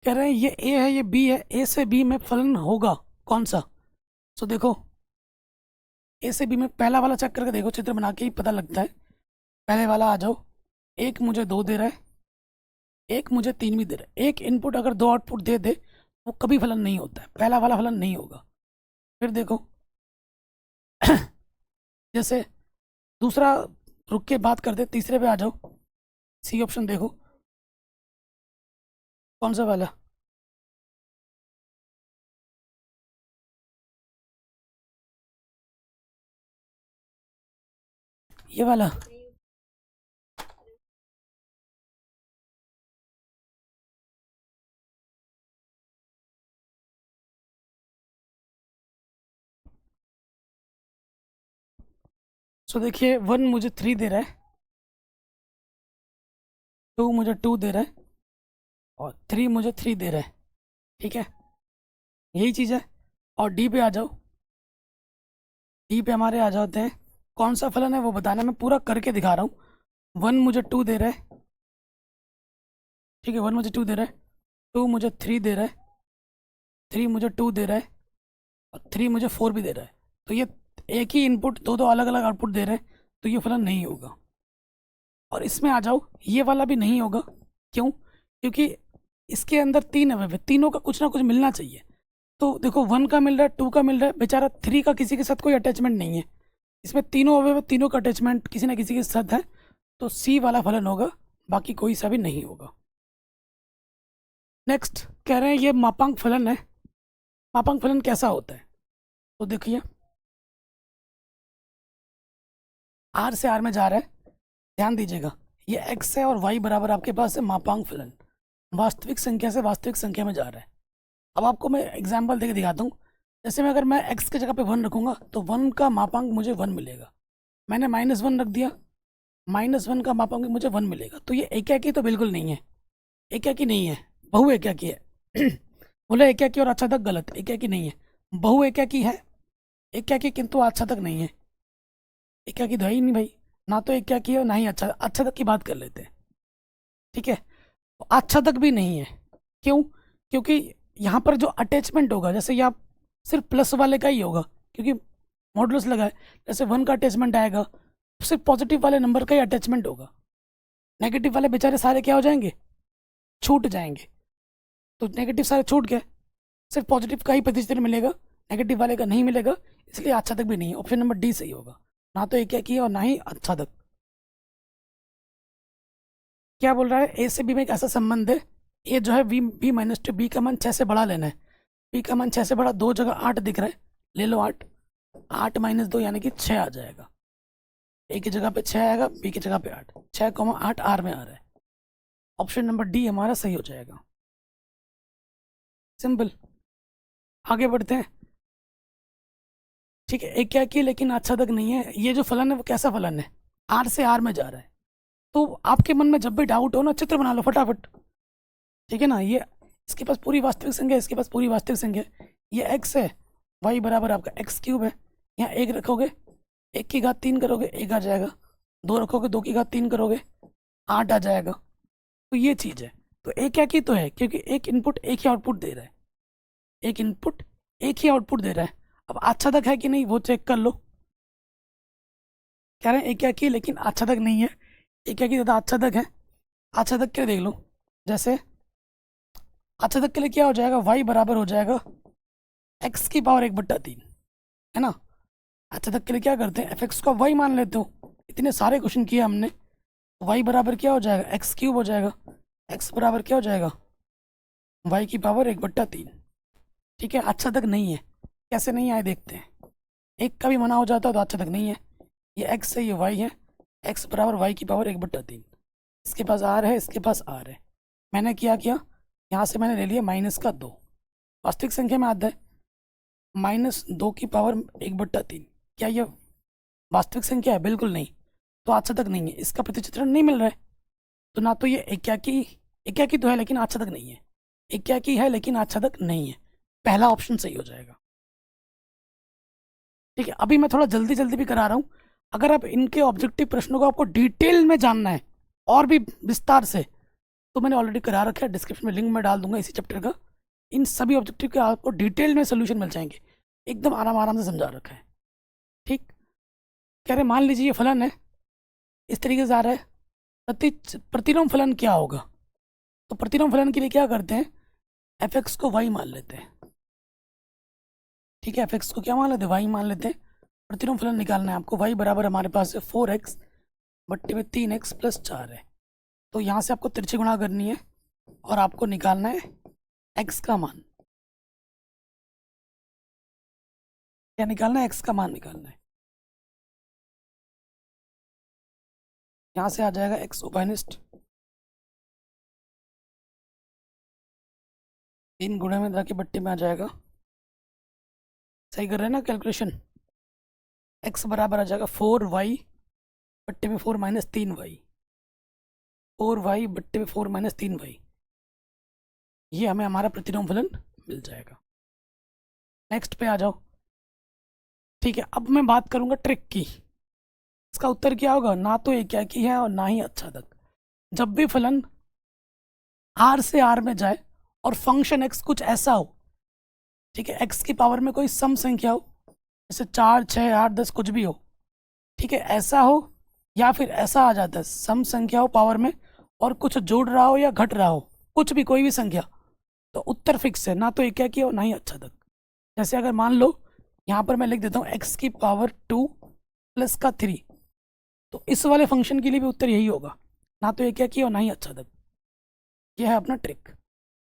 कह रहे हैं ये ए है, ये बी है, ए से बी में फलन होगा कौन सा? तो देखो, ए से बी में पहला वाला चेक करके देखो, चित्र बना के ही पता लगता है। पहले वाला आ जाओ। एक मुझे 2 दे रहा है, एक मुझे 3 भी दे रहा है। एक इनपुट अगर 2 आउटपुट दे दे वो कभी फलन नहीं होता है, पहला वाला फलन नहीं होगा। फिर देखो जैसे दूसरा, रुक के बात करते, तीसरे पे आ जाओ। सी ऑप्शन देखो, कौन सा वाला? ये वाला। सो देखिए, 1 मुझे 3 दे रहा है, 2 मुझे 2 दे रहा है, और 3 मुझे 3 दे रहा है। ठीक है, यही चीज़ है। और डी पे आ जाओ। डी पे हमारे आ जाते हैं, कौन सा फलन है वो बताना, मैं पूरा करके दिखा रहा हूँ। 1 मुझे 2 दे रहा है, ठीक है, 1 मुझे 2 दे रहा है, 2 मुझे 3 दे रहा है, 3 मुझे 2 दे रहा है, और 3 मुझे 4 भी दे रहा है। तो ये एक ही इनपुट दो दो अलग अलग आउटपुट दे रहे हैं, तो ये फलन नहीं होगा। और इसमें आ जाओ, ये वाला भी नहीं होगा। क्यों? क्योंकि इसके अंदर 3 अवयव है, तीनों का कुछ ना कुछ मिलना चाहिए। तो देखो, 1 का मिल रहा है, 2 का मिल रहा है, बेचारा 3 का किसी के साथ कोई अटैचमेंट नहीं है। इसमें तीनों अवयव, तीनों का अटैचमेंट किसी ना किसी के साथ है, तो सी वाला फलन होगा, बाकी कोई सा भी नहीं होगा। नेक्स्ट कह रहे हैं ये मापांक फलन है। मापांक फलन कैसा होता है? तो देखिए, आर से आर में जा रहा है, ध्यान दीजिएगा। ये एक्स है और वाई बराबर आपके पास है मापांक फलन, वास्तविक संख्या से वास्तविक संख्या में जा रहा है। अब आपको मैं एग्जाम्पल देके दिखाता हूँ। जैसे मैं, अगर मैं एक्स की जगह पे 1 रखूँगा तो 1 का मापांक मुझे 1 मिलेगा। मैंने -1 रख दिया, -1 का मापांक मुझे 1 मिलेगा। तो ये एकाकी तो बिल्कुल नहीं है, एकाकी नहीं है, बहु एकाकी है। बोले एकाकी और आच्छादक, गलत, एकाकी नहीं है, बहु एकाकी है। एकाकी किंतु आच्छादक नहीं है। एकाकी तो है ही नहीं भाई, ना तो एकाकी है और ना ही आच्छादक की बात कर लेते हैं। ठीक है, आच्छादक भी नहीं है। क्यों? क्योंकि यहाँ पर जो अटैचमेंट होगा, जैसे ये आप सिर्फ प्लस वाले का ही होगा, क्योंकि मॉडुलस लगा है। जैसे 1 का अटैचमेंट आएगा, सिर्फ पॉजिटिव वाले नंबर का ही अटैचमेंट होगा। नेगेटिव वाले बेचारे सारे क्या हो जाएंगे? छूट जाएंगे। तो नेगेटिव सारे छूट गए, सिर्फ पॉजिटिव का ही प्रतिशत मिलेगा, नेगेटिव वाले का नहीं मिलेगा। इसलिए आच्छादक भी नहीं है। ऑप्शन नंबर डी सही होगा, ना तो एकाकी है और ना ही आच्छादक। क्या बोल रहा है? ए से बी में एक ऐसा संबंध है, ए जो है b-2, बी का मान 6 से बड़ा लेना है। बी का मान 6 से बड़ा, 2 जगह 8 दिख रहा है, ले लो 8। 8 - 2 यानी कि 6 आ जाएगा। ए की जगह पे 6 आएगा, बी की जगह पे 8, 6, 8 आर में आ रहा है। ऑप्शन नंबर डी हमारा सही हो जाएगा। सिंपल। आगे बढ़ते हैं। ठीक है, एक क्या की लेकिन आच्छादक नहीं है। ये जो फलन है वो कैसा फलन है, आर से आर में जा रहा है। तो आपके मन में जब भी डाउट हो ना, चित्र बना लो फटाफट। ठीक है ना, ये इसके पास पूरी वास्तविक संख्या है, इसके पास पूरी वास्तविक संख्या है। ये एक्स है, वाई बराबर आपका एक्स क्यूब है। यहाँ एक रखोगे, एक की घात 3 करोगे, एक आ जाएगा। दो रखोगे, 2 की घात 3 करोगे, 8 आ जाएगा। तो ये चीज़ है। तो एक क्या की तो है, क्योंकि एक इनपुट एक ही आउटपुट दे रहा है, एक इनपुट एक ही आउटपुट दे रहा है। अब आच्छादक है कि नहीं वो चेक कर लो। कह रहे हैं एक क्या की लेकिन आच्छादक नहीं है। एक क्या की ज़्यादा आच्छादक है। आच्छादक के लिए देख लो, जैसे आच्छादक के लिए क्या हो जाएगा, y बराबर हो जाएगा x की पावर 1/3, है ना। आच्छादक के लिए क्या करते हैं, fx को y मान लेते हो। इतने सारे क्वेश्चन किए हमने। y बराबर क्या हो जाएगा, एक्स क्यूब हो जाएगा। x बराबर क्या हो जाएगा, y की पावर 1/3। ठीक है, आच्छादक नहीं है। कैसे नहीं आए देखते हैं। एक का भी मना हो जाता है तो आच्छादक नहीं है। ये x है, ये y है। x बराबर y की पावर 1/3। इसके पास r है, इसके पास r है। मैंने क्या किया, यहाँ से मैंने ले लिया -2। वास्तविक संख्या में आता है -2 की पावर 1/3। क्या ये वास्तविक संख्या है, बिल्कुल नहीं। तो आच्छादक नहीं है, इसका प्रतिचित्रण नहीं मिल रहा है। तो ना तो ये एकाकी तो है लेकिन आच्छादक नहीं है, एकाकी है लेकिन आच्छादक नहीं है। पहला ऑप्शन सही हो जाएगा। ठीक है, अभी मैं थोड़ा जल्दी जल्दी भी करा रहा हूँ। अगर आप इनके ऑब्जेक्टिव प्रश्नों को आपको डिटेल में जानना है और भी विस्तार से, तो मैंने ऑलरेडी करा रखा है, डिस्क्रिप्शन में लिंक में डाल दूंगा इसी चैप्टर का। इन सभी ऑब्जेक्टिव के आपको डिटेल में सोल्यूशन मिल जाएंगे, एकदम आराम आराम से समझा रखा है। ठीक, कह रहे मान लीजिए ये फलन है, इस तरीके से आ रहा है। प्रतिलोम फलन क्या होगा, तो प्रतिलोम फलन के लिए क्या करते हैं, एफ एक्स को वाई मान लेते हैं। ठीक है, एफ एक्स को क्या मान लेते हैं, वाई मान लेते हैं। प्रतिलोम फलन निकालना है आपको। वाई बराबर हमारे पास है 4x बट्टे में 3x प्लस 4 है। तो यहाँ से आपको तिरछी गुणा करनी है और आपको निकालना है x का मान। क्या निकालना है, x का मान निकालना है। यहाँ से आ जाएगा x ओपाइनिस्ट 3 गुणे में के बट्टे में आ जाएगा। सही कर रहे हैं ना कैलकुलेशन। x बराबर आ जाएगा 4y बट्टे में 4 - 3y, 4y बट्टे में 4 - 3y। ये हमें हमारा प्रतिलोम फलन मिल जाएगा। नेक्स्ट पे आ जाओ। ठीक है, अब मैं बात करूंगा ट्रिक की। इसका उत्तर क्या होगा, ना तो एकाकी है और ना ही आच्छादक। जब भी फलन r से r में जाए और फंक्शन x कुछ ऐसा हो, ठीक है, x की पावर में कोई सम संख्या हो, जैसे 4, 6, 8, 10 कुछ भी हो, ठीक है, ऐसा हो, या फिर ऐसा आ जाता है सम संख्या हो पावर में और कुछ जोड़ रहा हो या घट रहा हो, कुछ भी कोई भी संख्या, तो उत्तर फिक्स है, ना तो एकाकी और ना ही आच्छादक। जैसे अगर मान लो यहाँ पर मैं लिख देता हूँ x की पावर 2 प्लस का 3, तो इस वाले फंक्शन के लिए भी उत्तर यही होगा, ना तो एकाकी और ना ही आच्छादक। यह है अपना ट्रिक।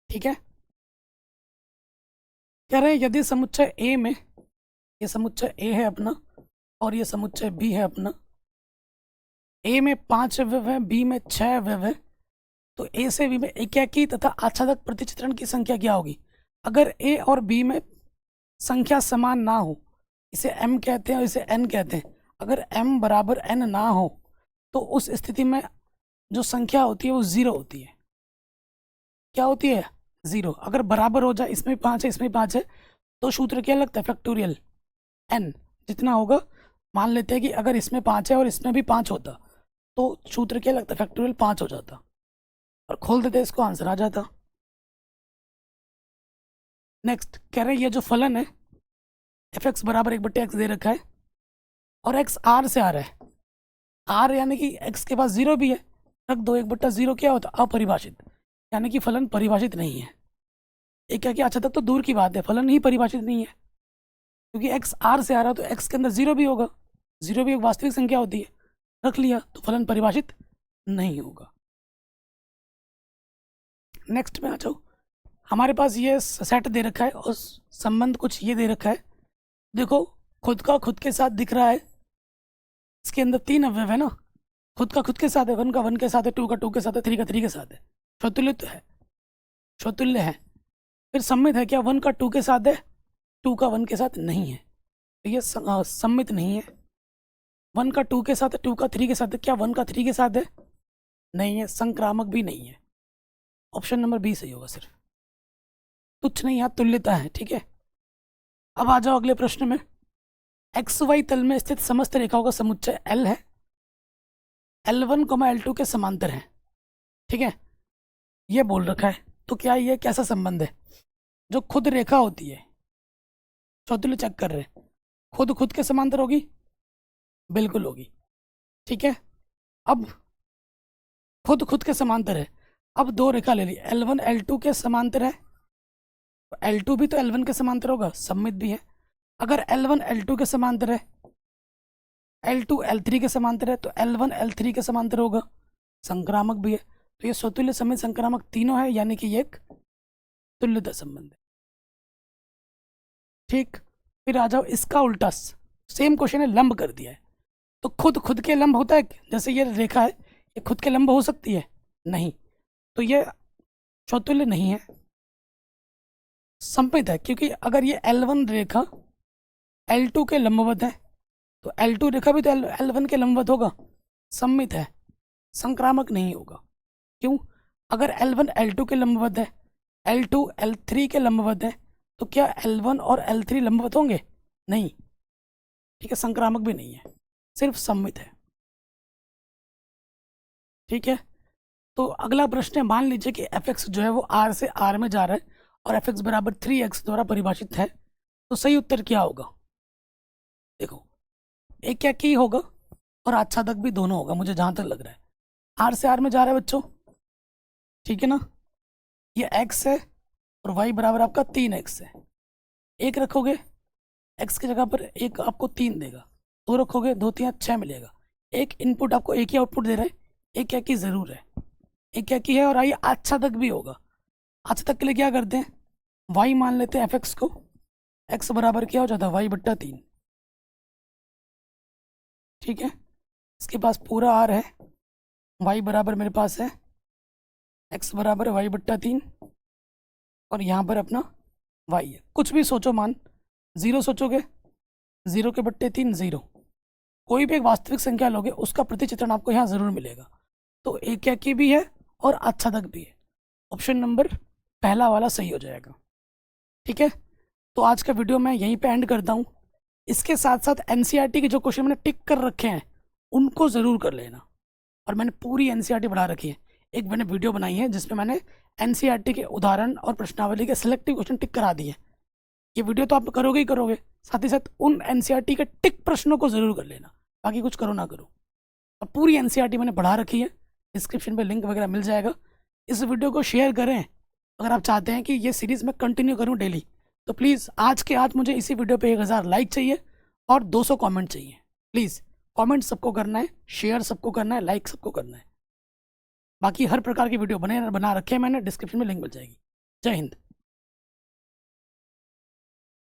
ठीक है, कह रहे हैं यदि समुच्चय A में, ये समुच्चय A है अपना और ये समुच्चय B है अपना। A में 5 अवयव है, B में 6 अवयव है, तो A से B में एकाकी तथा आच्छादक प्रतिचित्रण की संख्या क्या होगी। अगर A और B में संख्या समान ना हो, इसे M कहते हैं और इसे N कहते हैं। अगर M बराबर N ना हो तो उस स्थिति में जो संख्या होती है वो 0 होती है। क्या होती है, 0। अगर बराबर हो जाए, इसमें 5 है इसमें 5 है, तो सूत्र क्या लगता है, फैक्टोरियल n जितना होगा। मान लेते हैं कि अगर इसमें 5 है और इसमें भी 5 होता तो सूत्र क्या लगता है, फैक्टोरियल 5 हो जाता और खोल देते इसको, आंसर आ जाता। नेक्स्ट कह रहे हैं ये जो फलन है एफ एक्स बराबर 1/x दे रखा है और x r से आ रहा है। r यानी कि x के पास 0 भी है, रख दो। 1/0 क्या होता, अपरिभाषित, यानी कि फलन परिभाषित नहीं है। एक क्या अच्छा तक तो दूर की बात है, फलन ही परिभाषित नहीं है, क्योंकि x r से आ रहा है तो x के अंदर 0 भी होगा। 0 भी एक वास्तविक संख्या होती है, रख लिया तो फलन परिभाषित नहीं होगा। नेक्स्ट में आ जाओ। हमारे पास ये सेट दे रखा है और संबंध कुछ ये दे रखा है। देखो खुद का खुद के साथ दिख रहा है, इसके अंदर 3 अवयव है ना, खुद का खुद के साथ है, 1 का 1 के साथ है, 2 का 2 के साथ है, 3 का 3 के साथ है, स्वतुल्य तो है, स्वतुल्य है। फिर सम्मित है क्या, 1 का 2 के साथ है 2 का 1 के साथ नहीं है, तो ये सम्मित नहीं है। 1 का 2 के साथ है, 2 का 3 के साथ है, क्या 1 का 3 के साथ है? नहीं है, संक्रामक भी नहीं है। ऑप्शन नंबर बी सही होगा सिर्फ। तुच्छ नहीं, यहाँ तुल्यता है, ठीक है। अब आ जाओ अगले प्रश्न में। एक्स वाई तल में स्थित समस्त रेखाओं का समुच्चय L है, L1, L2 के समांतर है, ठीक है, ये बोल रखा है। तो क्या ये कैसा संबंध है? जो खुद रेखा होती है, चौतुल्य चेक कर रहे हैं, खुद खुद के समांतर होगी, बिल्कुल होगी, ठीक है। अब खुद खुद के समांतर है, अब दो रेखा ले ली, L1 L2 के समांतर है, तो L2 भी तो L1 के समांतर होगा, सममित भी है। अगर L1 L2 के समांतर है, L2 L3 के समांतर है, तो L1 L3 के समांतर होगा, संक्रामक भी है। तो ये स्वतुल्य सममित संक्रामक तीनों है, यानी कि ये एक तुल्यता संबंध है, ठीक। फिर आ जाओ इसका उल्टा, सेम क्वेश्चन है, लंब कर दिया है, तो खुद खुद के लंब होता है, जैसे ये रेखा है, ये खुद के लंब हो सकती है? नहीं, तो ये चौतुल्य नहीं है, सममित है, क्योंकि अगर ये L1 रेखा L2 के लंबवत है, तो L2 रेखा भी तो L1 के लंबवत होगा, सममित है, संक्रामक नहीं होगा। क्यों? अगर L1 L2 के लंबवत है, L2 L3 के लंबवत है, तो क्या L1 और L3 लंबवत होंगे? नहीं, ठीक है, संक्रामक भी नहीं है, सिर्फ सममित है, ठीक है। तो अगला प्रश्न है, मान लीजिए कि fx जो है वो r से r में जा रहा है और fx बराबर 3x द्वारा परिभाषित है, तो सही उत्तर क्या होगा? देखो, एक क्या की होगा और आच्छादक भी दोनों होगा, मुझे जहां तक लग रहा है। r से r में जा रहा है बच्चों, ठीक है ना, ये x है और y बराबर आपका 3x है। एक रखोगे, x की जगह पर एक आपको 3 देगा, दो रखोगे, 2 3 6 मिलेगा। एक इनपुट आपको एक ही आउटपुट दे रहा है, एक क्या की जरूर है, एक क्या की है, और आइए आच्छादक भी होगा। आच्छादक के लिए क्या करते हैं, y मान लेते हैं fx को, x बराबर क्या हो जाता है, y/3, ठीक है। इसके पास पूरा r है, y बराबर मेरे पास है x बराबर y/3, और यहाँ पर अपना y है। कुछ भी सोचो मान, 0 सोचोगे, 0 के बट्टे 3 0, कोई भी एक वास्तविक संख्या लोगे उसका प्रतिचित्रण आपको यहाँ जरूर मिलेगा। तो एक क्या की भी है और आच्छादक भी है, ऑप्शन नंबर पहला वाला सही हो जाएगा, ठीक है। तो आज का वीडियो मैं यहीं पे एंड करता हूँ। इसके साथ साथ एनसीईआरटी के जो क्वेश्चन मैंने टिक कर रखे हैं उनको ज़रूर कर लेना, और मैंने पूरी एनसीईआरटी बढ़ा रखी है, एक मैंने वीडियो बनाई है जिसमें मैंने एनसीईआरटी के उदाहरण और प्रश्नावली के सिलेक्टिव क्वेश्चन टिक करा दिए। ये वीडियो तो आप करोगे ही करोगे, साथ ही साथ उन एनसीईआरटी के टिक प्रश्नों को ज़रूर कर लेना, बाकी कुछ करो ना करो। और पूरी एनसीईआरटी मैंने बढ़ा रखी है, डिस्क्रिप्शन पे लिंक वगैरह मिल जाएगा। इस वीडियो को शेयर करें अगर आप चाहते हैं कि ये सीरीज़ मैं कंटिन्यू करूं डेली, तो प्लीज़ आज के आज मुझे इसी वीडियो पे 1000 लाइक चाहिए और 200 कमेंट चाहिए। प्लीज़ कमेंट सबको करना है, शेयर सबको करना है, लाइक सबको करना है। बाकी हर प्रकार की वीडियो बना रखे हैं मैंने, डिस्क्रिप्शन में लिंक मिल जाएगी। जय हिंद।